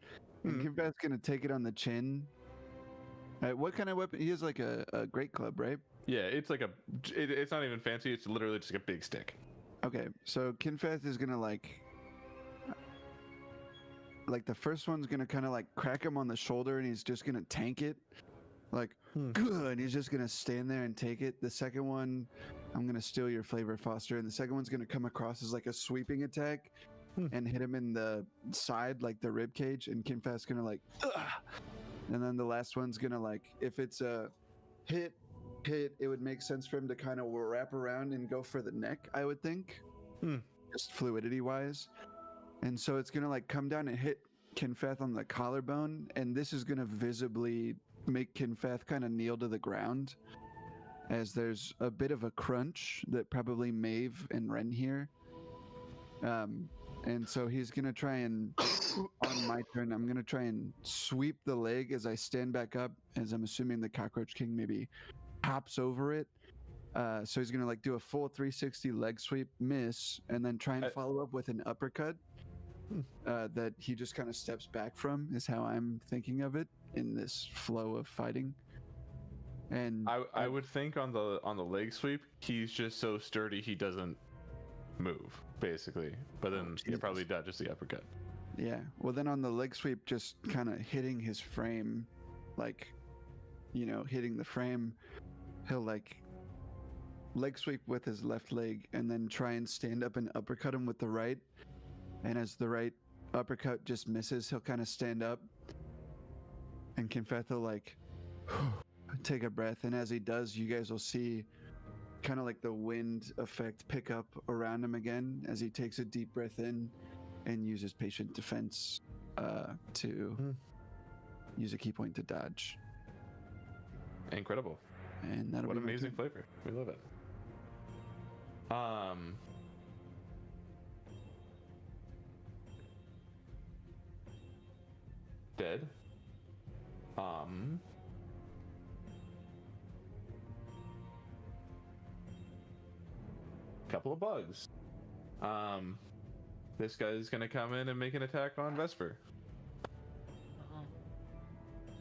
And Kinfeth's going to take it on the chin. What kind of weapon? He has like a great club, right? Yeah, it's like it's not even fancy. It's literally just a big stick. Okay, so Kinfeth is gonna like the first one's gonna kind of like crack him on the shoulder, and he's just gonna tank it, like good. And he's just gonna stand there and take it. The second one, I'm gonna steal your flavor, Foster, and the second one's gonna come across as like a sweeping attack and hit him in the side, like the rib cage, and Kinfeth's gonna like, ugh! And then the last one's gonna like, if it's a hit, it would make sense for him to kind of wrap around and go for the neck, I would think, just fluidity wise. And so it's gonna like come down and hit Kinfeth on the collarbone, and this is gonna visibly make Kinfeth kind of kneel to the ground, as there's a bit of a crunch that probably Maeve and Ren hear. And so he's gonna try and, on my turn, I'm gonna try and sweep the leg as I stand back up, as I'm assuming the Cockroach King maybe hops over it. So he's gonna like do a full 360 leg sweep, miss, and then try and follow up with an uppercut that he just kind of steps back from, is how I'm thinking of it in this flow of fighting. And I would think on the leg sweep, he's just so sturdy he doesn't move, basically. But then he probably dodges the uppercut. yeah, well then on the leg sweep, just kind of hitting his frame, like, hitting the frame, he'll like leg sweep with his left leg and then try and stand up and uppercut him with the right. And as the right uppercut just misses, he'll kind of stand up. And Confeth will like take a breath. And as he does, you guys will see kind of like the wind effect pick up around him again as he takes a deep breath in and uses patient defense to use a key point to dodge. Incredible. And that'll What be my amazing turn. flavor. We love it. Dead. Couple of bugs. This guy's gonna come in and make an attack on Vesper.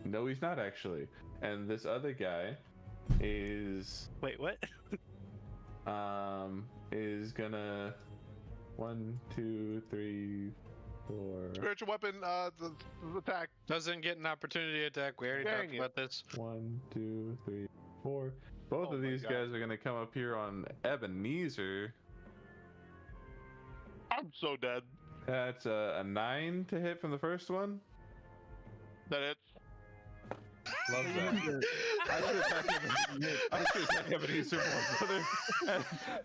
No, he's not actually. And this other guy is Wait, what? is gonna 1, 2, 3, 4. Spiritual weapon, the attack. Doesn't get an opportunity to attack. We already Dang talked it. about this. 1, 2, 3, 4. Both Oh of my these God. guys are gonna come up here on Ebenezer. I'm so dead. That's a 9 to hit from the first one. That hits. Love that. I should attack Ebenezer more, brother.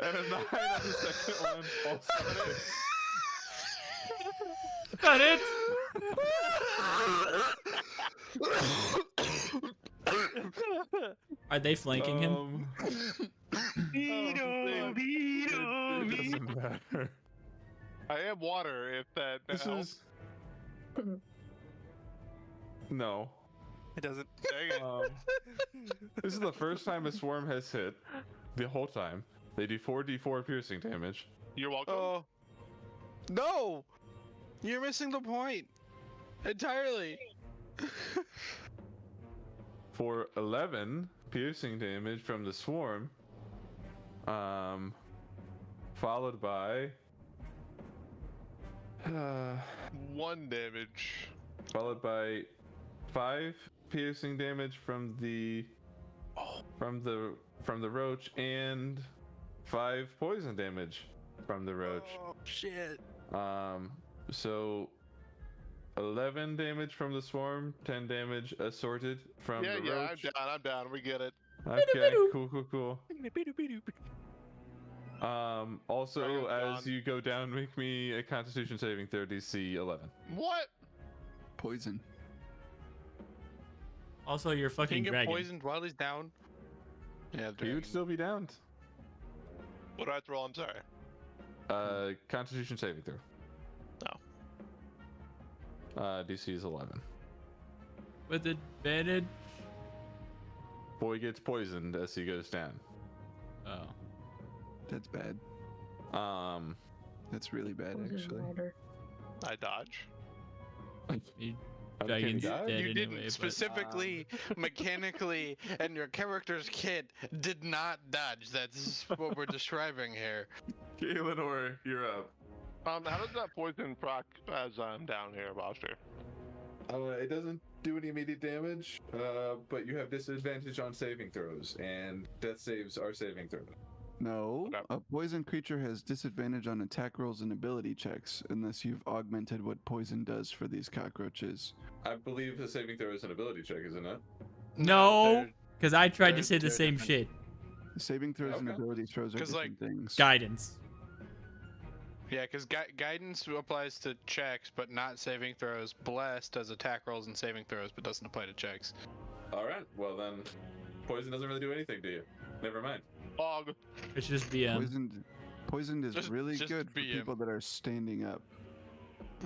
And a 9 on the second one. Also hits. Got it. Are they flanking him? It doesn't matter. I am water if that This helps. is no. It doesn't. Dang it. This is the first time a swarm has hit. The whole time they do 4d4 piercing damage. You're welcome. Oh. No! You're missing the point. Entirely. For 11 piercing damage from the swarm. Followed by 1 damage. followed by 5 piercing damage from the roach and 5 poison damage from the roach. Oh shit. So 11 damage from the swarm, 10 damage assorted from Yeah, the yeah, roach. I'm down. We get it. Okay, cool. Also, Dragon's as gone. you go down, make me a Constitution saving throw, DC 11. What? Poison. Also, you're Can fucking you get dragon. poisoned while he's down? Yeah, You would still be downed. What do I have to roll? I'm sorry. Constitution saving throw. DC is 11. With advantage. Boy gets poisoned as he goes down. Oh. That's bad. That's really bad, Poison actually. water. I dodge. You Okay, dragon's guys. dead You anyway, didn't but- specifically, mechanically, and your character's kit did not dodge. That's what we're describing here. Eleanor, you're up. How does that poison proc as I'm down here, Buster? It doesn't do any immediate damage, but you have disadvantage on saving throws, and death saves are saving throws. No, Okay. a poison creature has disadvantage on attack rolls and ability checks unless you've augmented what poison does for these cockroaches. I believe the saving throw is an ability check, is it not? No, because I tried to they're- say the they're same different. shit. Saving throws and Okay. ability throws are 'Cause, like, different things. Guidance. Yeah, because guidance applies to checks, but not saving throws. Bless does attack rolls and saving throws, but doesn't apply to checks. Alright, well then, poison doesn't really do anything to you. Never mind. Fog. It should just be Poisoned is Just- really just good for BM. people that are standing up.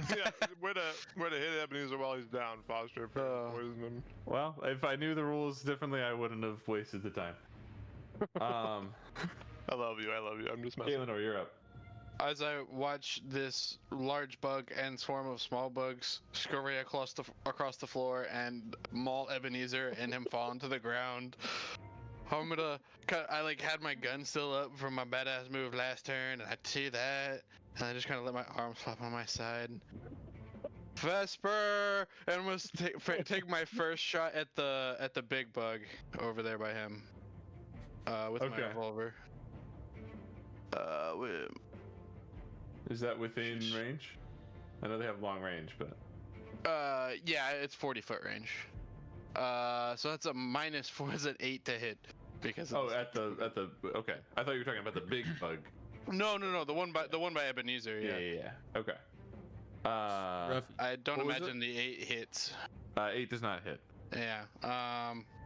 Yeah, way to hit Ebenezer while he's down, Foster. If you poison him. Well, if I knew the rules differently, I wouldn't have wasted the time. I love you. I'm just messing. Eleanor, you're up. As I watch this large bug and swarm of small bugs scurry across the floor and maul Ebenezer and him fall into the ground, I'm gonna. I like had my gun still up from my badass move last turn, and I see that, and I just kind of let my arms flop on my side. Vesper, and must take my first shot at the big bug over there by him, with my Okay. revolver. Wait. Is that within range? I know they have long range, but Yeah, it's 40-foot range. So that's a -4. Is an 8 to hit because. Of at the okay. I thought you were talking about the big bug. No. The one by Ebenezer. Yeah. Okay. Rough. I don't What was imagine the 8 hits. 8 does not hit. Yeah.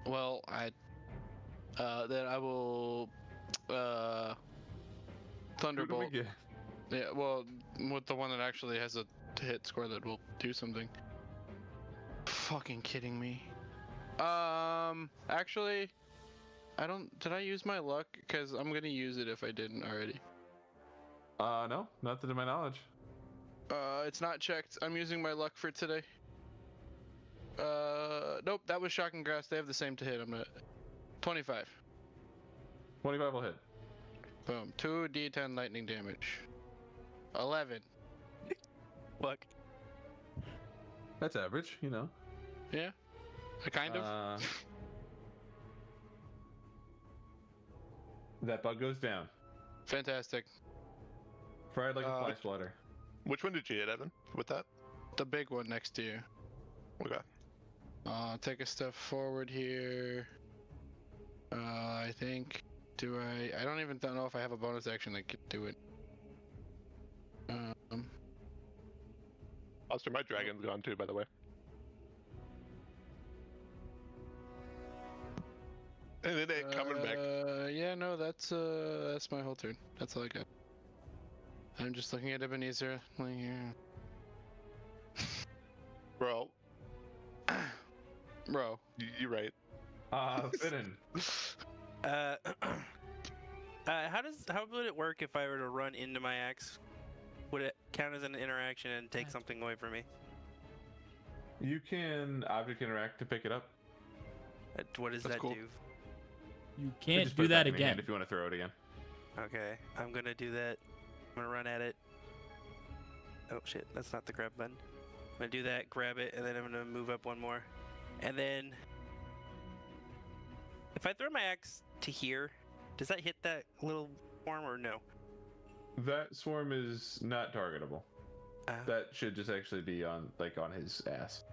Well, then I will. Who do we Thunderbolt. get? Yeah. Well, with the one that actually has a hit score that will do something. Fucking kidding me. Actually, I don't. Did I use my luck? Because I'm gonna use it if I didn't already. No, not to my knowledge. It's not checked. I'm using my luck for today. Nope, that was Shock and Grass. They have the same to hit. I'm at 25. 25 will hit. Boom. 2d10 lightning damage. 11. Look. That's average, you know. Yeah. Kind of. That bug goes down. Fantastic. Fried like a fly swatter. Which one did you hit, Evan? With that? The big one next to you. Okay. Take a step forward here. I think. I don't even know if I have a bonus action that could do it. Also, my dragon's gone too, by the way. And it ain't coming back. Yeah, no, that's my whole turn. That's all I got. I'm just looking at Ebenezer. Like, yeah. Bro, Bro. you're right. Finnan. How would it work if I were to run into my axe? Would it count as an interaction and take something away from me? You can object interact to pick it up. What does That's that cool. do? You But can't just put do it back that in your hand again. if you want to throw it again. Okay, I'm gonna do that. I'm gonna run at it. Oh shit, that's not the grab button. I'm gonna do that, grab it, and then I'm gonna move up one more. And then, if I throw my axe to here, does that hit that little form or no? That swarm is not targetable. That should just actually be on his ass.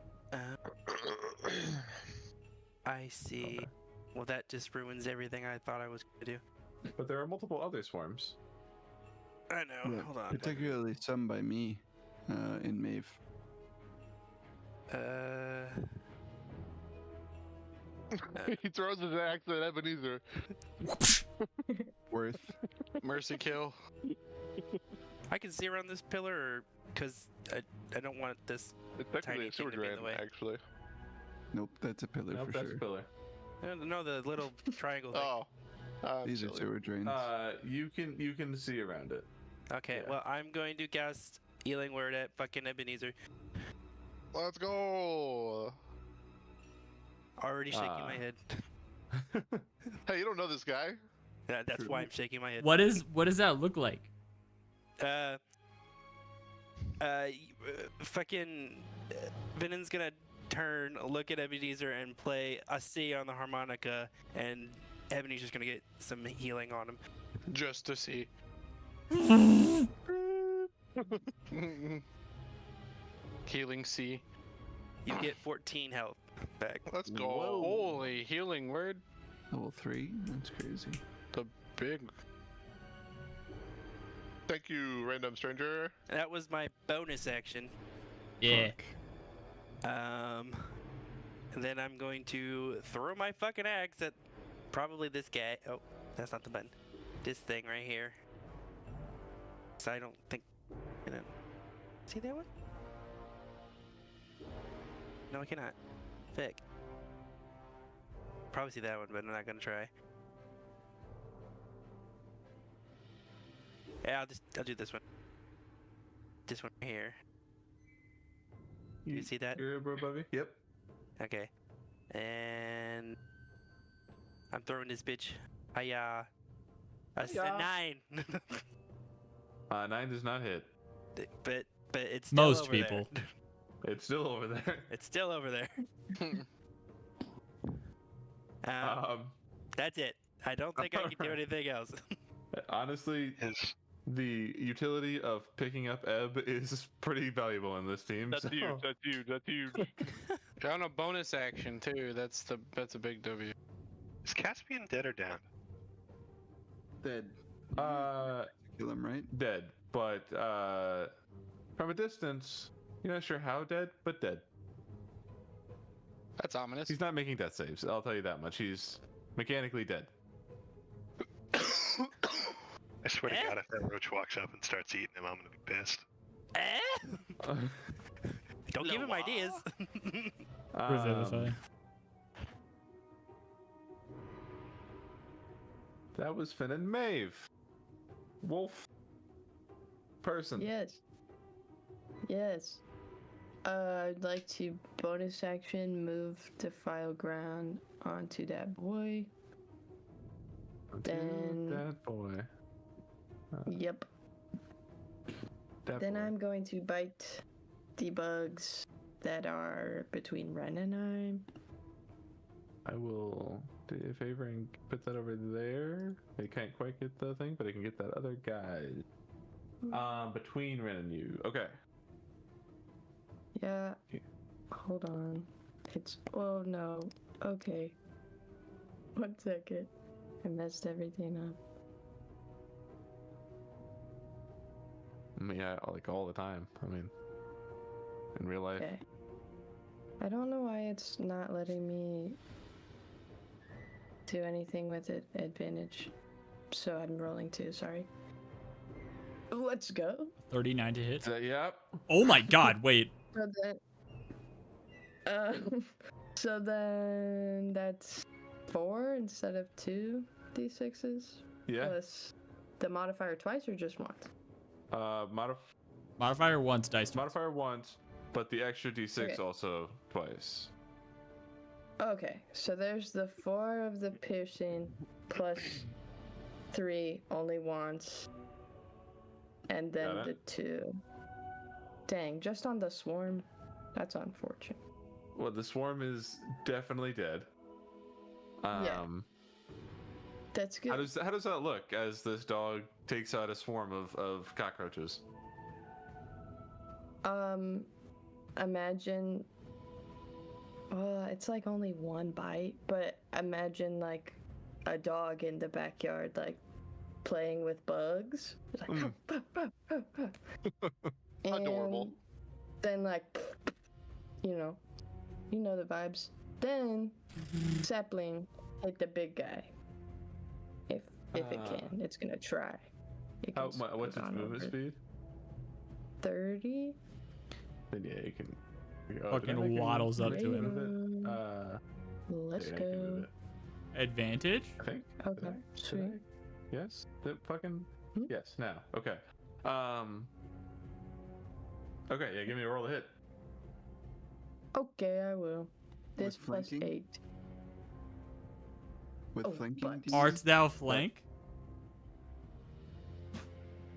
I see. Okay. Well, that just ruins everything I thought I was gonna do. But there are multiple other swarms. I know. Yeah, Hold on. particularly some by me in Mave. He throws his axe at Ebenezer. Worth. Mercy kill. I can see around this pillar, or because I don't want this. It's technically Tiny a sewer thing to be in drain, the way. actually. Nope, that's a pillar Nope, for that's sure. a pillar. No, the little triangle thing. Oh. These are silly. sewer drains. You can see around it. Okay, yeah. well, I'm going to cast Healing Word at fucking Ebenezer. Let's go! Already shaking my head. Hey, you don't know this guy? That's why I'm shaking my head. What does that look like? Fucking Venon's gonna turn, look at Ebenezer, and play a C on the harmonica, and Ebenezer's gonna get some healing on him. Just to see. Healing C. You get 14 health back. Let's go. Holy healing word. Level 3? That's crazy. The big. Thank you, random stranger. That was my bonus action. Yeah. Fuck. And then I'm going to throw my fucking axe at probably this guy. Oh, that's not the button. This thing right here. So I don't think. You know. See that one? No, I cannot. Thick. Probably see that one, but I'm not gonna try. Yeah, I'll do this one. This one right here. You see that? You're above me? Yep. Okay. And I'm throwing this bitch. Hiya. A Hiya. 9. 9 does not hit. but it's still Most over people. There. It's still over there. It's still over there. That's it. I don't think I can do anything else. Honestly, His the utility of picking up Ebb is pretty valuable in this team. That's so- huge. That's huge. That's huge. On a bonus action too. That's a big W. is Caspian dead or down? Dead. Kill him, right? Dead, but from a distance, you're not sure how dead, but dead. That's ominous. He's not making death saves. I'll tell you that much. He's mechanically dead. I swear to God, if that roach walks up and starts eating him, I'm gonna be pissed. Don't give him ideas. Where's the other side? That was Finn and Maeve. Wolf. Person. Yes. Yes. I'd like to bonus action move defile ground onto that boy. Then- That boy. Yep. That Then boy. I'm going to bite the bugs that are between Ren and I will do you a favor and put that over there. They can't quite get the thing, but I can get that other guy. Between Ren and you. Okay. Yeah. Okay. Hold on. It's. Oh no. Okay. 1 second. I messed everything up. I mean, yeah, like all the time. I mean, in real life. Okay. I don't know why it's not letting me do anything with it advantage. So I'm rolling 2, sorry. Let's go. 39 to hit. Yep. Oh my god, wait. So then, so then that's 4 instead of 2 d6s Yeah. plus the modifier twice or just once? Modifier once, dice twice. Modifier once, but the extra d6 Okay. also twice. Okay, so there's the 4 of the piercing plus 3 only once, and then Got the it. 2. Dang, just on the swarm? That's unfortunate. Well, the swarm is definitely dead. Yeah. That's good. How does that look as this dog takes out a swarm of cockroaches? Imagine. Well, it's like only 1 bite, but imagine like a dog in the backyard, like playing with bugs. It's like, Adorable. And then like, you know the vibes. Then sapling hit the big guy. If it can, it's gonna try. It can What's scoot its on movement over. speed? 30. Then yeah, you can. Fucking did I make a waddles move- up did I to make a him. move it? Let's yeah, I can move go. it. Advantage? I think. Okay, Did I? sweet. Yes. The fucking. Hmm? Yes. Now. Okay. Okay. Yeah. Give me a roll to hit. Okay, I will. This With plus flanking? 8. With Oh, flanking? but- do you Art mean? thou flank?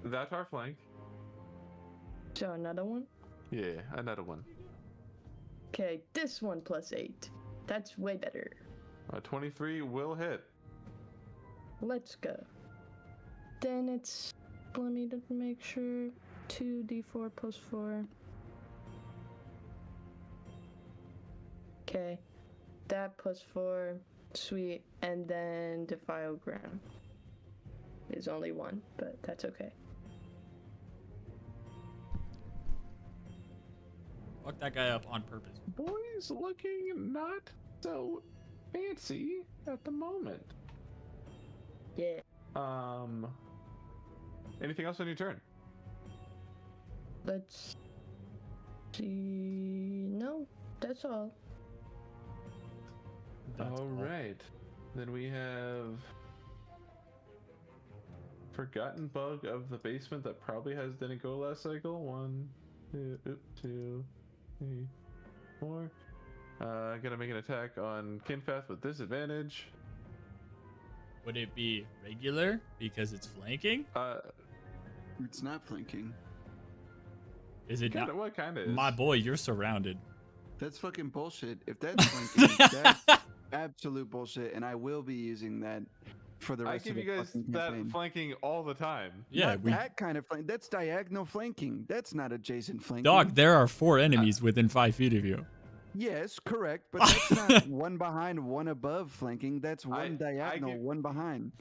That's our flank. So another one? Yeah. Another one. Okay, this one plus 8. That's way better. 23 will hit. Let's go. Then it's. Let me just make sure. 2d4 plus 4. Okay. That plus 4. Sweet. And then defile ground. Is only 1, but that's okay. Fuck that guy up on purpose. Boy's looking not so fancy at the moment. Yeah. Anything else on your turn? Let's see. No, that's all. That's All right. Then we have Forgotten Bug of the Basement that probably didn't go last cycle. 1, 2, 3, 4. Gonna make an attack on Kinfath with disadvantage. Would it be regular because it's flanking? It's not flanking. Is it not? What kind of? My boy, you're surrounded. That's fucking bullshit. If that's flanking, that's absolute bullshit, and I will be using that for the I rest give of you the guys fucking that campaign. flanking all the time. Yeah, Not that kind of flank. That's diagonal flanking. That's not adjacent flanking. dog. There are 4 enemies within 5 feet of you. Yes, correct, but that's not one behind, one above flanking. That's one diagonal, give- one behind.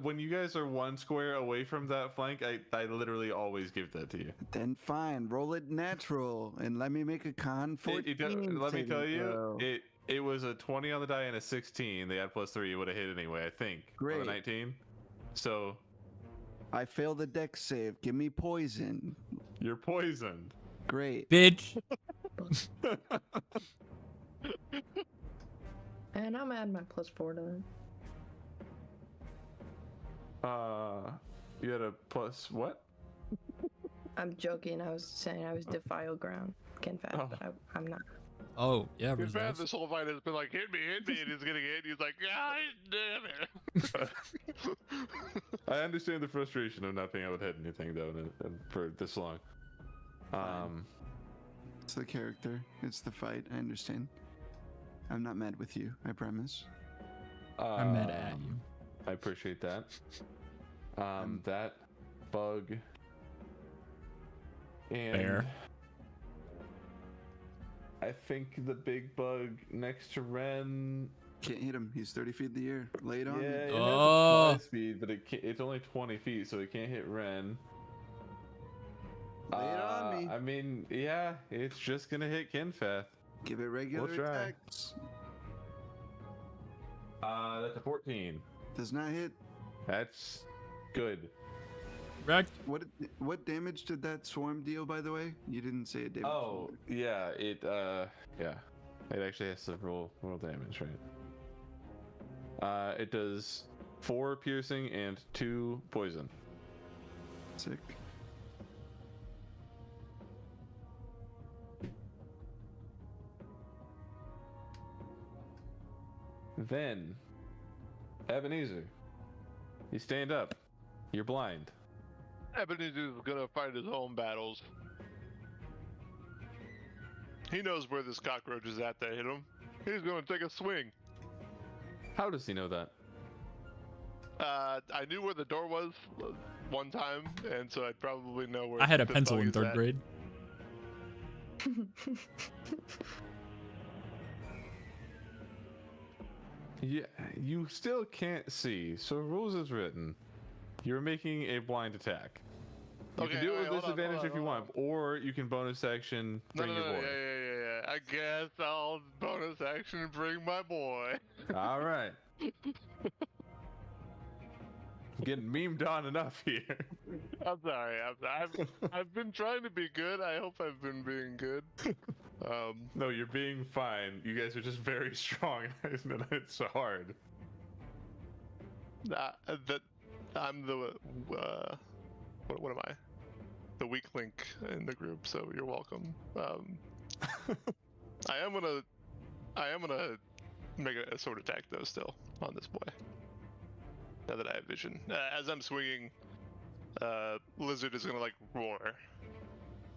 When you guys are 1 square away from that flank, I literally always give that to you. Then fine, roll it natural and let me make a con 14. Let me saving tell you, throw. it was a 20 on the die and a 16. They had +3. It would have hit anyway, I think. Great. On a 19. So I failed the dex save. Give me poison. you're poisoned. Great. Bitch. And I'm adding my +4 to that. You had a plus what? I'm joking. I was saying I was defile ground. Ken Fat, Oh. but I'm not. Oh yeah, Good man, reserves. this whole fight has been like, hit me, and he's getting hit. He's like, God damn it. I understand the frustration of not being able to hit anything though, for this long. It's the character. It's the fight. I understand. I'm not mad with you. I promise. I'm mad at you. I appreciate that. That bug and Bear. I think the big bug next to Ren. Can't hit him. He's 30 feet in the air. Lay it on Yeah, me. it has Oh. a fly speed, but it's only 20 feet, so it can't hit Ren. Lay it on me. I mean, yeah, it's just gonna hit Kinfath. Give it regular We'll try. attacks. That's a 14. Does not hit. That's good. Correct. What damage did that swarm deal, by the way? You didn't say it damage. Oh, yeah, it actually has to roll damage, right? It does 4 piercing and 2 poison. Sick. Then, Ebenezer, you stand up. You're blind. Ebenezer's gonna fight his own battles. He knows where this cockroach is at that hit him. He's gonna take a swing. How does he know that? I knew where the door was one time, and so I'd probably know where. I had a this pencil bug in is 3rd at. grade. Yeah, you still can't see, so rules is written. You're making a blind attack. You Okay, can do it alright, with hold on, disadvantage hold if you on, want, or you can bonus action No, bring no, your no, boy. yeah. I guess I'll bonus action and bring my boy. All right. Getting memed on enough here. I'm sorry. I've been trying to be good. I hope I've been being good. No, you're being fine. You guys are just very strong, and it's hard. That I'm the what am I? The weak link in the group. So you're welcome. I am gonna make a sword attack though still on this boy. Now that I have vision, as I'm swinging, Lizard is gonna like roar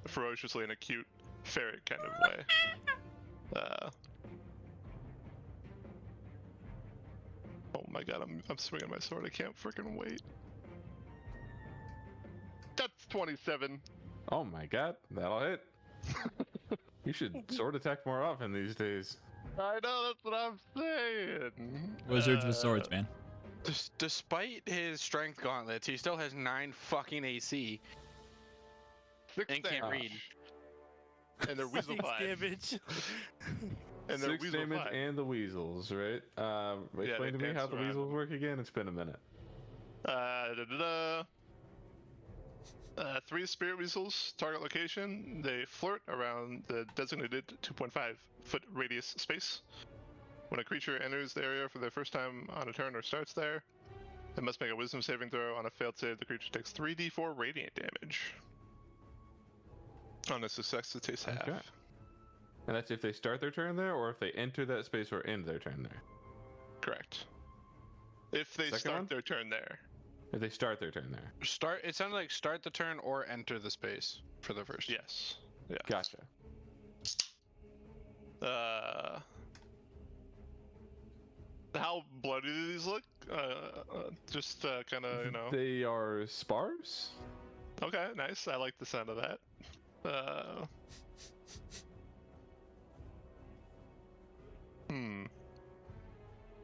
ferociously in a cute ferret kind of way. Oh my god, I'm swinging my sword. I can't freaking wait. That's 27. Oh my god, that'll hit. You should sword attack more often these days. I know, that's what I'm saying. Wizards with swords, man. Despite his strength gauntlets, he still has 9 fucking AC 6 and can't read. And they're weasel 6 five. damage. And they're 6 weasel damage 5. and the weasels, right? Explain they to me how dance the around weasels them. work again. It's been a minute. 3 spirit weasels, target location. They flirt around the designated 2.5 foot radius space. When a creature enters the area for the first time on a turn or starts there, it must make a wisdom saving throw. On a failed save, the creature takes 3d4 radiant damage. On a success, it takes half. Okay. And that's if they start their turn there, or if they enter that space or end their turn there. Correct. If they Second start one? their turn there. If they start their turn there. It sounded like start the turn or enter the space for the first. Yes. Yeah. Gotcha. How bloody do these look? Just kind of, you know. They are sparse. Okay, nice. I like the sound of that.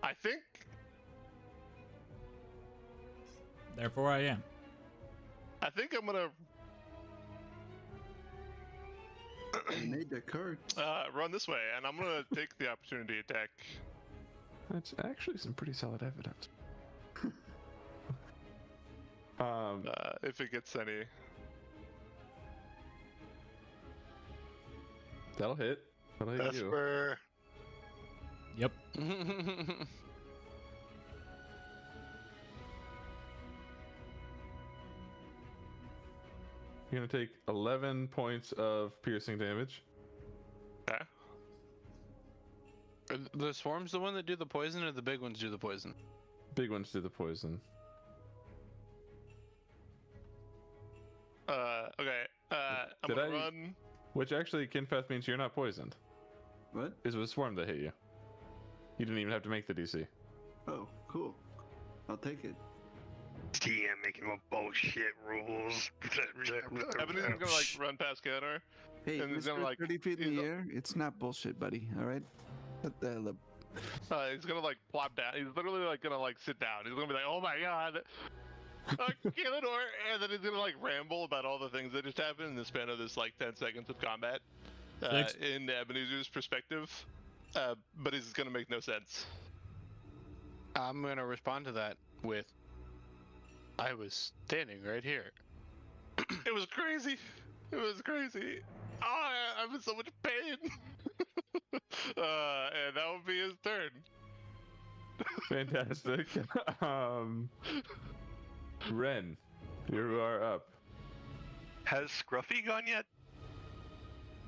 I think. Therefore, I am. I think I'm gonna I made the card. run this way, and I'm gonna take the opportunity attack. That's actually some pretty solid evidence. If it gets any. That'll hit. That'll hit you. Vesper. Yep. You're gonna take 11 points of piercing damage. Okay. Are the swarms the one that do the poison, or the big ones do the poison? Big ones do the poison. Okay. I'm Did gonna I- run. Which actually, Kinfeth, means you're not poisoned. What? It was a swarm that hit you. You didn't even have to make the DC. Oh, cool. I'll take it. DM making up bullshit rules. Ebony's gonna like run past Kenor. Hey, And he's Mr. gonna, like, 30 feet in he's the a- air, it's not bullshit, buddy. All right? What the hell up? He's gonna like plop down. He's literally like gonna like sit down. He's gonna be like, "Oh my god, Kenor," and then he's gonna like ramble about all the things that just happened in the span of this like 10 seconds of combat, Thanks. in Ebenezer's perspective. But it's gonna make no sense. I'm gonna respond to that with, I was standing right here. It was crazy. It was crazy. Oh, I'm in so much pain. And that would be his turn. Fantastic. Ren, you are up. Has Scruffy gone yet?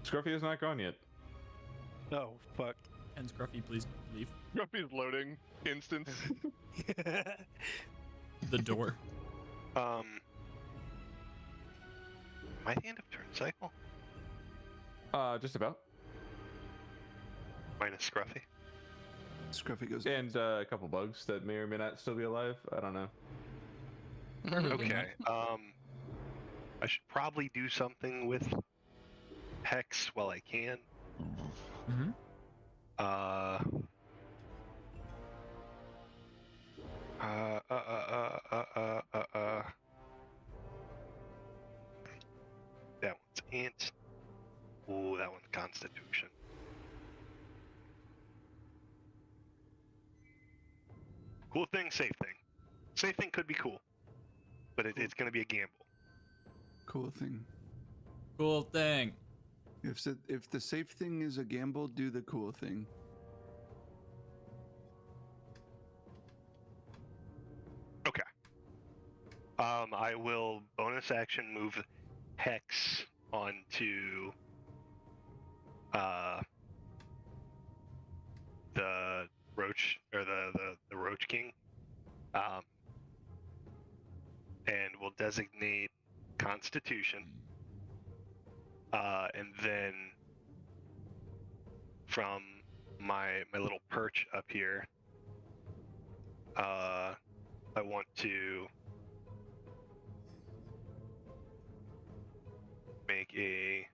Scruffy is not gone yet. Oh, fuck. And Scruffy, please leave Grumpy's loading. Instance. the door. Am I at the end of turn cycle? Just about. Minus Scruffy. Scruffy goes. And a couple bugs that may or may not still be alive. I don't know. Probably Okay. I should probably do something with Hex while I can. Mm-hmm. That one's int. Ooh, that one's Constitution. Cool thing, safe thing. Safe thing could be cool, but it's gonna be a gamble. Cool thing. Cool thing. If the safe thing is a gamble, do the cool thing. Okay. I will bonus action move Hex onto the Roach or the Roach King. And we'll designate Constitution. And then from my little perch up here, I want to make a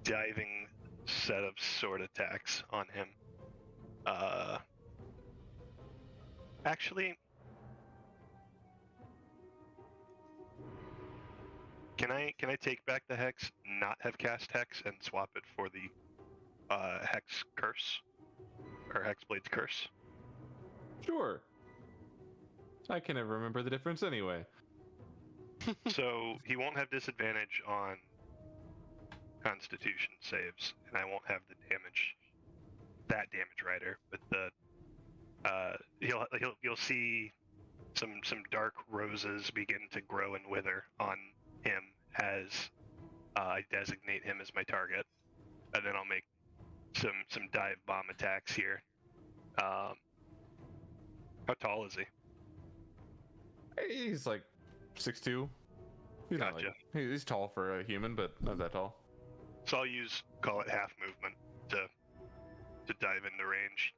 diving set of sword attacks on him. Actually, can I take back the Hex, not have cast Hex, and swap it for the Hex Curse? Or Hexblade's Curse? Sure. I can never remember the difference anyway. So he won't have disadvantage on Constitution saves, and I won't have the damage, that damage rider, but the you'll see some dark roses begin to grow and wither on him as I designate him as my target, and then I'll make some dive bomb attacks here. How tall is he? He's like 6'2". He's not Gotcha. like, he's tall for a human, but not that tall. So I'll call it half movement to dive into range.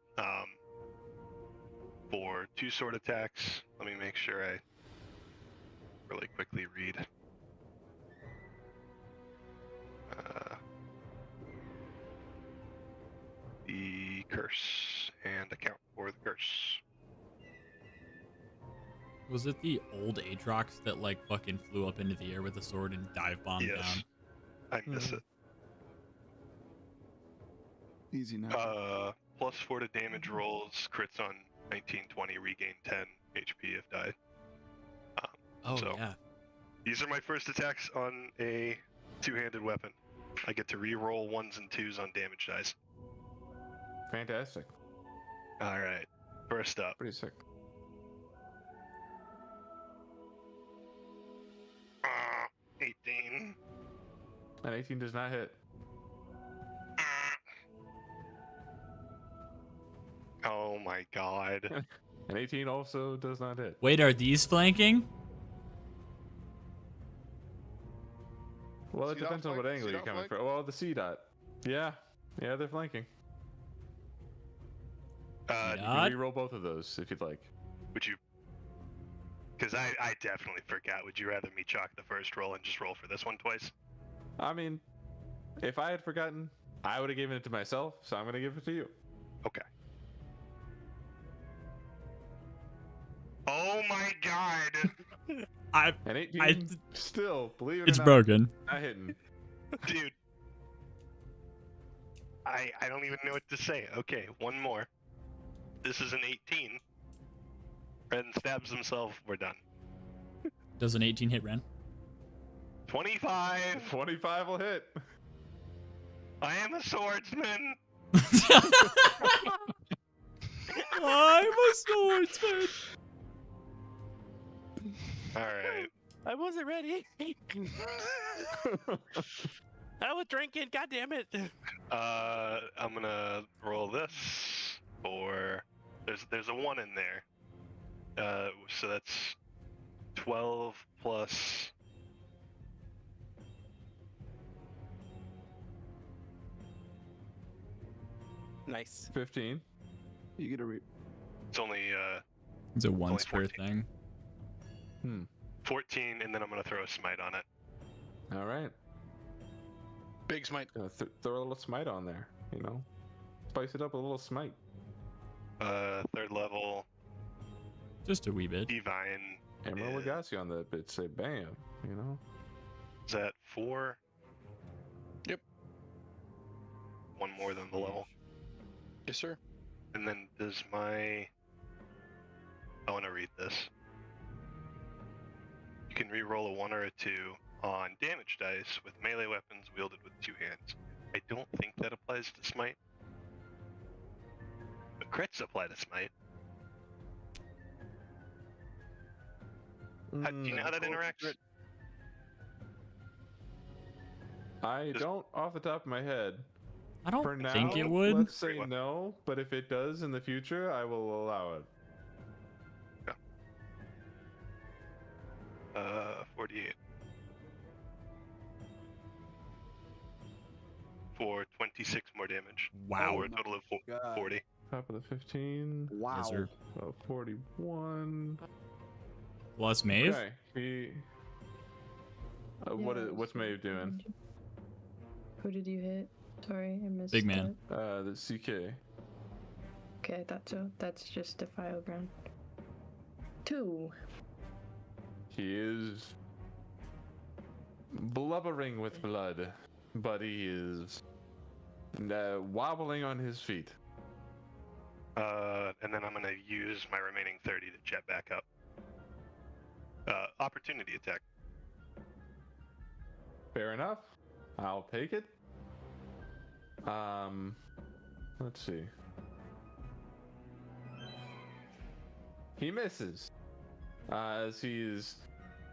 for 2 sword attacks. Let me make sure I really quickly read. The curse and account for the curse. Was it the old Aatrox that like fucking flew up into the air with a sword and dive bombed Yes. down? I miss it. Easy now. +4 to damage rolls, crits on 19-20, regain 10 HP if died. Oh So- yeah. These are my first attacks on a 2-handed weapon. I get to re-roll 1s and 2s on damage dice. Fantastic. Alright, first up. Pretty sick. 18. An 18 does not hit. Oh my god. An 18 also does not hit. Wait, are these flanking? Well, it C dot depends on flank? what angle C you're dot coming flank? from. Well, the C dot. Yeah. Yeah, they're flanking. You Dot? can reroll both of those if you'd like. Would you... Because I definitely forgot. Would you rather me chalk the first roll and just roll for this one twice? I mean, if I had forgotten, I would have given it to myself, so I'm going to give it to you. Okay. Oh my god! An 18 still, believe it It's or not, broken. not hitting. Dude. I don't even know what to say. Okay, one more. This is an 18. Ren stabs himself. We're done. Does an 18 hit Ren? 25. 25 will hit. I am a swordsman. I'm a swordsman. All right. I wasn't ready. I was drinking. God damn it. I'm gonna roll this for. There's a 1 in there. So that's 12 plus. Nice. 15. You get a It's only It's a Only once per 14. thing. 14, and then I'm gonna throw a smite on it. All right. Big smite. Throw a little smite on there, you know? Spice it up with a little smite. 3rd level Just a wee bit. divine. Emerald Yeah. Legacy on that bit, say bam, you know? Is that 4? Yep. 1 more than the level. Yes, sir. And then does my... I want to read this. You can re-roll a 1 or a 2 on damage dice with melee weapons wielded with 2 hands. I don't think that applies to smite. But crits apply to smite. Do you know how that interacts? I don't off the top of my head. I don't For now, think it would. let's say no, but if it does in the future, I will allow it. 48. For 26 more damage. Wow. For a total of God. 40. Top of the 15. wow. Yes, sir. 41. Plus Maeve. Okay. What's Maeve doing? Who did you hit? Sorry, I missed Big man. The CK. Okay, I thought so. That's just the file ground. 2. He is blubbering with blood, but he is wobbling on his feet. And then I'm gonna use my remaining 30 to jet back up. Opportunity attack. Fair enough. I'll take it. Let's see. He misses. As he is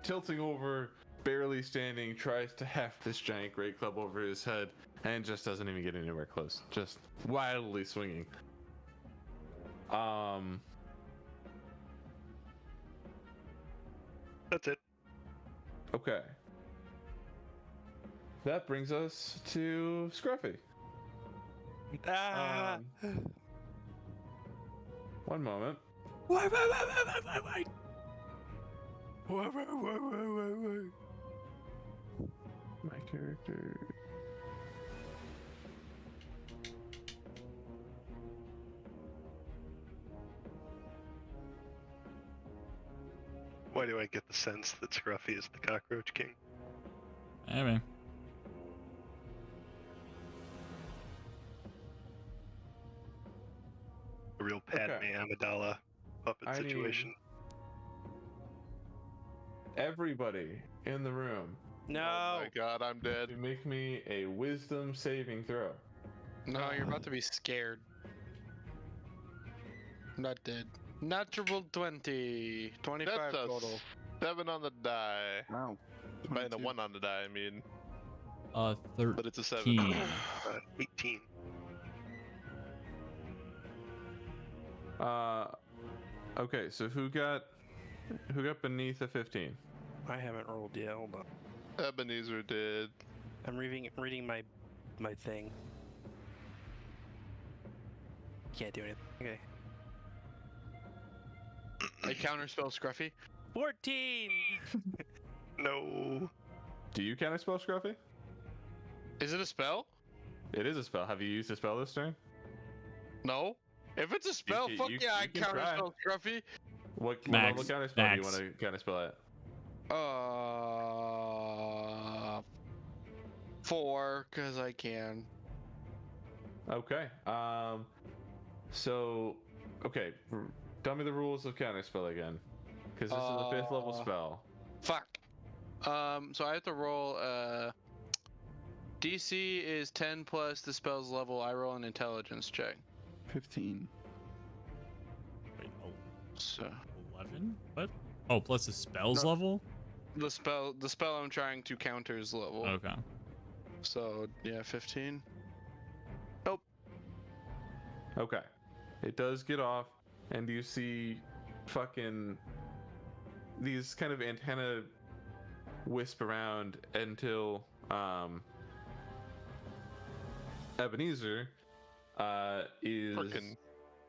tilting over, barely standing, tries to heft this giant great club over his head, and just doesn't even get anywhere close. Just wildly swinging. That's it. Okay. That brings us to Scruffy. Ah. One moment. Wait. My character. Why do I get the sense that Scruffy is the Cockroach King? I mean, A real Padme Okay. Amidala puppet I need- situation. Everybody in the room, No. Oh my god, I'm dead. you make me a wisdom saving throw. No, you're about to be scared. Not dead. Natural 20. 25 That's a total. 7 on the die. Wow. By the 22. 1 on the die, I mean. 13. But it's a 7. 18. Okay, so who got beneath a 15? I haven't rolled yet. Hold on. Ebenezer did. I'm reading my thing. Can't do anything. Okay. I counterspell Scruffy. 14. No. Do you counterspell Scruffy? Is it a spell? It is a spell. Have you used a spell this turn? No. If it's a spell, can- fuck you- yeah, I you can try. counterspell Scruffy. What Max, level counterspell Max. do you want to counterspell at? 4, because I can. Okay. So, okay. Tell me the rules of counterspell again, because this is a 5th level spell. Fuck. So I have to roll, DC is 10 plus the spell's level. I roll an intelligence check. 15. Wait, So 11? What? Oh, plus the spells No. level? the spell I'm trying to counter is level. Okay. So yeah, 15. Okay. It does get off, and you see fucking these kind of antenna wisp around until Ebenezer is Frickin'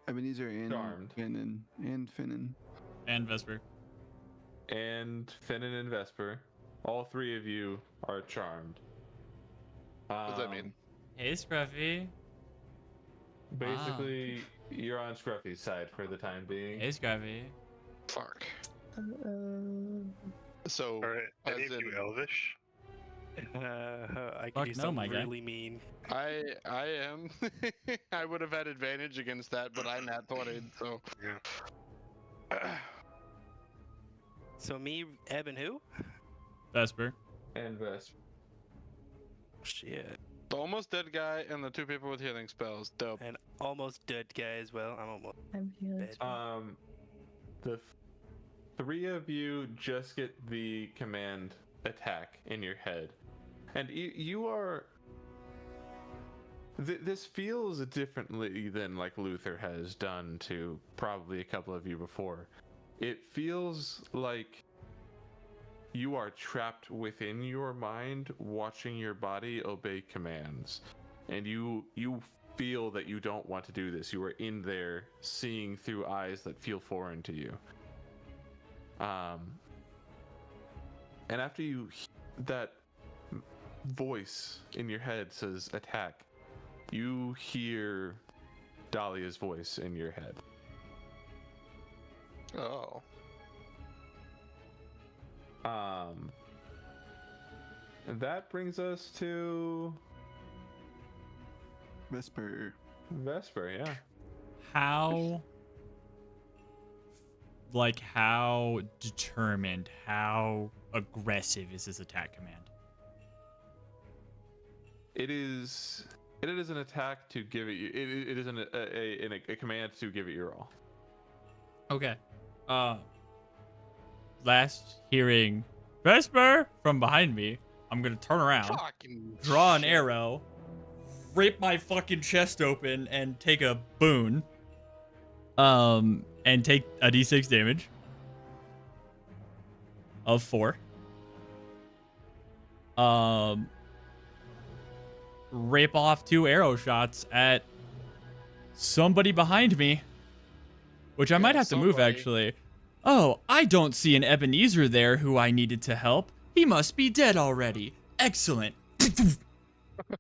Ebenezer and Charmed. Finnan. And Vesper. and Finnan and Vesper. All 3 of you are charmed. What does that mean? Hey, Scruffy. Basically, you're on Scruffy's side for the time being. Hey, Scruffy. Fuck. So, Alright, I as named you in- Elvish. I Fuck could do no, my something guy. really mean. I am. I would have had advantage against that, but I nat 20, so. Yeah. So me, Eb, and who? Vesper. And Vesper. Shit. The almost dead guy and the 2 people with healing spells. Dope. And almost dead guy as well. I'm almost I'm healing. dead. The 3 of you just get the command attack in your head, and you are. This feels differently than like Luther has done to probably a couple of you before. It feels like you are trapped within your mind, watching your body obey commands, and you feel that you don't want to do this. You are in there, seeing through eyes that feel foreign to you. And after that voice in your head says attack, you hear Dahlia's voice in your head. Oh. And that brings us to Vesper. Vesper, yeah. How determined, how aggressive is this attack command? It is an attack to give it. It is a command to give it your all. Okay. Last hearing Vesper from behind me, I'm gonna turn around, Fucking draw an shit. arrow, rip my fucking chest open, and take a boon. And take a d6 damage of 4. Rip off 2 arrow shots at somebody behind me. which I might Yeah, have to move somebody. actually. Oh, I don't see an Ebenezer there who I needed to help. He must be dead already. Excellent.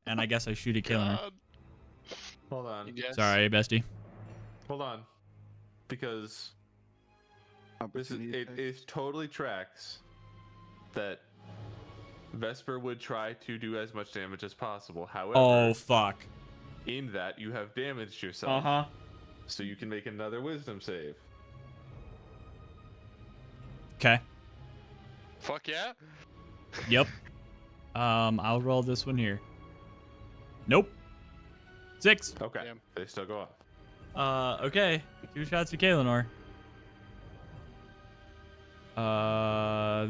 And I guess I shoot at Kilmer. God. Hold on. You guess? Sorry, bestie. Hold on. Because this is Opportunity attack. it totally tracks that Vesper would try to do as much damage as possible. However, Oh, fuck. in that you have damaged yourself. Uh-huh. So you can make another wisdom save. Okay. Fuck yeah. Yep. I'll roll this one here. Nope. 6. Okay. Damn. They still go up. Okay. 2 shots to Kaelinor.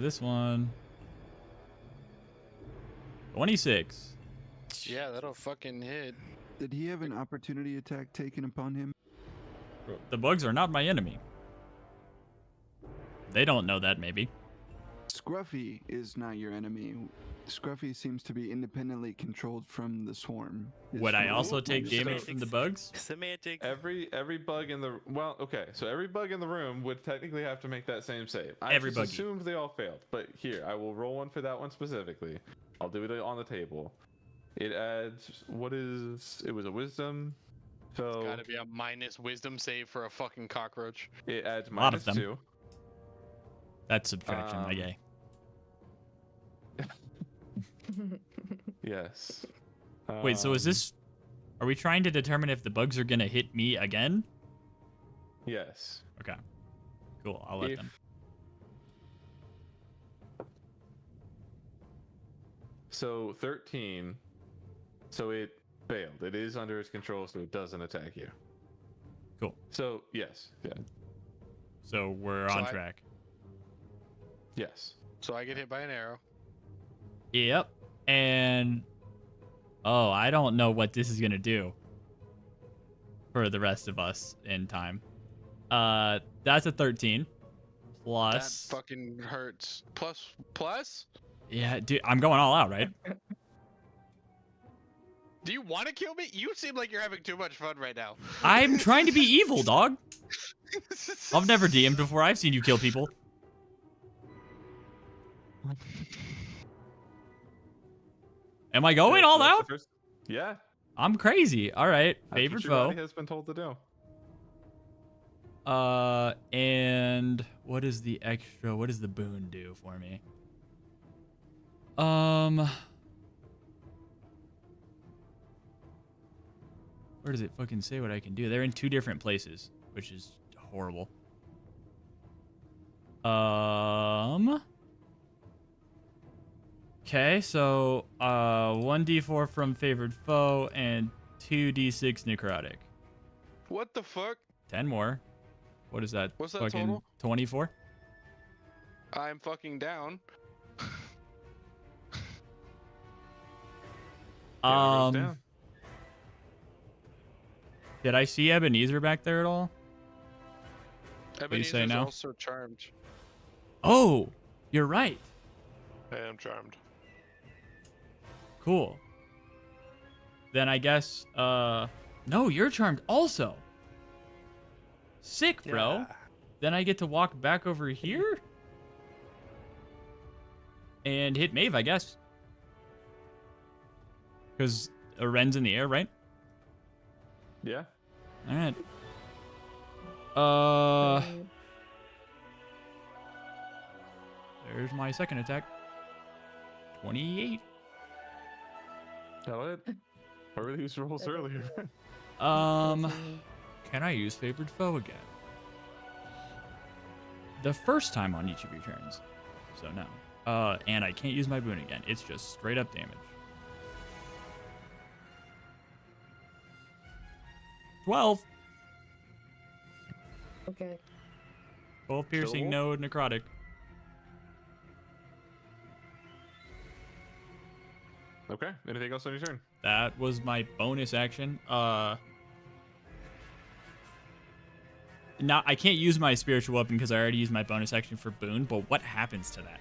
This one. 26. Yeah, that'll fucking hit. Did he have an opportunity attack taken upon him? The bugs are not my enemy. They don't know that, maybe. Scruffy is not your enemy. Scruffy seems to be independently controlled from the swarm. Would I also take So- damage from the bugs? Semantics. Every bug in the so every bug in the room would technically have to make that same save. I Every just buggy. assumed they all failed, but here I will roll one for that one specifically. I'll do it on the table. It adds it was a wisdom, so Gotta be a minus wisdom save for a fucking cockroach. it adds lot of minus them. 2. That's subtraction, my Um, gay. Yes. Wait, so is this... Are we trying to determine if the bugs are gonna hit me again? Yes. Okay. Cool, I'll let If- them. So 13. So it failed. It is under its control, so it doesn't attack you. Cool. So yes, yeah, So we're So on I- track. yes. So I get hit by an arrow. Yep. And... Oh, I don't know what this is gonna do for the rest of us in time. That's a 13. Plus... That fucking hurts. Plus? Yeah, dude, I'm going all out, right? Do you want to kill me? You seem like you're having too much fun right now. I'm trying to be evil, dog. I've never DM'd before. I've seen you kill people. Am I going Yeah, all so that's the out? first- Yeah. I'm crazy. All right. That's Favorite what your foe. body has been told to do. And what is the extra? What does the boon do for me? Where does it fucking say what I can do? They're in 2 different places, which is horrible. Okay, so 1d4 from favored foe and 2d6 necrotic. What the fuck? 10 more. What is that? What's that fucking total? 24? I'm fucking down. Yeah, it goes down. Did I see Ebenezer back there at all? do you say Ebenezer's now? also charmed. Oh, you're right. I am charmed. Cool. Then I guess, no, you're charmed also. Sick, bro. Yeah. Then I get to walk back over here and hit Maeve, I guess. Because Ren's in the air, right? Yeah. All right. There's my second attack. 28. Tell it. I really used rolls earlier. Can I use favored foe again? The first time on each of your turns. So no. And I can't use my boon again. It's just straight up damage. 12. Okay. 12 piercing, Killable? no necrotic. Okay. Anything else on your turn? That was my bonus action. Now I can't use my spiritual weapon because I already used my bonus action for boon, but what happens to that?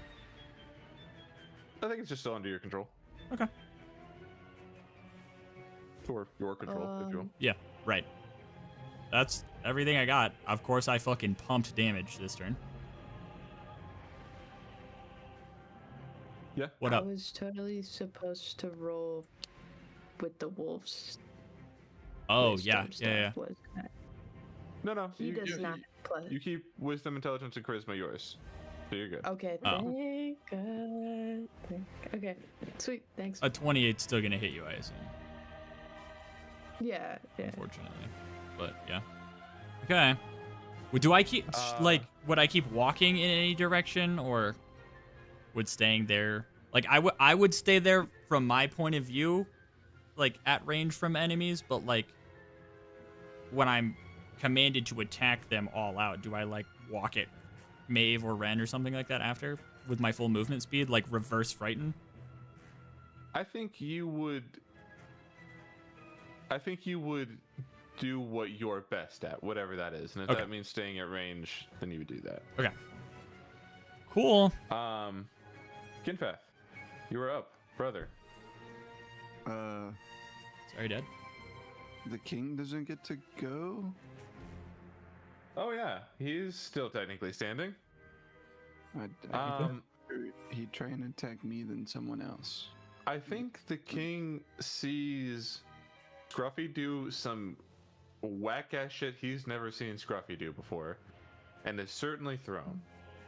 I think it's just still under your control. Okay. Or your control, if you will. Yeah, right. That's everything I got. Of course, I fucking pumped damage this turn. Yeah. What I up? was totally supposed to roll with the wolves. Oh, wisdom yeah. stuff, wasn't it? No. He does not play. You keep wisdom, intelligence, and charisma yours, so you're good. Okay, Oh. thank God. Okay, sweet, thanks. A 28 still gonna hit you, I assume. Yeah. Unfortunately, but yeah. Okay. Well, do I keep would I keep walking in any direction, or would staying there? Like I would stay there from my point of view, like at range from enemies, but like when I'm commanded to attack them all out, do I like walk at Maeve or Ren or something like that after with my full movement speed, like reverse frighten? I think you would do what you're best at, whatever that is, and if that means staying at range, then you would do that. Okay. Cool. Kinfath, you are up, brother. Sorry, Dad. The king doesn't get to go? Oh yeah, he's still technically standing. He'd try and attack me than someone else. I think the king sees Scruffy do some whack-ass shit he's never seen Scruffy do before, and is certainly thrown.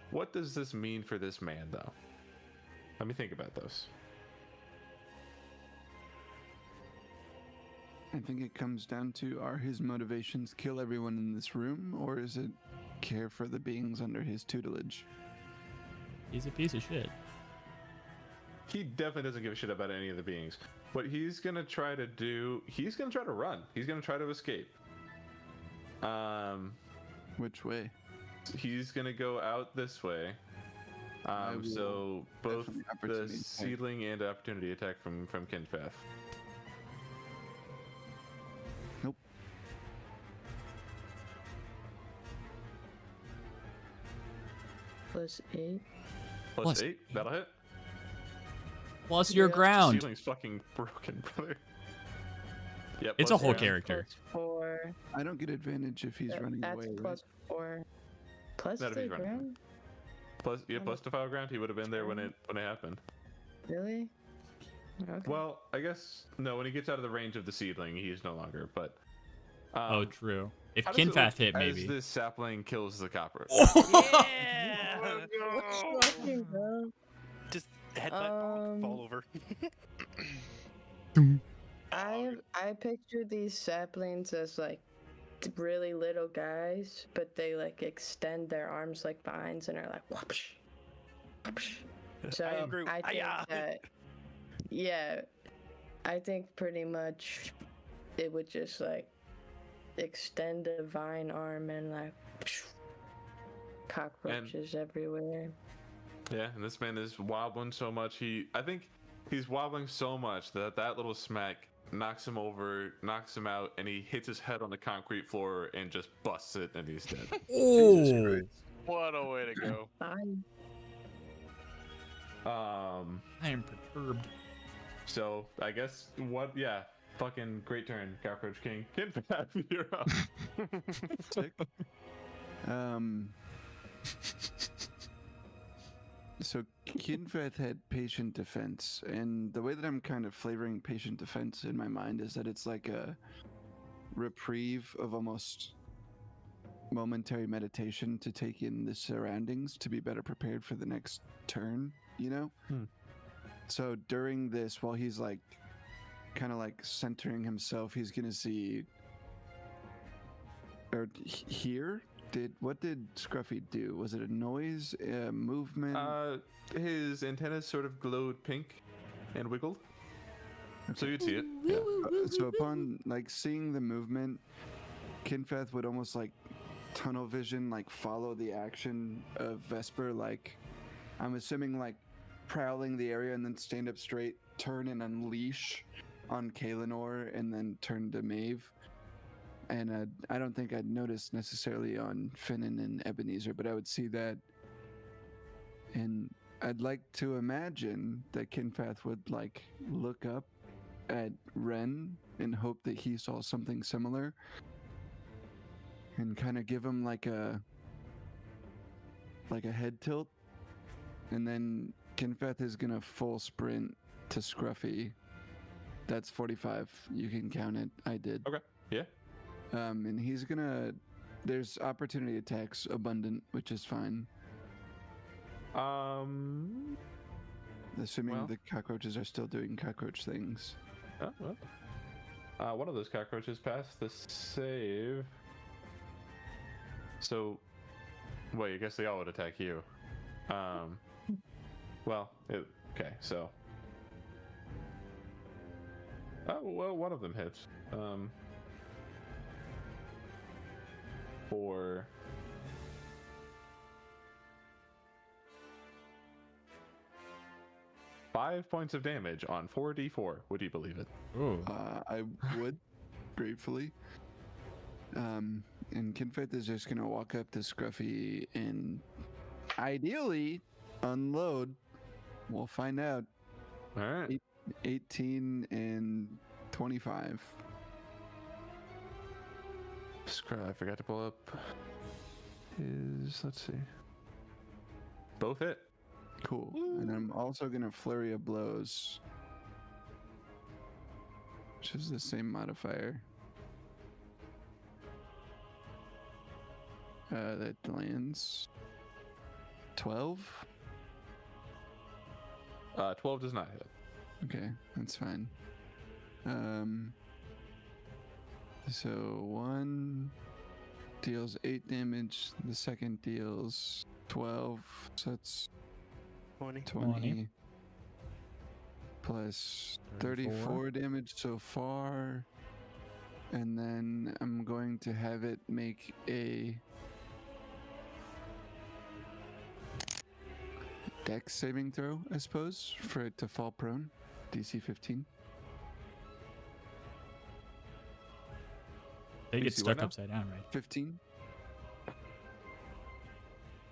What does this mean for this man, though? Let me think about those. I think it comes down to, are his motivations kill everyone in this room, or is it care for the beings under his tutelage? He's a piece of shit. He definitely doesn't give a shit about any of the beings. What he's gonna try to do, he's gonna try to run. He's gonna try to escape. Which way? He's gonna go out this way. So both definitely the opportunity attack. seedling and opportunity attack from Kinfath. Nope. +8. Plus 8, that'll hit. Plus your Yeah. ground. Ceiling's fucking broken, brother. Yep, It's plus a whole ground. character. +4. I don't get advantage if he's running That's away. Right? +4. Plus Not if the he's running away. ground? Plus defile ground. He would have been there when it happened. Really? Okay. Well, I guess no. When he gets out of the range of the seedling, he's no longer. But Oh, true. If how does it look Kinfath hit, as maybe. this sapling kills the cockroach. Yeah. Fucking bro. Just headbutt, bonk, fall over. I picture these saplings as like really little guys, but they like extend their arms like vines and are like whoopsh, whoopsh. So I agree. I think Hi-ya. that, yeah, I think pretty much it would just like extend a vine arm and like cockroaches everywhere. Yeah, and this man is wobbling so much. I think he's wobbling so much that little smack knocks him over, knocks him out, and he hits his head on the concrete floor and just busts it, and he's dead. Oh, What a way to go. Fine. I am perturbed. So I guess yeah, fucking great turn, Cockroach King. Kinfath, you're up. Sick. So Kinfath had patient defense, and the way that I'm kind of flavoring patient defense in my mind is that it's like a reprieve of almost momentary meditation to take in the surroundings to be better prepared for the next turn, you know? So during this, while he's like kind of like centering himself, he's gonna see or hear. What did Scruffy do? Was it a noise, a movement? His antennas sort of glowed pink and wiggled, so you'd see it. Yeah. So upon like seeing the movement, Kinfath would almost like tunnel vision, like follow the action of Vesper. Like I'm assuming like prowling the area and then stand up straight, turn and unleash on Kaelinor, and then turn to Maeve. And I don't think I'd notice necessarily on Finnan and Ebenezer, but I would see that. And I'd like to imagine that Kinfath would like look up at Ren and hope that he saw something similar. and kind of give him like a head tilt, and then Kinfeth is gonna full sprint to Scruffy. That's 45. You can count it. I did. Okay. Yeah. And he's gonna. There's opportunity attacks abundant, which is fine. Assuming Well. the cockroaches are still doing cockroach things. Oh, well. One of those cockroaches passed the save. So, wait, I guess they all would attack you. Well, okay, so. Oh, well, one of them hits. For 5 points of damage on 4d4. Would you believe it? Ooh. I would, gratefully. And Kinfeth is just gonna walk up to Scruffy and ideally unload. We'll find out. All right. 18 and 25. I forgot to pull up his. Let's see. Both hit. Cool. And I'm also gonna flurry of blows, which is the same modifier. That lands 12. 12 does not hit. Okay, that's fine. So one deals 8 damage, the second deals 12, so that's 20. 20 plus 34 damage so far. And then I'm going to have it make a Dex saving throw, I suppose, for it to fall prone. DC 15. They get DC what stuck now? upside down, right? 15.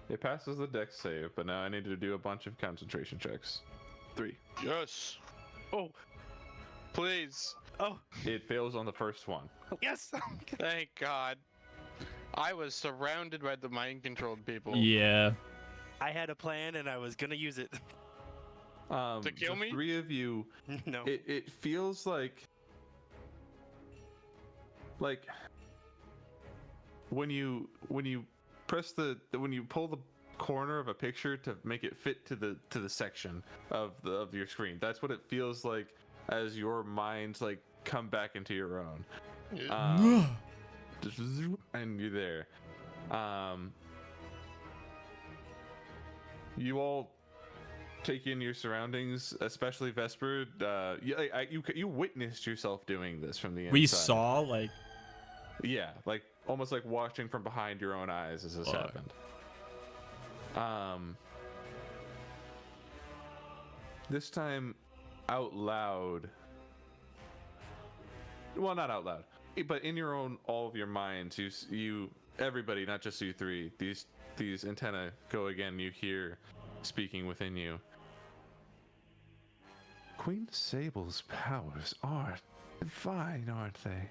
It passes the dex save, but now I need to do a bunch of concentration checks. 3. Yes. Oh, Please. oh, It fails on the first one. yes. Thank God. I was surrounded by the mind-controlled people. Yeah. I had a plan and I was gonna use it. To kill the me? 3 of you, No. it feels like when you press when you pull the corner of a picture to make it fit to the section of your screen. That's what it feels like as your minds like come back into your own. Just zoom, and you're there. You all take in your surroundings, especially Vesper. You witnessed yourself doing this from the inside. We saw, like, Yeah, like almost like watching from behind your own eyes as this Fuck. happened. This time out loud. Well, not out loud, but in your own, all of your minds, you everybody, not just you three, these antennae go again. You hear speaking within you. Queen Sable's powers are divine, aren't they?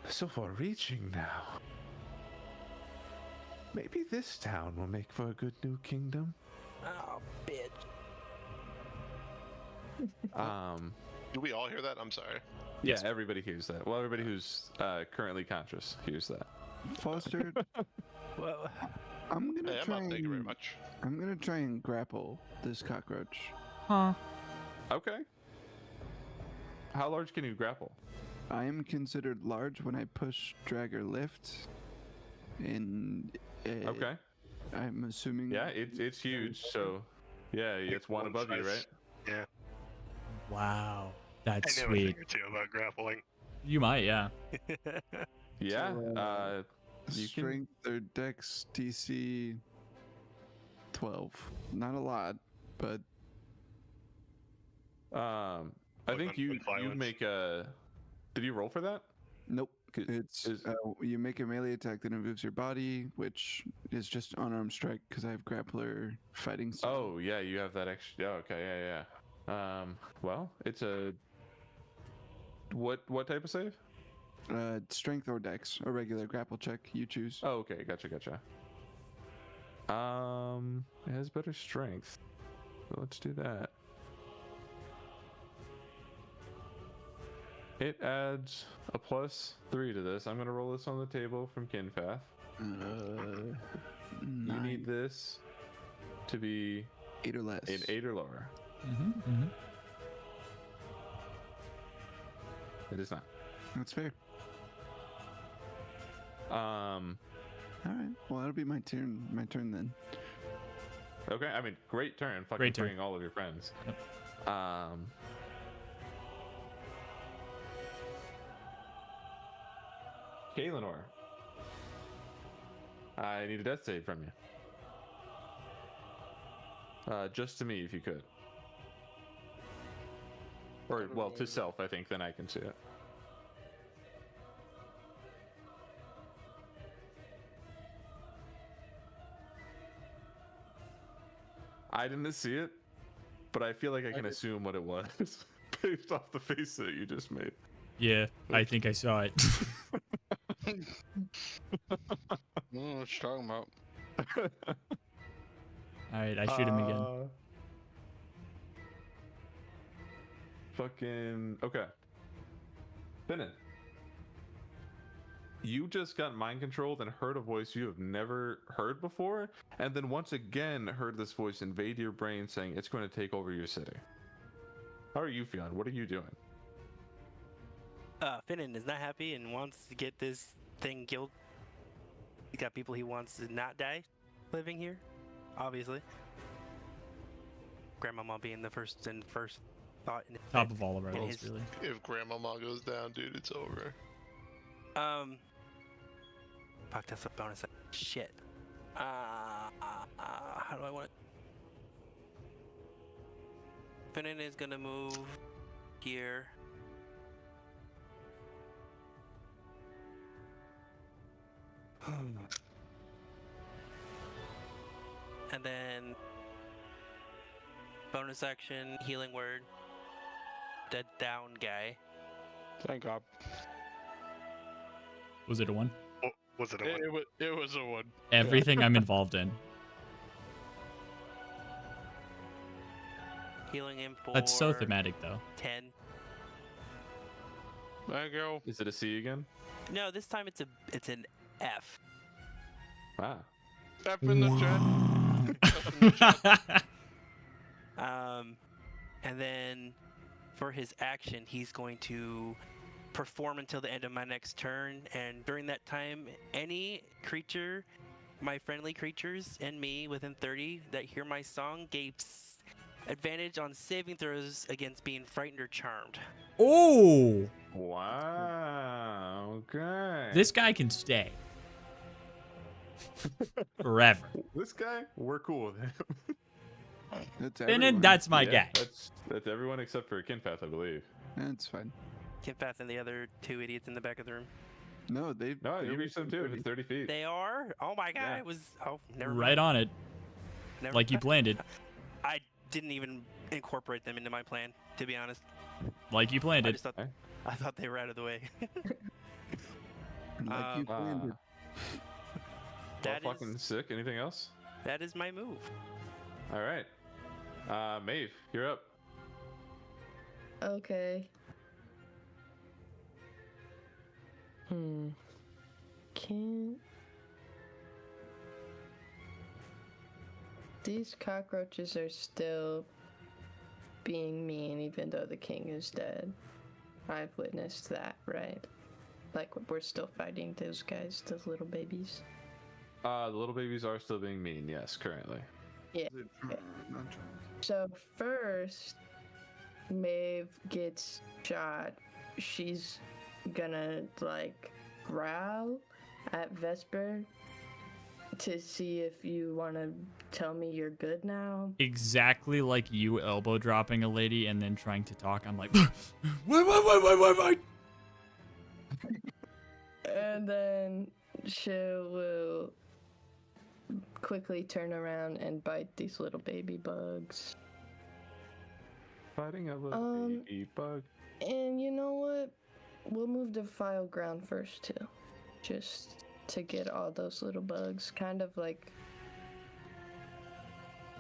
So far-reaching now. Maybe this town will make for a good new kingdom. Oh, bitch. Do we all hear that? I'm sorry. Yeah, everybody hears that. Well, everybody who's currently conscious hears that. Foster, Well, I'm gonna Hey, I'm try. not. Thank you very And, much. I'm gonna try and grapple this cockroach. huh? Okay. How large can you grapple? I am considered large when I push, drag, or lift. And Okay. I'm assuming. Yeah, it's huge. So, yeah, it's one above you, right? Yeah, Wow. I That's know a sweet. thing or two about grappling. You might, yeah. Yeah. So, You can- strength or dex DC 12. Not a lot, but I think with you violence. make a. Did you roll for that? nope. 'Cause It's is- you make a melee attack that involves your body, which is just unarmed strike because I have grappler fighting style. Oh yeah, you have that extra. Oh, okay, yeah. Well, it's a. What type of save? Strength or dex, or regular grapple check, you choose. Oh, okay, gotcha. It has better strength. So let's do that. It adds a +3 to this. I'm gonna roll this on the table from Kinfath. You need this to be 8 or less. an 8 or lower. It is not. That's fair. Um. All right. Well, that'll be my turn. My turn then. Okay. I mean, great turn. Fucking Great turn. bringing all of your friends. Yep. Kaelinor, I need a death save from you. Just to me, if you could. Or, well, to self, I think, then I can see it. I didn't see it, but I feel like I can assume what it was based off the face that you just made. Yeah, I think I saw it. I don't know what you're talking about. All right, I shoot him again. Fucking okay. Finnan, you just got mind controlled and heard a voice you have never heard before, and then once again heard this voice invade your brain saying it's going to take over your city. How are you feeling? What are you doing? Finnan is not happy and wants to get this thing killed. He's got people he wants to not die living here, obviously. Grandmama being the first thought in his Top head. of all of our And lists, his- really. If Grandmama goes down, dude, it's over. Fuck, that's a bonus. Shit. How do I want it? Finnan is gonna move here. And then bonus action, healing word, dead down guy. Thank God. Was it a 1? Was it a It was a 1. Everything I'm involved in. Healing him for That's so thematic, though. 10. Thank you. Is it a C again? No, this time it's an F. Ah. F in the chat. F in the chat. And then for his action, he's going to perform until the end of my next turn, and during that time, any creature, my friendly creatures and me within 30 that hear my song gains advantage on saving throws against being frightened or charmed. Oh! Wow. Okay. This guy can stay. Forever. This guy, we're cool with him. That's Finnan, everyone. that's my Yeah, guy. That's everyone except for Kinfath, I believe. That's fine. Kinfath and the other two idiots in the back of the room. No, they. No, they you reached them too. reached It's 30 feet. They are? Oh my god, Yeah. it was. Oh, never Right mind. on it. Never Like you mind. planned it. I didn't even incorporate them into my plan, to be honest. Like you planned I it. just thought Okay. I thought they were out of the way. Like you planned it. That Well, is- fucking sick. Anything else? That is my move. All right. Maeve, you're up. Okay. Can these cockroaches are still being mean even though the king is dead? I've witnessed that, right? Like we're still fighting those guys, those little babies. The little babies are still being mean. Yes, currently. So first, Maeve gets shot. She's gonna like growl at Vesper to see if you want to tell me you're good now. Exactly like you elbow dropping a lady and then trying to talk. I'm like, wait. And then she will quickly turn around and bite these little baby bugs. Fighting a little baby bug. And you know what? we'll move the file ground first too, just to get all those little bugs, kind of like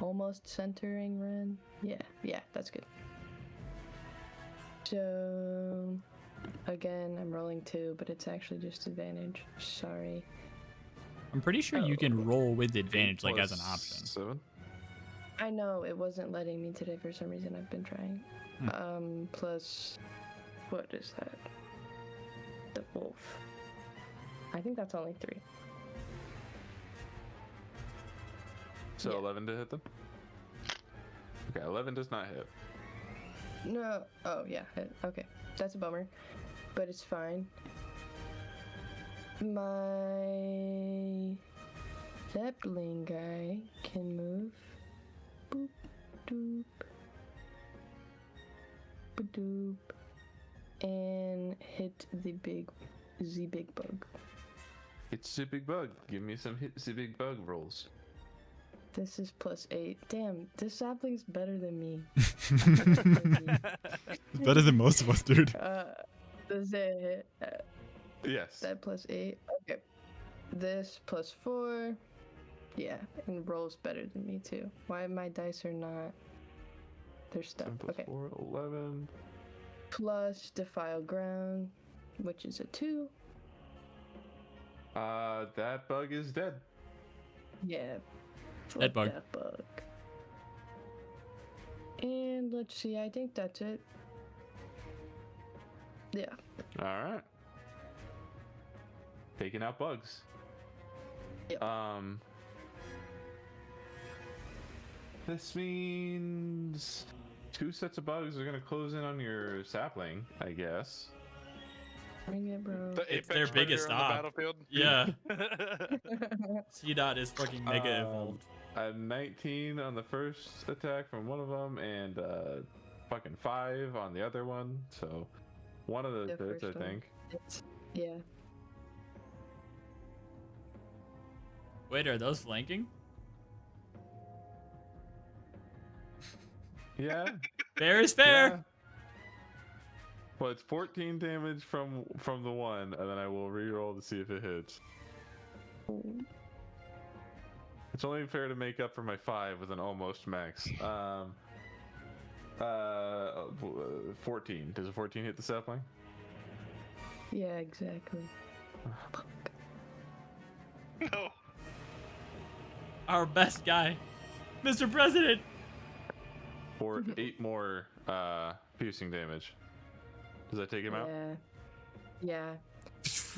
almost centering Ren. Yeah, that's good. So again, I'm rolling 2, but it's actually just advantage. Sorry. I'm pretty sure you can roll with advantage, like as an Plus option. 7. I know it wasn't letting me today for some reason. I've been trying. Plus, what is that? The wolf. I think that's only 3. So Yeah. 11 to hit them? Okay, 11 does not hit. No. Oh yeah. Okay, that's a bummer, but it's fine. My Zeppelin guy can move. Boop, doop, doop, and hit the big bug. It's a big bug. Give me some hit the big bug rolls. This is +8. Damn, this sapling's better than me. Better than most of us, dude. Does it hit? Yes. That +8. Okay. This +4. Yeah, and rolls better than me too. Why my dice are not? They're stuck. 10 plus Okay. 4, 11. Plus defile ground, which is a 2. That bug is dead. Yeah. Dead bug. That bug. And let's see. I think that's it. Yeah. All right. Taking out bugs. Yep. This means 2 sets of bugs are gonna close in on your sapling, I guess. Bring it, bro. The It's their apex biggest predator on the op. battlefield. Yeah. C-Dot is fucking mega evolved. A 19 on the first attack from one of them, and fucking 5 on the other one. So one of the The hits, I first one. think. Yeah. Wait, are those flanking? Yeah. Fair is fair. Yeah. Well, it's 14 damage from the one, and then I will re-roll to see if it hits. It's only fair to make up for my 5 with an almost max. 14. Does a 14 hit the sapling? Yeah, exactly. No. Our best guy, Mr. President. For 8 more piercing damage. Does that take him out? Yeah.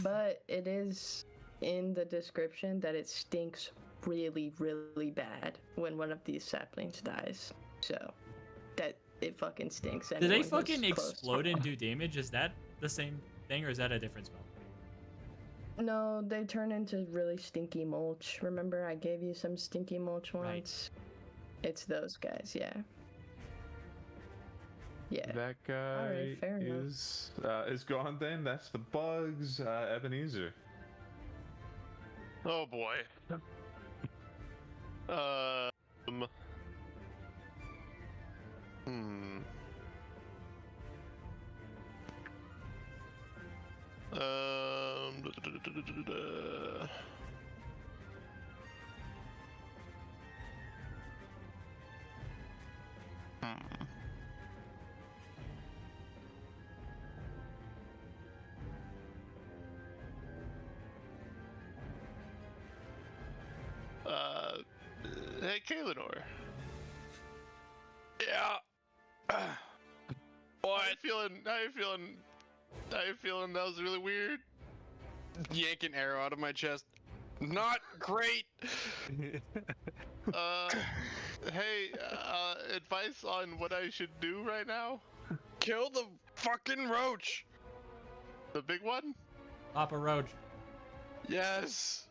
But it is in the description that it stinks really, really bad when one of these saplings dies. So that it fucking stinks. Do they anyone who's fucking close. explode and do damage? Is that the same thing, or is that a different spell? No, they turn into really stinky mulch. Remember I gave you some stinky mulch Right. once? It's those guys, yeah. Yeah. That guy Alright, fair enough. is gone then. That's the bugs. Ebenezer. Oh boy. Hmm. Hey, Kalinor. Yeah. How you feeling? How you feeling? How you feeling? That was really weird. Yank an arrow out of my chest. Not great. Hey, advice on what I should do right now? Kill the fucking roach. The big one? Papa Roach. Yes.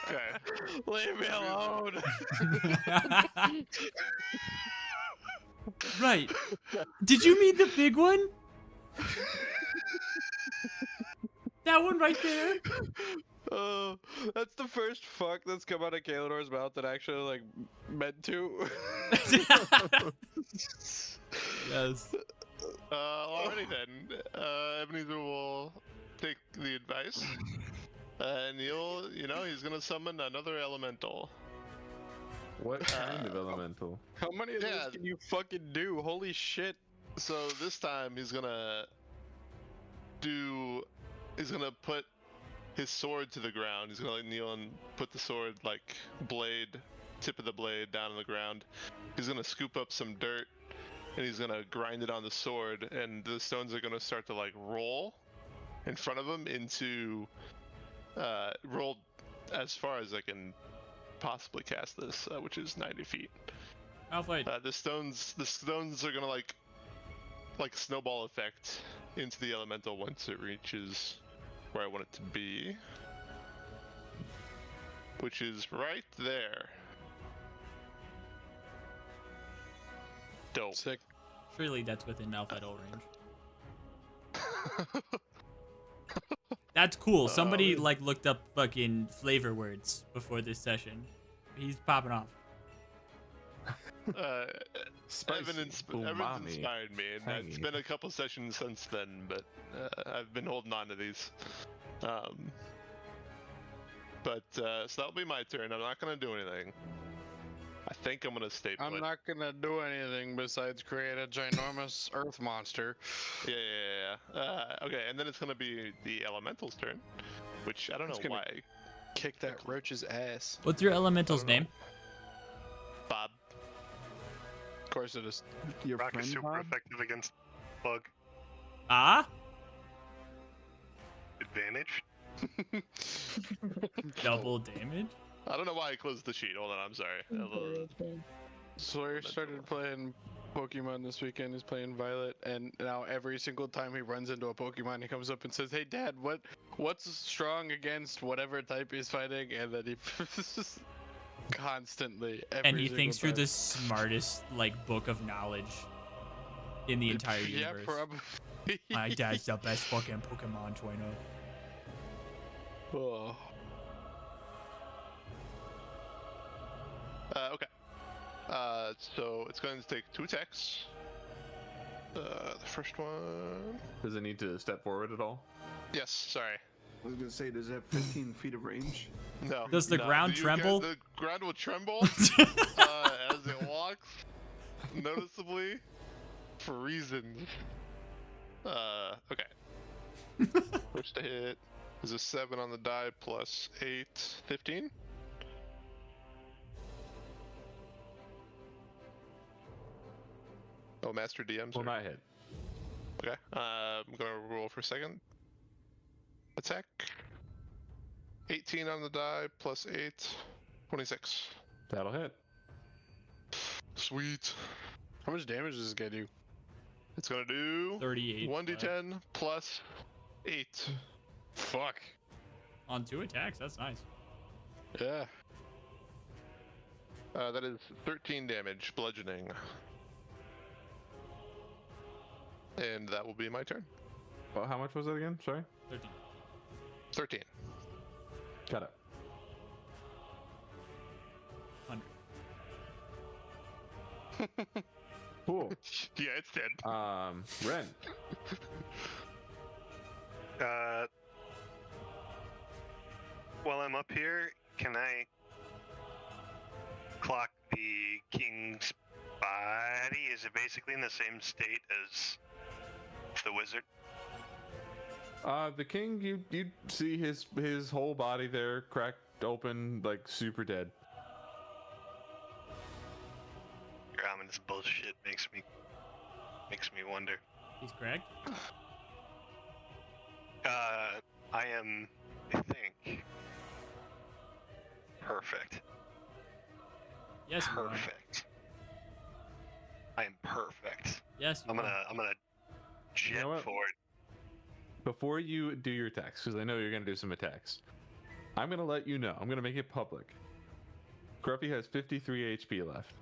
Okay. Leave me alone. Right. Did you mean the big one? That one right there? Oh, that's the first fuck that's come out of Kalinor's mouth that actually like meant to. Yes. Alrighty then. Ebenezer will take the advice, and he's gonna summon another elemental. What kind of elemental? How many of Yeah. those can you fucking do? Holy shit. So this time he's gonna put his sword to the ground. He's gonna kneel and put the sword tip of the blade down on the ground. He's gonna scoop up some dirt and he's gonna grind it on the sword, and the stones are gonna start to roll in front of him roll as far as I can possibly cast this, which is 90 feet. I'll fight. The stones are gonna like snowball effect into the elemental once it reaches where I want it to be, which is right there. Dope. Sick. Surely that's within Malphite range. That's cool. Somebody looked up fucking flavor words before this session. He's popping off. Spicy, Evan's umami, inspired me, and tangy. it's been a couple sessions since then, but I've been holding on to these. So that'll be my turn. I'm not gonna do anything. I think I'm gonna stay put. I'm not gonna do anything besides create a ginormous earth monster. Yeah. Okay, and then it's gonna be the elemental's turn, which I don't It's know gonna- why. Kick that roach's ass. What's your elemental's name? Bob. Of course it is. Your Rock is friend super Bob? effective against bug. Ah? Advantage. Double damage? I don't know why I closed the sheet. Hold on, I'm sorry. Sawyer started playing Pokemon this weekend. He's playing Violet, and now every single time he runs into a Pokemon, he comes up and says, "Hey, Dad, what's strong against whatever type he's fighting?" And then he constantly. And he thinks you're the smartest, book of knowledge in the entire Yeah, universe. probably. My dad's the best fucking Pokemon trainer. Oh. Okay. So it's going to take 2 attacks. The first one. Does it need to step forward at all? Yes. Sorry. I was gonna say, does it have 15 feet of range? No. Does the ground tremble? The ground will tremble as it walks, noticeably, for reasons. Okay. First to hit is a 7 on the die plus 8, 15. Oh, Master DM. Will Sorry. not hit. Okay. I'm gonna roll for second attack. 18 on the die plus 8, 26. That'll hit. Sweet. How much damage does this guy do? It's gonna do 38. 1d10 plus 8. Fuck. On 2 attacks, that's nice. Yeah. That is 13 damage, bludgeoning. And that will be my turn. Well, how much was it again? Sorry. 13. 13. Got it. 100. Cool. Yeah, it's dead. Ren. While I'm up here, can I clock the king's body? Is it basically in the same state as the wizard? The king, you see his whole body there cracked open, super dead. Your ominous bullshit makes me wonder. He's cracked? I am, I think, perfect. Yes, you are. Perfect. I am perfect. Yes, you I'm are. gonna jet know what? forward. Before you do your attacks, because I know you're gonna do some attacks, I'm gonna let you know. I'm gonna make it public. Gruffy has 53 HP left.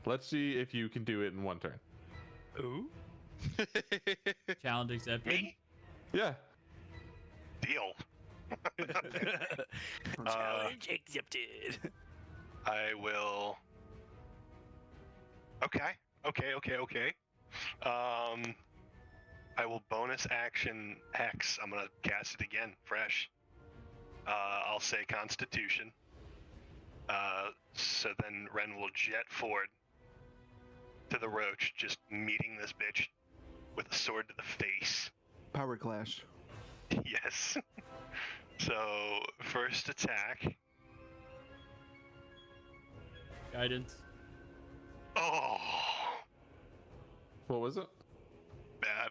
Let's see if you can do it in 1 turn. Ooh. Challenge accepted. Me? Yeah. Deal. Challenge accepted. I will. Okay. I will bonus action Hex. I'm gonna cast it again, fresh. I'll say Constitution. So then Ren will jet forward to the roach, just meeting this bitch with a sword to the face. Power clash. Yes. So, first attack. Guidance. Oh, What was it? bad.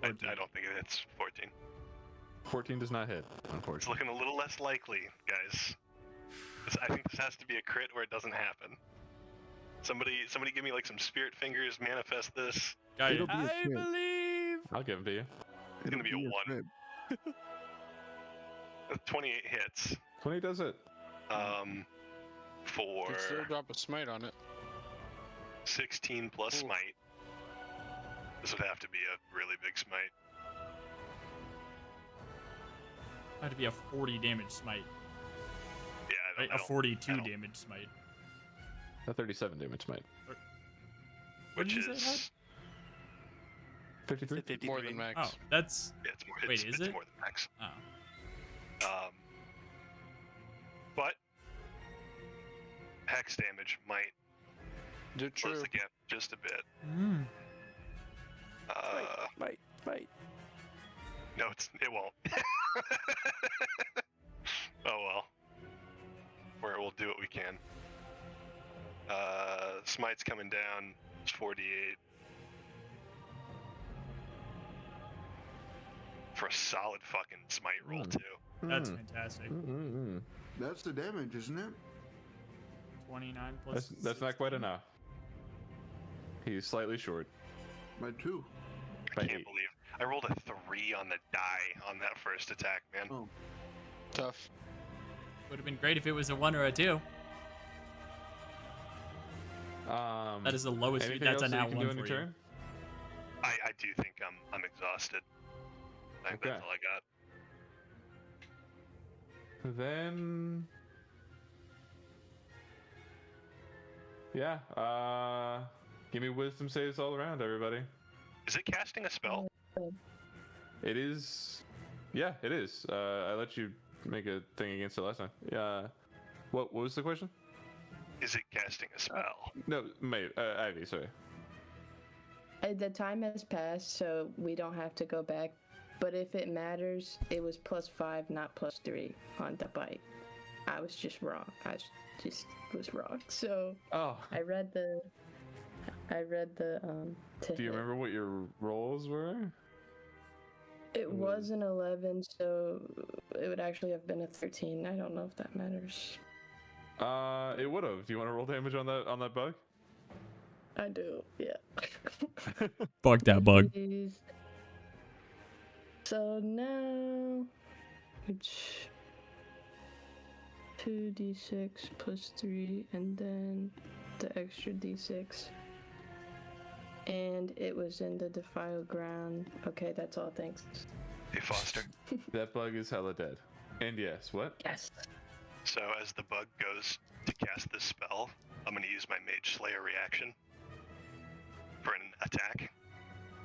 I don't think it hits 14. 14 does not hit, It's unfortunately. looking a little less likely, guys. I think this has to be a crit or it doesn't happen. Somebody give me like some spirit fingers, manifest this. It'll Guidance. be a I crit. believe. I'll give him to you. It's gonna be a 1. crit. 28 hits. 20 does it. For You still drop a smite on it. 16 plus Ooh. smite. This would have to be a really big smite. Had to be a 40 damage smite. Yeah, I Right? don't, A 42 I don't- damage smite. A 37 damage smite. What Which did you is say, Hud? 53? 53. More than max. Oh, that's. yeah, it's more. Wait, It's, is it's it? more than max. Oh. But hex damage might They're close true. the gap just a bit. Mm. Might. No, it won't. Oh well. We'll do what we can. Smite's coming down. It's 48. For a solid fucking smite roll Hmm. too. That's Mm. fantastic. Mm-mm-mm. That's the damage, isn't it? 29 plus. That's not quite 16. enough. He's slightly short. By 2. By I can't 8. believe I rolled a 3 on the die on that first attack, man. Oh. Tough. Would have been great if it was a 1 or a 2. That is the lowest. Anything That's else a that nat you can 1 do on for your you. turn? I do think I'm exhausted. I think that's Okay. all I got. Then, yeah. Give me wisdom saves all around, everybody. Is it casting a spell? It is. Yeah, it is. I let you make a thing against it last time. Yeah. What was the question? Is it casting a spell? No, mate. Ivy, sorry. The time has passed, so we don't have to go back. But if it matters, it was +5, not +3 on the bite. I was just wrong. Just was wrong. So Oh. I read the. To Do you hit. remember what your rolls were? It was an 11, so it would actually have been a 13. I don't know if that matters. It would have. Do you want to roll damage on that bug? I do, yeah. Fuck that bug. Please. So now, which 2d6 plus 3, and then the extra d6. And it was in the defiled ground. Okay, that's all. Thanks. Hey, Foster. That bug is hella dead. And yes, what? Yes. So as the bug goes to cast this spell, I'm going to use my Mage Slayer reaction for an attack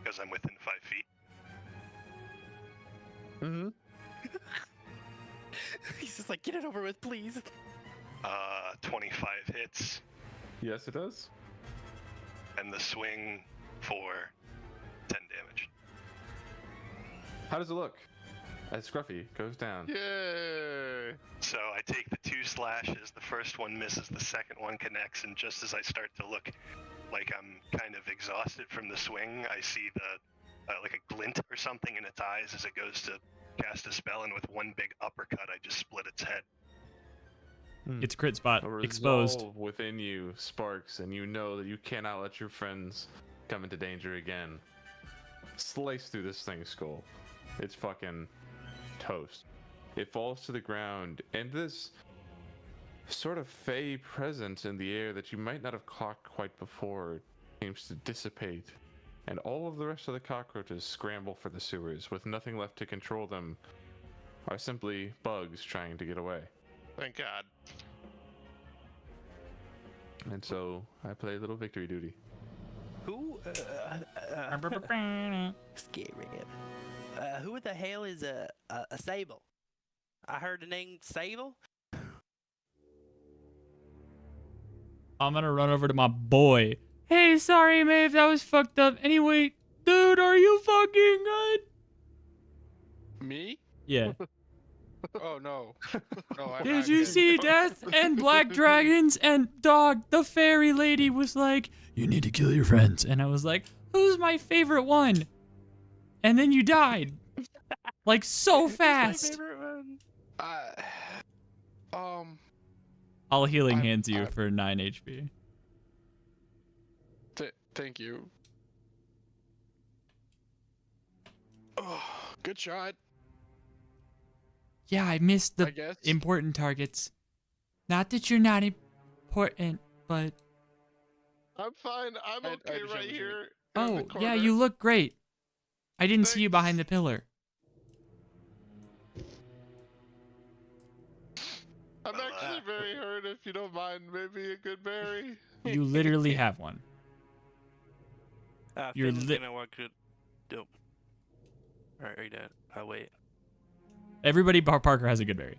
because I'm within 5 feet. Mm-hmm. He's just like, get it over with, please. 25 hits, Yes, it does. and the swing for 10 damage. How does it look? As Scruffy goes down. Yay! So I take the 2 slashes, the first one misses, the second one connects, and just as I start to look like I'm kind of exhausted from the swing, I see the like a glint or something in its eyes as it goes to cast a spell, and with one big uppercut, I just split its head. It's crit spot A exposed. resolve within you sparks, and you know that you cannot let your friends come into danger again. Slice through this thing's skull. It's fucking toast. It falls to the ground, and this sort of fey presence in the air that you might not have clocked quite before seems to dissipate, and all of the rest of the cockroaches scramble for the sewers, with nothing left to control them, are simply bugs trying to get away. Thank God. And so I play a little victory duty. Who? Scary. Who the hell is a Sable? I heard the name Sable. I'm gonna run over to my boy. Hey, sorry, Maeve, that was fucked up. Anyway, dude, are you fucking good? Me? Yeah. Oh no. No, I'm Did not you good. see death and black dragons and dog? The fairy lady was like, you need to kill your friends. And I was like, who's my favorite one? And then you died. Like so fast. My favorite one. I'll healing I'm- hands you I'm- for 9 HP. Thank you. Oh, good shot. Yeah, I missed I the guess. important targets. Not that you're not important, but... I'm fine. I'm I okay understand right what you mean. here. in Oh, the yeah, corner. you look great. I didn't see you behind the pillar. I'm Well, actually very hurt. If you don't mind, maybe a good berry. You literally have one. You're Finn's lit- gonna walk to. Dope. All right, are you done? I'll wait. Everybody bar Parker has a good berry.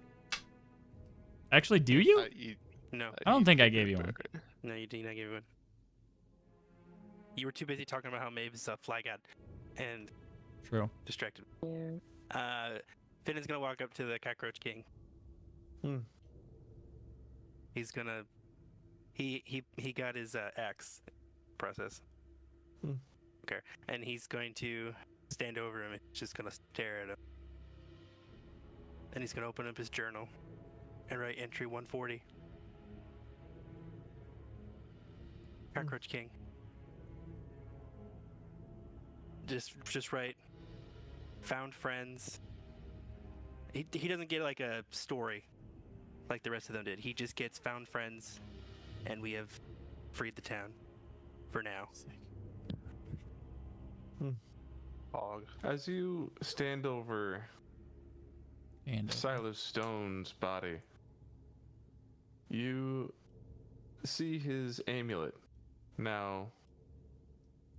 Actually, do you? I eat. No, I don't eat think the I gave you good one. berry. no, you didn't. I gave you one. You were too busy talking about how Maeve's a fly god, and True. distracted. Yeah. Finn is gonna walk up to the cockroach king. Hmm. He's gonna. He got his axe process. Hmm. Okay, and he's going to stand over him and he's just gonna stare at him. And he's gonna open up his journal and write entry 140. Cockroach King. Just write. Found friends. He doesn't get like a story like the rest of them did. He just gets found friends, and we have freed the town for now. Hog. As you stand over And Silas Stone's body, you see his amulet now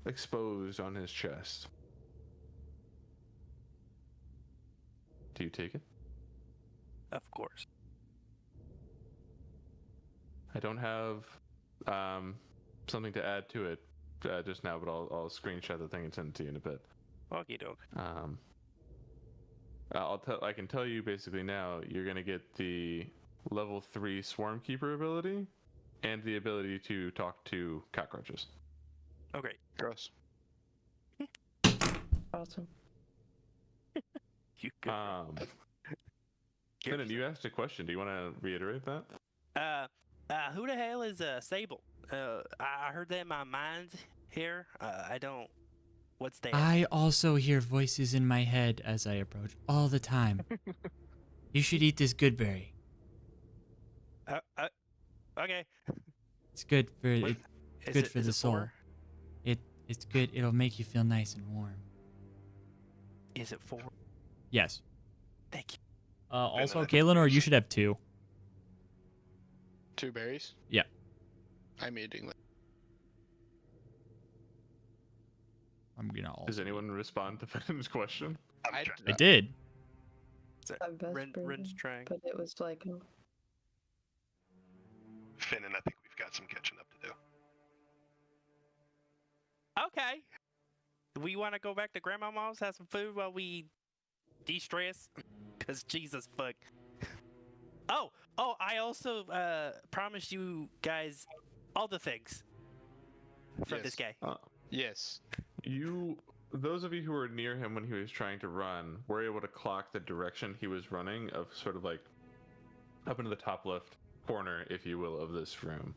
exposed on his chest. Do you take it? Of course. I don't have something to add to it just now, but I'll screenshot the thing and send it to you in a bit. Okie doke. I can tell you basically now you're gonna get the level 3 Swarm Keeper ability and the ability to talk to cockroaches. Oh great. Gross. Awesome. You good. Finnan, you asked a question. Do you want to reiterate that? Who the hell is Sable? I heard that in my mind here. I don't. What's that? I also hear voices in my head as I approach all the time. You should eat this good berry. Okay. It's good for What- it. Is Good it- for is the it soul. 4? It's good. It'll make you feel nice and warm. Is it 4? Yes. Thank you. Also, that's Kalen, or you should have 2. 2 berries? Yeah. I'm eating them. I'm gonna also. Does anyone respond to Finnan's question? I I did. A best Ren's berry, trying. but it was like, Finn, and I think we've got some catching up to do. Okay. We want to go back to Grandmama's, have some food while we de-stress? Because Jesus fuck. Oh, I also promised you guys all the things from this Yes. guy. Yes. Those of you who were near him when he was trying to run were able to clock the direction he was running of sort of like up into the top left corner, if you will, of this room.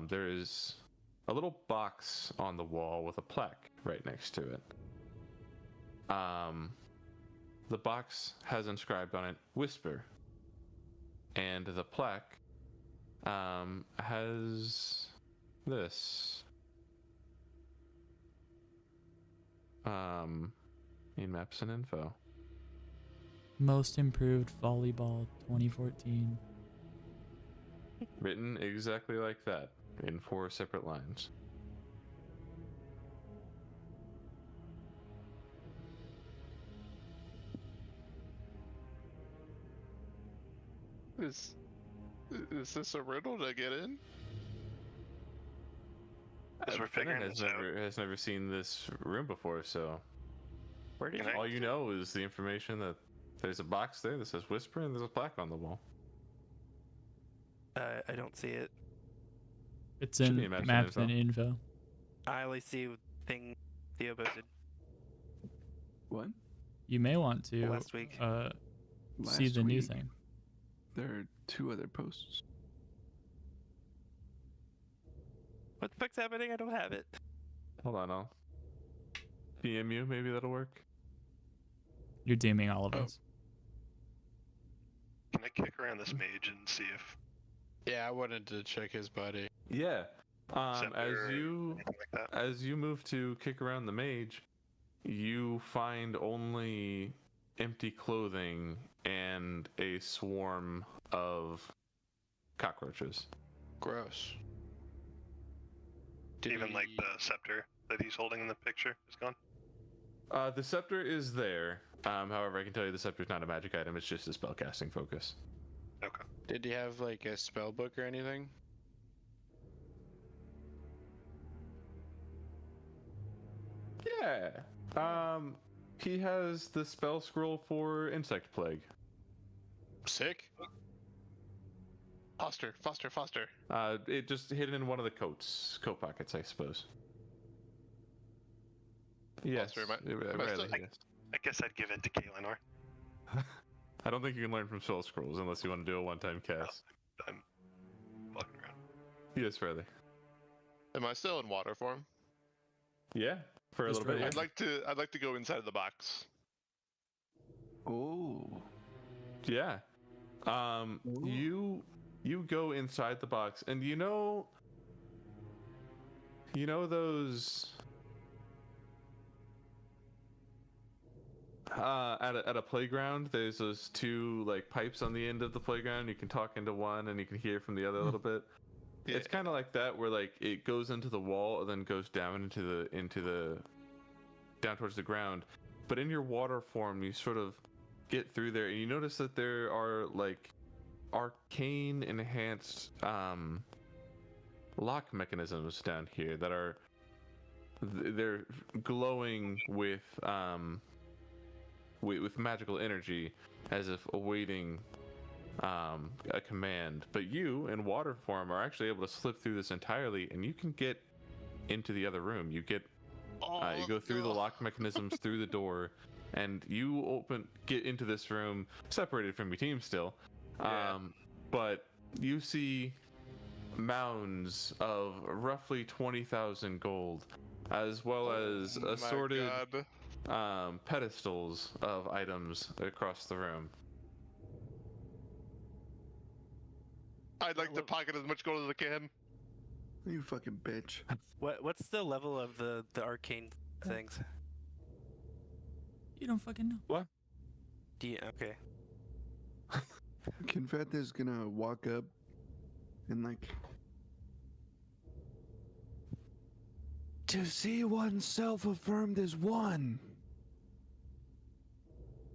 There is a little box on the wall with a plaque right next to it. The box has inscribed on it "Whisper," and the plaque has this. In maps and info. Most improved volleyball 2014. Written exactly like that in 4 separate lines. Is this a riddle to get in? As we're Finnan figuring this out. has never seen this room before, so Where did Can you? I- all you know is the information that there's a box there that says whisper and there's a plaque on the wall. I don't see it. It's Should be in matching maps info. and info. I only see thing Theo posted What? You may want to last week. see Last the new week, thing. There are 2 other posts. What the fuck's happening? I don't have it. Hold on, I'll DM you. Maybe that'll work. You're DMing all of Oh. us. Can I kick around this mage and see if Yeah, I wanted to check his body. Yeah. As Scepter or you anything like that? as you move to kick around the mage, you find only empty clothing and a swarm of cockroaches. Gross. Did Even like he- the scepter that he's holding in the picture is gone. The scepter is there. However, I can tell you the scepter is not a magic item. It's just a spellcasting focus. Okay. Did he have like a spell book or anything? Yeah. He has the spell scroll for insect plague. Sick. Foster. It just hidden in one of the coat pockets, I suppose. Yes, Foster, am I rarely, still- yes. I guess I'd give it to Kaelinor. I don't think you can learn from spell scrolls unless you want to do a one-time cast. I'm fucking around. Yes, Riley. Am I still in water form? Yeah, for a Just little bit. Riley. Yeah. I'd like to go inside of the box. Oh. Yeah. You go inside the box, and you know those at a playground. There's those 2 like pipes on the end of the playground. You can talk into one, and you can hear from the other a little bit. Yeah. It's kind of like that, where like it goes into the wall and then goes down into the down towards the ground. But in your water form, you sort of get through there, and you notice that there are like arcane enhanced lock mechanisms down here that are they're glowing with magical energy, as if awaiting a command. But you in water form are actually able to slip through this entirely, and you can get into the other room. You go through the lock mechanisms through the door, and you get into this room separated from your team still. Yeah. But you see mounds of roughly 20,000 gold, as well as Oh my assorted God. pedestals of items across the room. I'd like to pocket as much gold as I can. You fucking bitch. What's the level of the arcane things? You don't fucking know. Okay. Confetti's gonna walk up and like, to see oneself affirmed as one.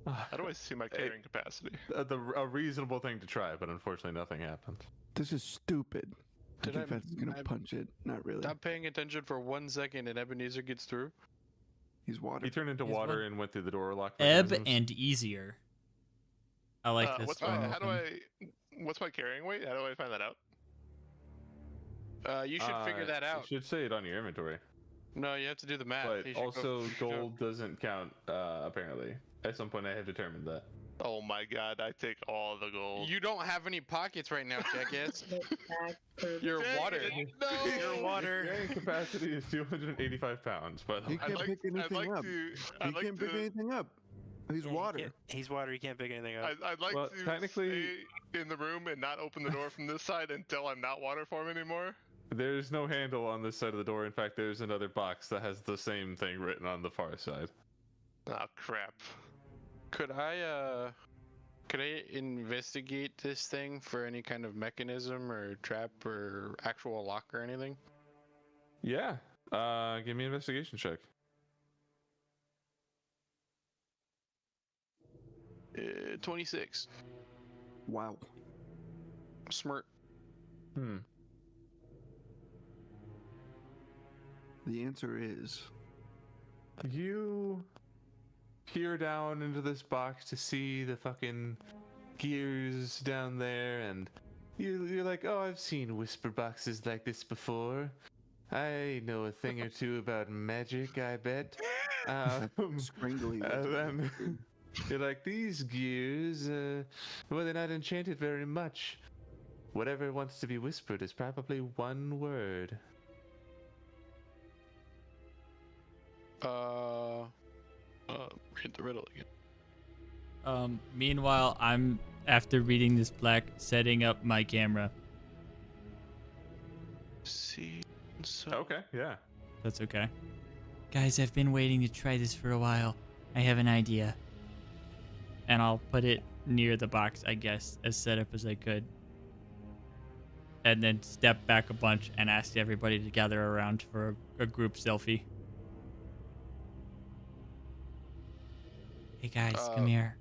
How do I see my carrying capacity? A reasonable thing to try, but unfortunately nothing happened. This is stupid. Did I- Confetti's gonna I- punch it. Not really. Stop paying attention for 1 second and Ebenezer gets through. He's water. He turned into He's water one- and went through the door lock Ebb mechanisms. and easier. I like this. What's final my thing. what's my carrying weight? How do I find that out? You should figure that out. You should say it on your inventory. No, you have to do the math. But You should go- also, you should go- gold doesn't count, apparently. At some point, I have determined that. Oh my God! I take all the gold. You don't have any pockets right now, jackass. Back for You're Dang water. it, No. Your water. Carrying capacity is 285 pounds, by the He way. can't pick anything up. to. He I'd like can't pick to. anything up. He's Yeah, he water. can't- He's water. He can't pick anything up. I'd like Well, to technically- stay in the room and not open the door from this side until I'm not water form anymore. There's no handle on this side of the door. In fact, there's another box that has the same thing written on the far side. Oh crap! Could I investigate this thing for any kind of mechanism or trap or actual lock or anything? Yeah. Give me an investigation check. 26. Wow. Smirt. The answer is You peer down into this box to see the fucking gears down there, and you're like, oh, I've seen whisper boxes like this before. I know a thing or two about magic, I bet. Scringly. And then you're like, these gears, well, they're not enchanted very much. Whatever wants to be whispered is probably one word. Read the riddle again. Meanwhile, I'm, after reading this plaque, setting up my camera. See. So. Okay, yeah. That's okay. Guys, I've been waiting to try this for a while. I have an idea. And I'll put it near the box, I guess, as set up as I could. And then step back a bunch and ask everybody to gather around for a group selfie. Hey guys, come here.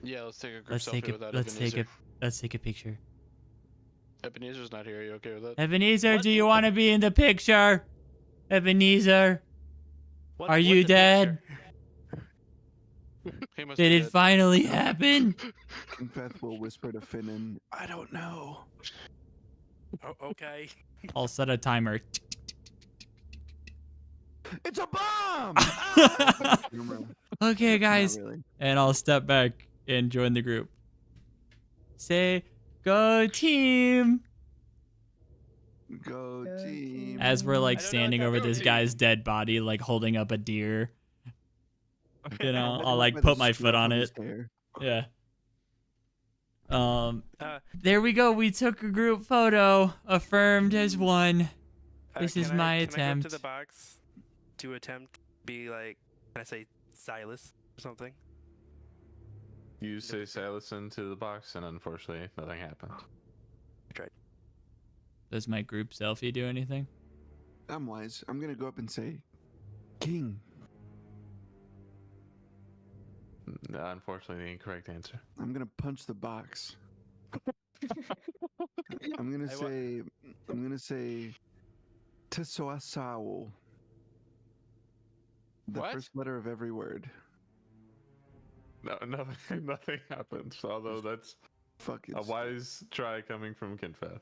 Yeah, let's take a group selfie without Ebenezer. Let's take a picture. Ebenezer's not here. Are you okay with that? Ebenezer, do you want to be in the picture? Ebenezer, are you what's the dead? picture? He must Did be it dead. finally happen? Confeth will whisper to Finnan, I don't know. Oh, okay. I'll set a timer. It's a bomb! Okay, guys. Not really. And I'll step back and join the group. Say, go team! Go team. As we're like I don't know standing what that over this means. guy's dead body, like holding up a deer. You know, I'll like By the put my foot scruff on of it. his hair. Yeah. Uh, There we go. We took a group photo. Affirmed as one. This is my Can I go up to attempt. the box to attempt be like, can I say Silas or something? You say Silas into the box, and unfortunately, nothing happened. Does my group selfie do anything? I'm wise. I'm gonna go up and say, King. No, unfortunately, the incorrect answer. I'm gonna punch the box. I'm gonna say Tesoasao. The What? first letter of every word. No, nothing happened. Although that's Fuck it. a wise try coming from Kinfeth.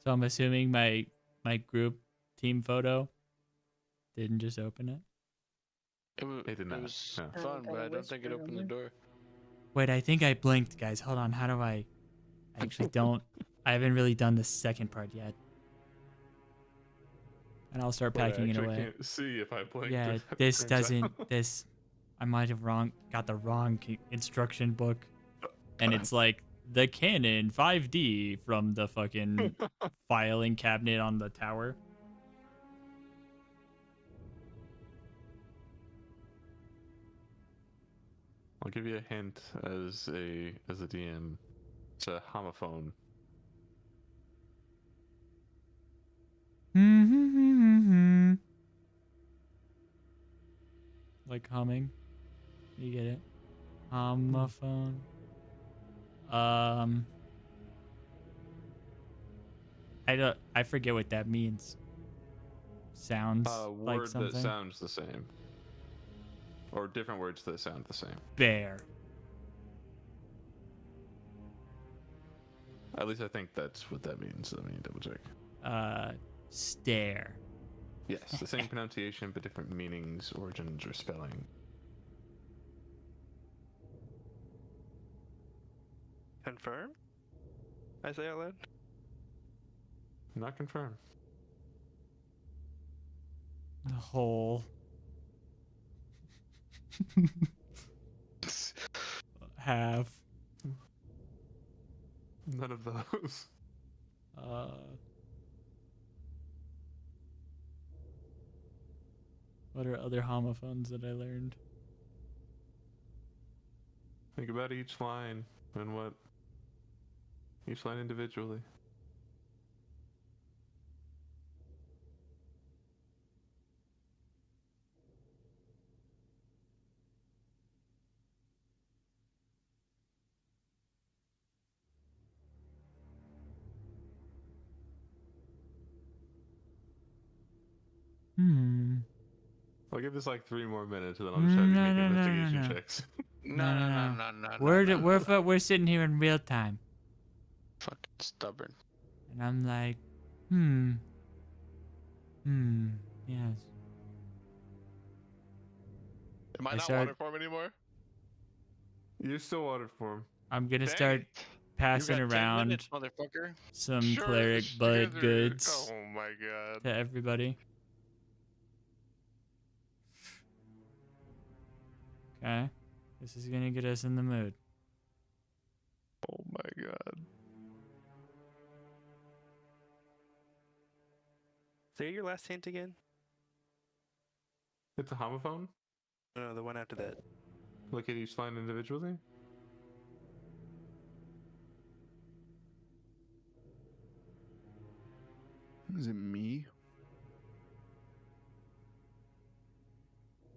So I'm assuming my group team photo didn't just open it. It did not, It was no. fun, but I don't think it opened the door. Wait, I think I blinked, guys. Hold on. How do I actually don't. I haven't really done the second part yet. And I'll start But I packing it actually away. can't see if I blinked. Yeah, or if that this turns out. doesn't. This. I might have got the wrong instruction book. And it's like the Canon 5D from the fucking filing cabinet on the tower. I'll give you a hint as a DM. It's a homophone. Like humming. You get it? Homophone. I forget what that means. Sounds A like word something. that sounds the same. Or different words that sound the same. Bear. At least I think that's what that means. Let me double check. Stare. Yes, the same pronunciation but different meanings, origins, or spelling. Confirm? I say out loud? Not confirmed. The hole. Have. None of those. What are other homophones that I learned? Think about each line and what each line individually. I'll give this like 3 more minutes, and then I'll just have you make investigation checks. No. We're sitting here in real time, Fucking stubborn. and I'm like, yes. Am I I not start- water form anymore? You're still water form. I'm gonna Dang start it. passing You got 10 around minutes, motherfucker. some Sure, cleric you bud guys are- goods Oh my god. to everybody. Okay, this is gonna get us in the mood. Oh my god. Say your last hint again. It's a homophone. No, the one after that. Look at each line individually. Is it me?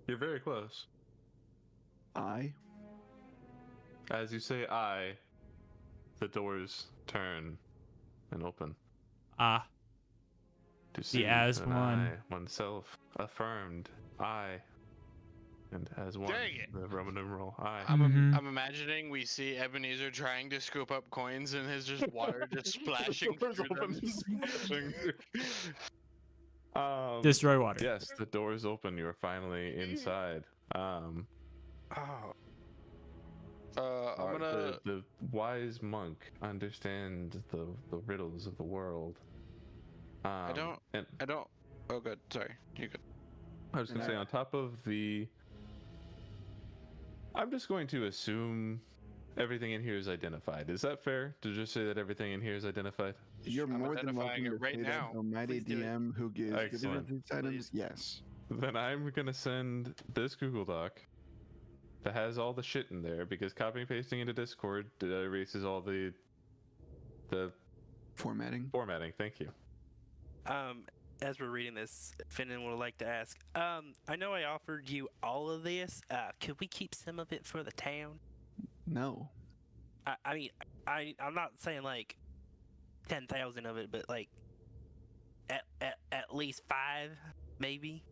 You're very close. I? As you say I, the doors turn and open Ah, to see as an one. I, oneself, affirmed I, and as one. Dang it. The Roman numeral I. I'm imagining we see Ebenezer trying to scoop up coins and his just water just splashing Doors through open, them. splashing. destroy water. Yes, the doors open. You're finally inside. Oh, I'm gonna. The wise monk understands the riddles of the world. I don't. And Oh, good. Sorry. You good. I was gonna say, on top of the, I'm just going to assume everything in here is identified. Is that fair to just say that everything in here is identified? You're I'm more than identifying welcome it to right say now. that, Almighty Please do it. DM who gives Excellent. these items. Yes. Then I'm gonna send this Google Doc that has all the shit in there, because copying and pasting into Discord erases all the Formatting. formatting. Thank you. as we're reading this, Finnan would like to ask. I know I offered you all of this. Could we keep some of it for the town? No. I mean, I'm not saying like 10,000 of it, but like at least 5, maybe.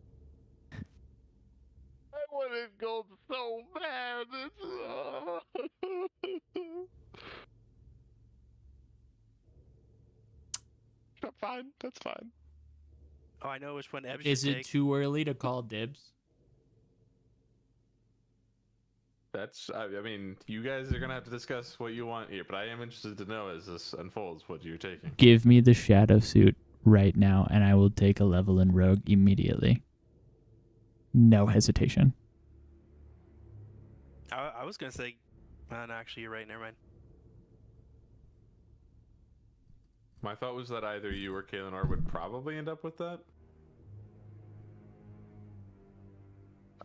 I wanted gold so bad. That's fine. That's fine. Oh, I know which one Eb Is should it take. too early to call dibs? That's, I mean, you guys are gonna have to discuss what you want here, but I am interested to know as this unfolds what you're taking. Give me the shadow suit right now, and I will take a level in rogue immediately. No hesitation. I was gonna say, no, actually, you're right. Never mind. My thought was that either you or Kalen R would probably end up with that.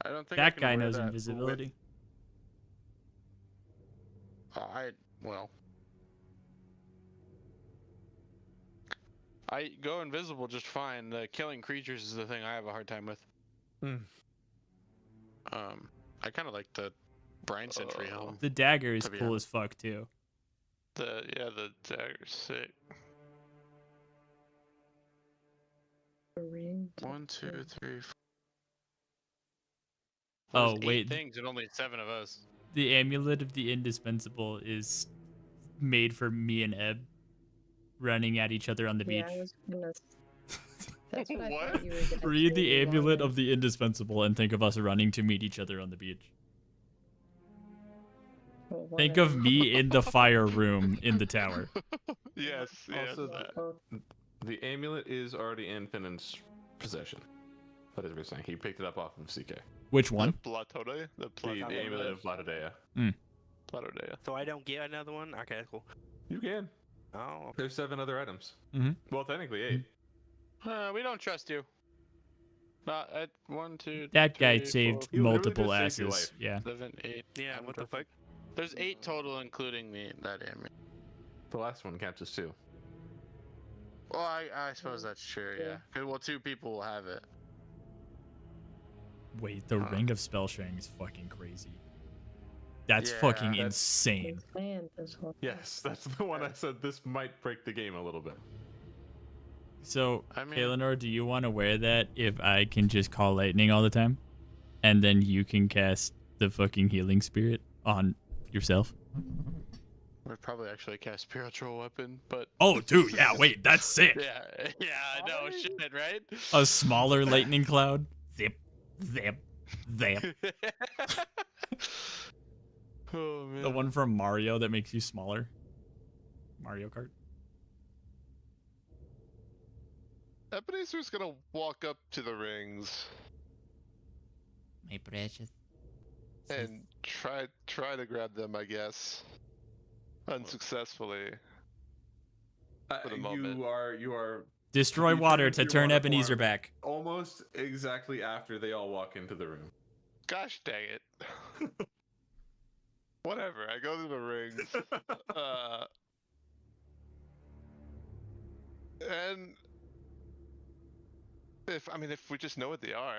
I don't think I That can guy wear knows that invisibility. Well. I go invisible just fine. The killing creatures is the thing I have a hard time with. Hmm. I kind of like the Brine Sentry helm. The dagger is To be cool honest. as fuck too. The dagger's sick. Ring. 1, 2, 3, 4. Oh, There's 8 wait. things and only 7 of us. The amulet of the indispensable is made for me and Eb running at each other on the beach. Yeah, I was gonna. That's what I What? thought you were gonna Read say the you amulet wanted. of the indispensable and think of us running to meet each other on the beach. Well, Think whatever. of me in the fire room in the tower. Yes. Yes. Also, that. Both. The amulet is already in Finnan's possession. That is what we're saying. He picked it up off of CK. Which The one? Platode? The The amulet of Latodea. Platodea. So I don't get another one. Okay, cool. You can. Oh, There's 7 other items. Mhm. Well, technically 8. We don't trust you. Not at 1, 2. That guy 3, saved 4, He literally multiple just saved your asses. life. Yeah. 7, 8. yeah. I'm What the trusting. fuck? There's 8 total, including that amulet. The last one counts as 2. Well, I suppose that's true. Yeah. 'Cause, well, 2 people will have it. Wait, the ring of spell sharing is fucking crazy. That's Yeah, fucking that's- insane. It's planned this whole time. Yes, that's the one I said this might break the game a little bit. So, I mean- Kaelinor, do you want to wear that if I can just call lightning all the time? And then you can cast the fucking healing spirit on yourself? We'd probably actually cast spiritual weapon, but Oh, dude, yeah, wait, that's sick. yeah, no shit, right? A smaller lightning cloud. Zip, zip, zip. Oh man. The one from Mario that makes you smaller. Mario Kart. Ebenezer's gonna walk up to the rings My precious. and try to grab them, I guess. Unsuccessfully. For the moment. You are Destroy You water turn to your turn water Ebenezer form. back. almost exactly after they all walk into the room. Gosh dang it. Whatever, I go to the rings. And if we just know what they are.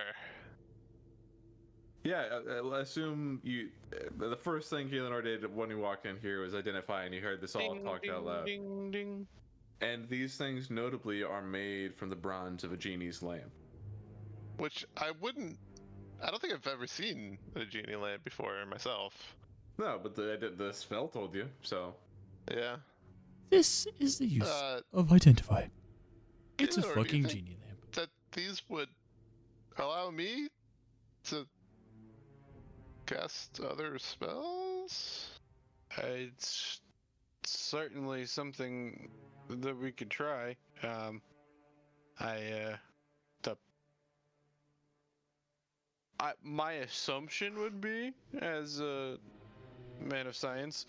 Yeah, assume you. The first thing Kaelinor did when he walked in here was identify, and you heard this all talked out loud. Ding, ding. And these things notably are made from the bronze of a genie's lamp. Which I don't think I've ever seen a genie lamp before myself. No, but the spell told you, so. Yeah. This is the use Uh, of identify. It's a Kaelinor, do you fucking think genie lamp. that these would allow me to cast other spells? It's certainly something that we could try. My assumption would be, as a man of science,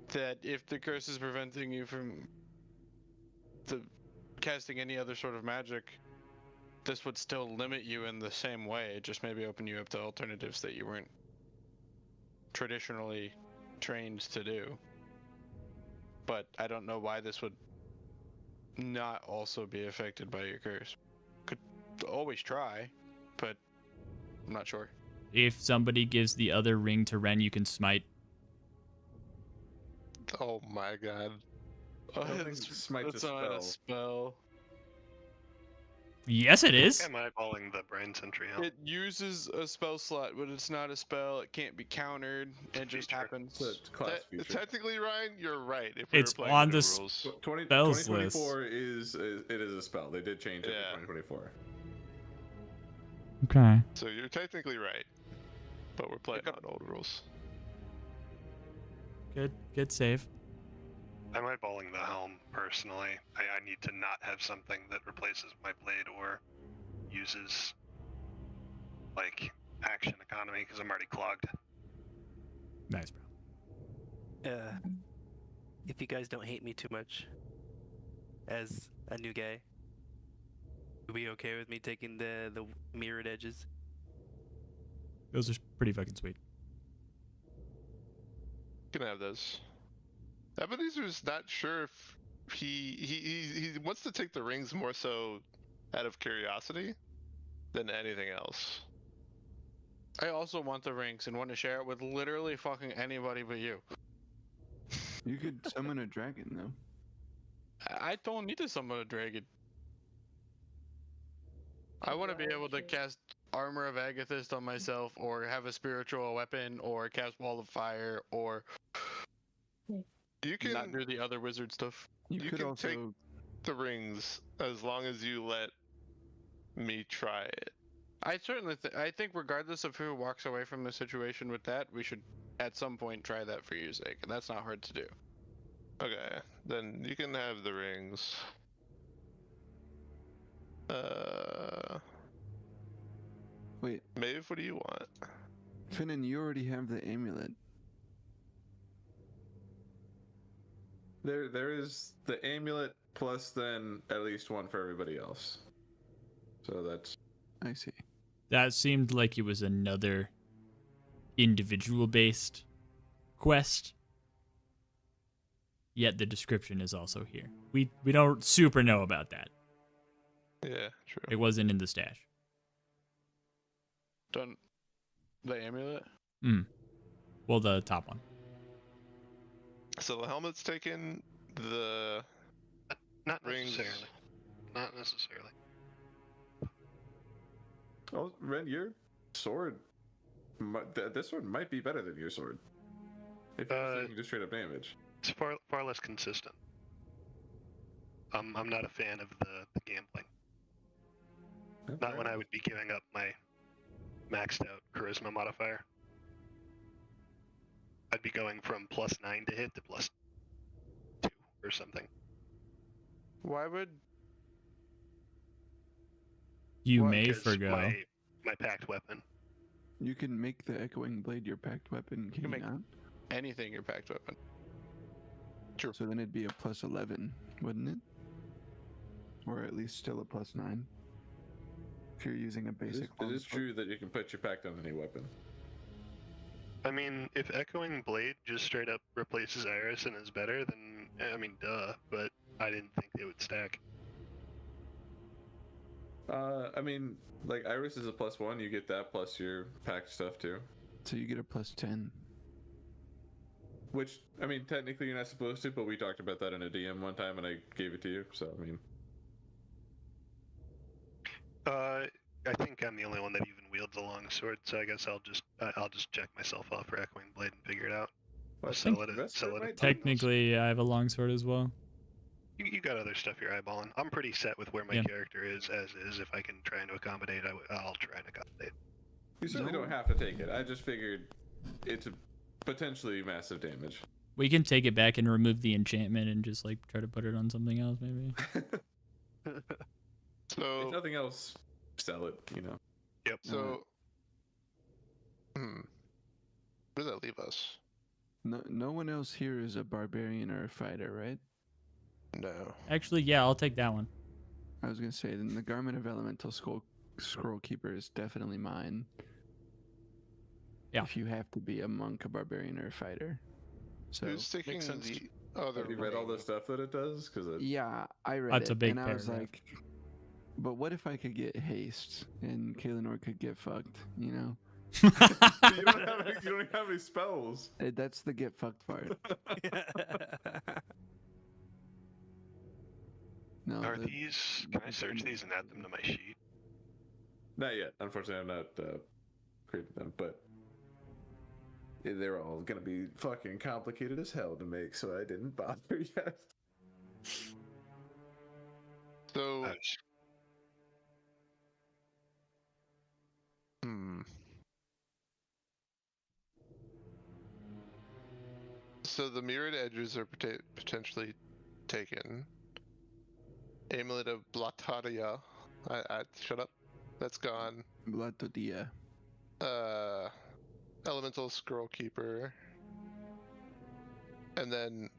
that if the curse is preventing you from casting any other sort of magic, this would still limit you in the same way, just maybe open you up to alternatives that you weren't traditionally trained to do. But I don't know why this would not also be affected by your curse. Could always try, but I'm not sure. If somebody gives the other ring to Ren, you can smite. Oh my god. I don't think smite's That's a not a spell. Yes, it is. I'm eyeballing the brain sentry helm. It uses a spell slot, but it's not a spell. It can't be countered. It just Feature. happens. It's a class feature. Technically, Ryan, you're right. If we It's were playing on the new the rules. 2024 is a spell. They did change it Yeah. for 2024. Okay. So you're technically right. But we're playing on old rules. Good save. I'm eyeballing the helm personally. I need to not have something that replaces my blade or uses like action economy because I'm already clogged. Nice, bro. If you guys don't hate me too much, as a new guy, would be okay with me taking the mirrored edges? Those are pretty fucking sweet. You can have those. Ebenezer's not sure if he wants to take the rings more so out of curiosity than anything else. I also want the rings and want to share it with literally fucking anybody but you. You could summon a dragon though. I don't need to summon a dragon. I want to be able to cast Armor of Agathist on myself, or have a spiritual weapon, or cast Wall of Fire, or You can not do the other wizard stuff. You You could can also take the rings as long as you let me try it. I certainly I think regardless of who walks away from the situation with that, we should at some point try that for your sake, and that's not hard to do. Okay, then you can have the rings. wait, Maeve, what do you want? Finnan, you already have the amulet. There is the amulet plus then at least one for everybody else. So that's I see. That seemed like it was another individual-based quest. Yet the description is also here. We don't super know about that. Yeah, true. It wasn't in the stash. Done. The amulet? Well, the top one. So the helmet's taken, the Not rings. necessarily. not necessarily. Oh, Ren, your sword, this sword might be better than your sword. If you're taking just straight up damage. It's far less consistent. I'm not a fan of the gambling. Not when I would be giving up my maxed out charisma modifier. I'd be going from +9 to hit to +2 or something. Why would You Well, may Because forgo. my packed weapon. You can make the echoing blade your packed weapon, can you make- not? anything your packed weapon? So then it'd be a +11, wouldn't it? Or at least still a +9. If you're using a It basic is longsword. true that you can put your pact on any weapon. I mean, if Echoing Blade just straight up replaces Iris and is better, then, I mean, duh, but I didn't think they would stack. I mean, like Iris is a +1, you get that plus your pact stuff too. So you get a +10. Which, I mean, technically you're not supposed to, but we talked about that in a DM one time and I gave it to you, so I mean. I think I'm the only one that even wields a long sword, so I guess I'll just check myself off for Echoing Blade and figure it out. Well, I Sell think it. Vesper Sell it. might at be- Technically, I have a longsword as well. You got other stuff you're eyeballing. I'm pretty set with where my Yeah. character is as is. If I can try and accommodate, I'll try and accommodate. You certainly No. don't have to take it. I just figured it's a potentially massive damage. We can take it back and remove the enchantment and just like try to put it on something else, maybe. So If nothing else, sell it, you know. Yep. So, where does that leave us? No one else here is a barbarian or a fighter, right? No. Actually, yeah, I'll take that one. I was gonna say, then the Garment of Elemental Scroll Keeper is definitely mine. Yeah. If you have to be a monk, a barbarian, or a fighter. So Who's taking sense. the other Have you read all the ring? stuff that it does? Because yeah, I read That's it, a big and I was paragraph. like, but what if I could get haste and Kaelinor could get fucked? You know, you don't have any spells. That's the get fucked part. No, Are the- these? Can I search these and add them to my sheet? Not yet. Unfortunately, I'm not creating them, but they're all gonna be fucking complicated as hell to make, so I didn't bother yet. So, Nice. So the mirrored edges are potentially taken. Amulet of Blataria. I shut up. That's gone. Blatodia. Elemental Scroll Keeper. And then,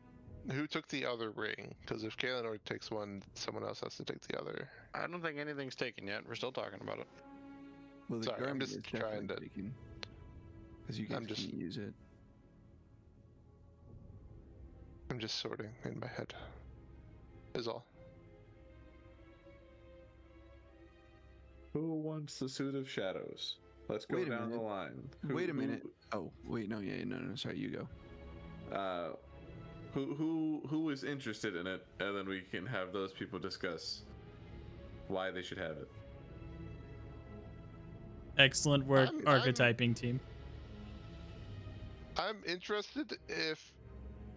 who took the other ring? Because if Kaelinor takes one, someone else has to take the other. I don't think anything's taken yet. We're still talking about it. Well, the Sorry, I'm garment just is trying definitely to- taken. Because you guys I'm just- can't use it. I'm just sorting in my head. Is all. Who wants the suit of shadows? Let's go Wait a down the minute. line. Wait a minute. Oh, wait, no, yeah, no, sorry, you go. Who is interested in it, and then we can have those people discuss why they should have it. Excellent work, I'm- archetyping team. I'm interested if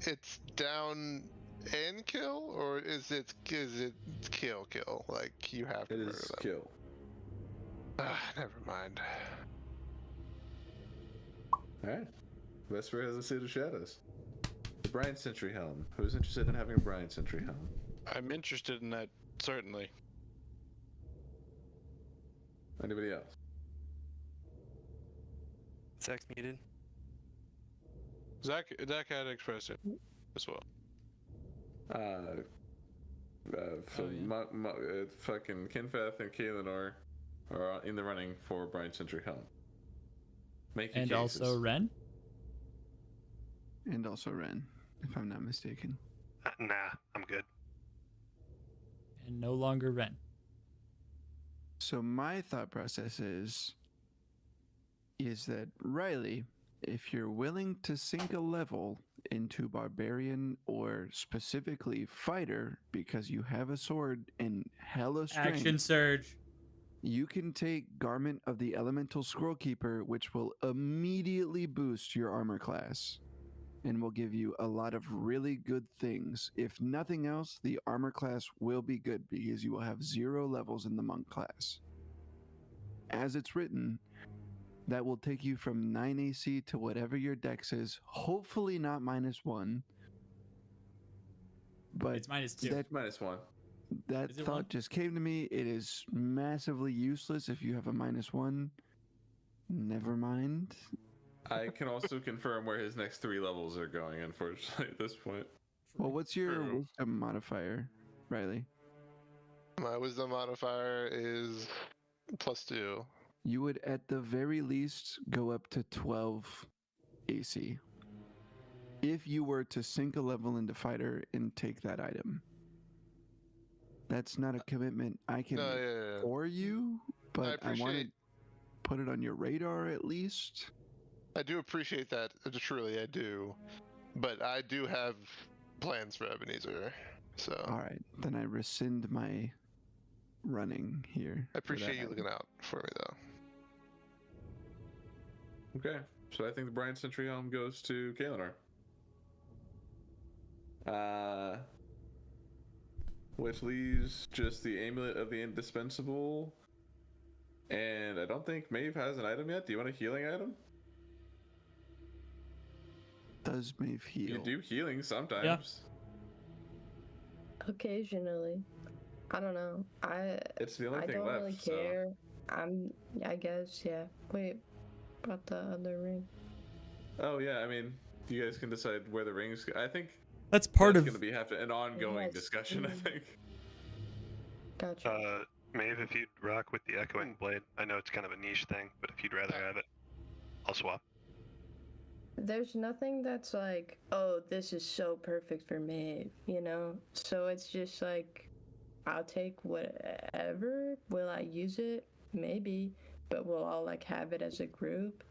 it's down and kill, or is it kill? Like you have to It murder is them. kill. Never mind. Alright. Vesper has a suit of shadows. The Brian Sentry helm. Who's interested in having a Brian Sentry helm? I'm interested in that, certainly. Anybody else? Zach's muted. Zach had expressed it as well. Fucking Kinfeth and Kaelinor are in the running for Brian Sentry helm. Make your And cases. also Ren. And also Ren, if I'm not mistaken. Nah, I'm good. And no longer Ren. So my thought process is that Riley if you're willing to sink a level into barbarian or specifically fighter because you have a sword and hella strength, Action surge. you can take Garment of the Elemental Scrollkeeper, which will immediately boost your armor class and will give you a lot of really good things. If nothing else, the armor class will be good because you will have 0 levels in the monk class. As it's written, that will take you from 9 AC to whatever your dex is, hopefully not -1. But It's -2. that -1. That Is it thought one? just came to me. It is massively useless if you have a -1. Never mind. I can also confirm where his next 3 levels are going, unfortunately, at this point. Well, what's your True. wisdom modifier, Riley? My wisdom modifier is +2. You would at the very least go up to 12 AC if you were to sink a level into fighter and take that item. That's not a commitment I can No, make yeah. for you, but I want to appreciate- put it on your radar at least. I do appreciate that. Truly, I do. But I do have plans for Ebenezer. So All right, then I rescind my running here. I for that appreciate you item. looking out for me, though. Okay, so I think the Brian Sentry Helm goes to Kalinar. Which leaves just the Amulet of the Indispensable. And I don't think Maeve has an item yet. Do you want a healing item? Does Maeve heal? You do healing sometimes. Occasionally. I don't know. It's the only I thing don't left. really so- care. I guess, yeah. Wait, about the other ring. Oh yeah, I mean, you guys can decide where the rings. I think That's part that's of. going to be an ongoing Yes, discussion. I think. Gotcha. Maeve, if you'd rock with the Echoing Blade, I know it's kind of a niche thing, but if you'd rather have it, I'll swap. There's nothing that's like, oh, this is so perfect for me, you know? So it's just like, I'll take whatever. Will I use it? Maybe. But we'll all like have it as a group.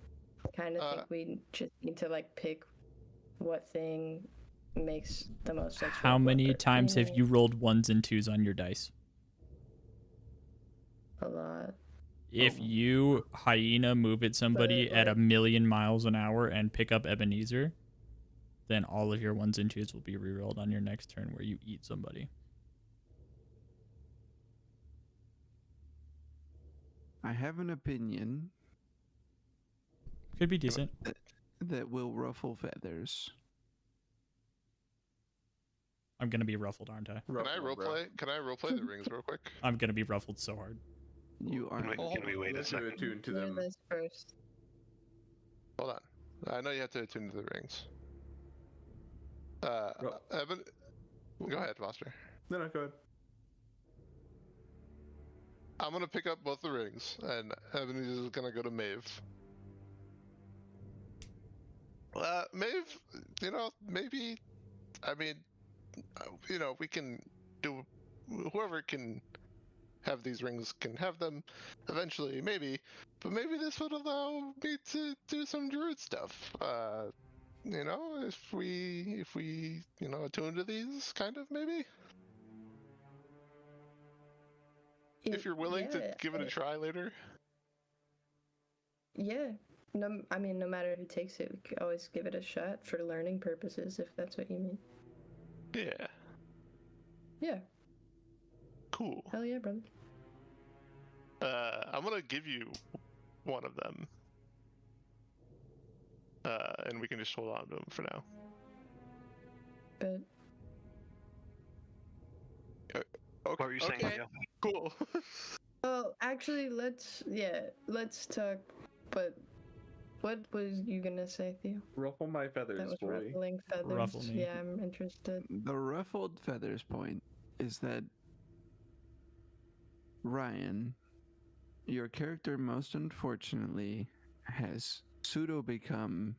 Kind of think we just need to like pick what thing makes the most sense. for How what many person, times have know? you rolled 1s and 2s on your dice? A lot. If Oh. you hyena move at somebody at a like- million miles an hour and pick up Ebenezer, then all of your 1s and 2s will be rerolled on your next turn where you eat somebody. I have an opinion Could be decent. that will ruffle feathers. I'm gonna be ruffled, aren't I? Can I roleplay? Can I roleplay the rings real quick? I'm gonna be ruffled so hard. You are. Can we wait a Let's do second? attune to Do them. this first. Hold on. I know you have to attune to the rings. Evan, go ahead, Foster. No, go ahead. I'm gonna pick up both the rings, and Ebenezer is gonna go to Maeve. Maeve, you know, maybe, I mean, you know, we can do, whoever can have these rings can have them eventually, maybe, but maybe this would allow me to do some druid stuff. You know, if we, you know, attune to these, kind of, maybe? If you're willing to give it a try later. Yeah. No, I mean, no matter who takes it, we could always give it a shot for learning purposes, if that's what you mean. Yeah. Yeah. Cool. Hell yeah, brother. I'm gonna give you one of them. And we can just hold on to them for now. But What were you saying, Okay. Leo? Cool. oh, actually, let's talk. But what was you gonna say, Theo? Ruffle my That feathers, was boy. ruffling feathers. Ruffle me. Yeah, I'm interested. The ruffled feathers point is that Ryan, your character most unfortunately has pseudo become,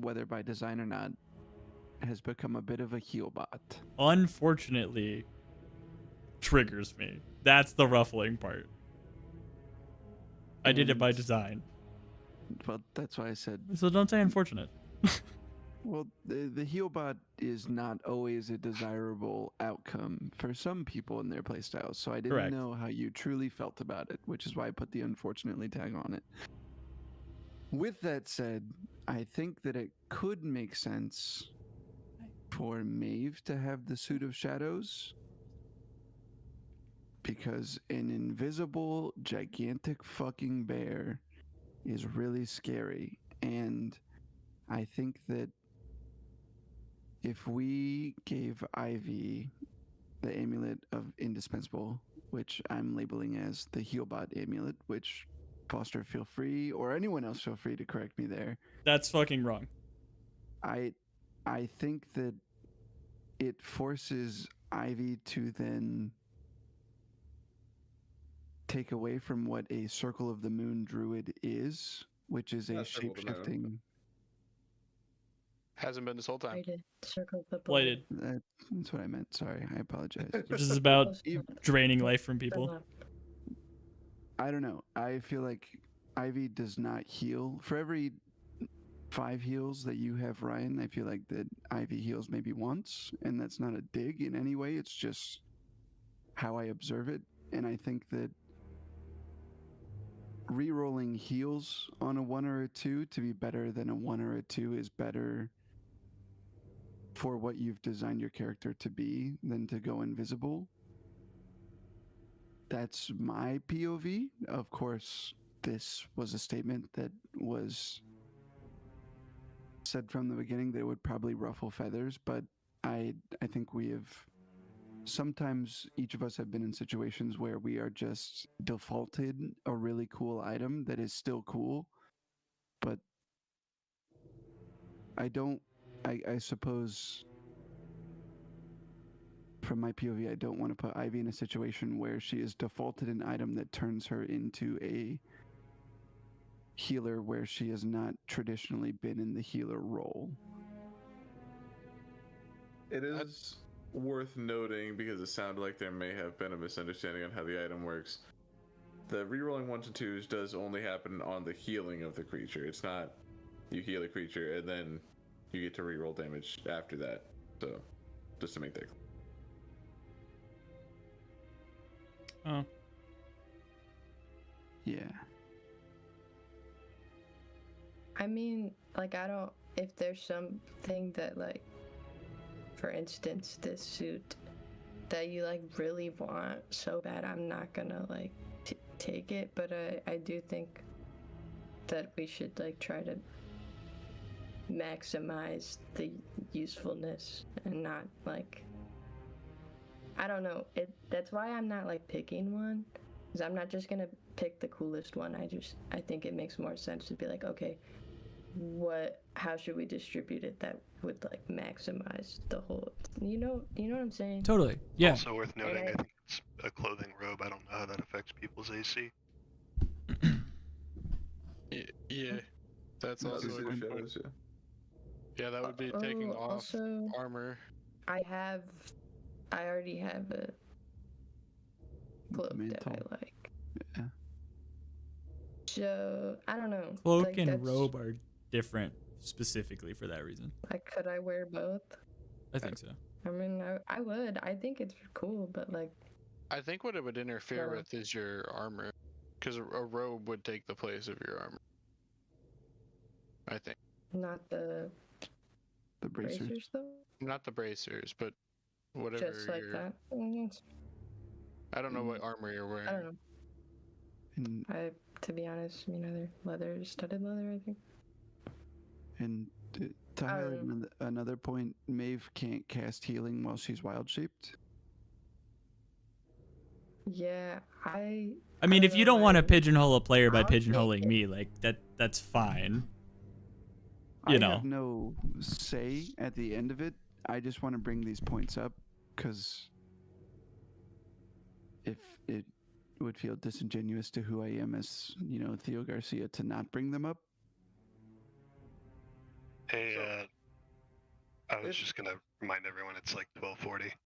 whether by design or not, has become a bit of a heal bot. Unfortunately, triggers me. That's the ruffling part. I did it by And- design. Well, that's why I said. So don't say unfortunate. Well, the heal bot is not always a desirable outcome for some people in their playstyles. So I didn't Correct. know how you truly felt about it, which is why I put the unfortunately tag on it. With that said, I think that it could make sense for Maeve to have the suit of shadows, because an invisible, gigantic fucking bear is really scary. And I think that if we gave Ivy the amulet of indispensable, which I'm labeling as the Healbot amulet, which Foster, feel free, or anyone else feel free to correct me there. That's fucking wrong. I think that it forces Ivy to then take away from what a Circle of the Moon druid is, which is a Not Circle of the Moon. shape-shifting. Hasn't been this whole time. Blighted. Circle of the Blighted, That's what I meant. Sorry, I apologize. which is about Close enough. draining life from Close people. enough. I don't know. I feel like Ivy does not heal. For every 5 heals that you have, Ryan, I feel like that Ivy heals maybe once, and that's not a dig in any way. It's just how I observe it. And I think that re-rolling heals on a 1 or a 2 to be better than a 1 or a 2 is better for what you've designed your character to be than to go invisible. That's my POV. Of course, this was a statement that was said from the beginning that it would probably ruffle feathers, but I think we have sometimes each of us have been in situations where we are just defaulted a really cool item that is still cool, but I suppose from my POV, I don't want to put Ivy in a situation where she is defaulted an item that turns her into a healer where she has not traditionally been in the healer role. It is worth noting, because it sounded like there may have been a misunderstanding on how the item works. The rerolling 1s and 2s does only happen on the healing of the creature. It's not you heal a creature and then you get to reroll damage after that. So, just to make that clear. Oh, Yeah. I mean, like, I don't. If there's something that, like, for instance, this suit that you, like, really want so bad, I'm not gonna, like, take it. But I do think that we should, like, try to maximize the usefulness and not, like, I don't know. That's why I'm not, like, picking one, because I'm not just gonna pick the coolest one. I think it makes more sense to be like, okay, how should we distribute it that would, like, maximize the whole, you know what I'm saying? totally. Yeah. Also worth noting, And I think it's a clothing robe. I don't know how that affects people's AC. Yeah, that's No, also these a are good point. shadows, yeah. Yeah, that would be taking off Also, armor. I already have a cloak that I Mantle. like. Yeah. So I don't know. Cloak like, and that's- robe are different specifically for that reason. Like, could I wear both? I think so. I mean, I would. I think it's cool, but, like, I think what it would interfere Yeah. with is your armor, because a robe would take the place of your armor. I think. not the The bracers. bracers though. Not the bracers, but whatever Just like your. that. I don't know what armor you're wearing. I don't know. And To be honest, leather, studded leather. I think. and to highlight another point, Maeve can't cast healing while she's wild shaped. Yeah, I mean, don't if you know, don't want to I- pigeonhole a player by I'll take pigeonholing it. me, like that's fine. I You know. have no say at the end of it. I just want to bring these points up because if it would feel disingenuous to who I am as, Theo Garcia to not bring them up. Hey, I was If- just gonna remind everyone it's like 12:40.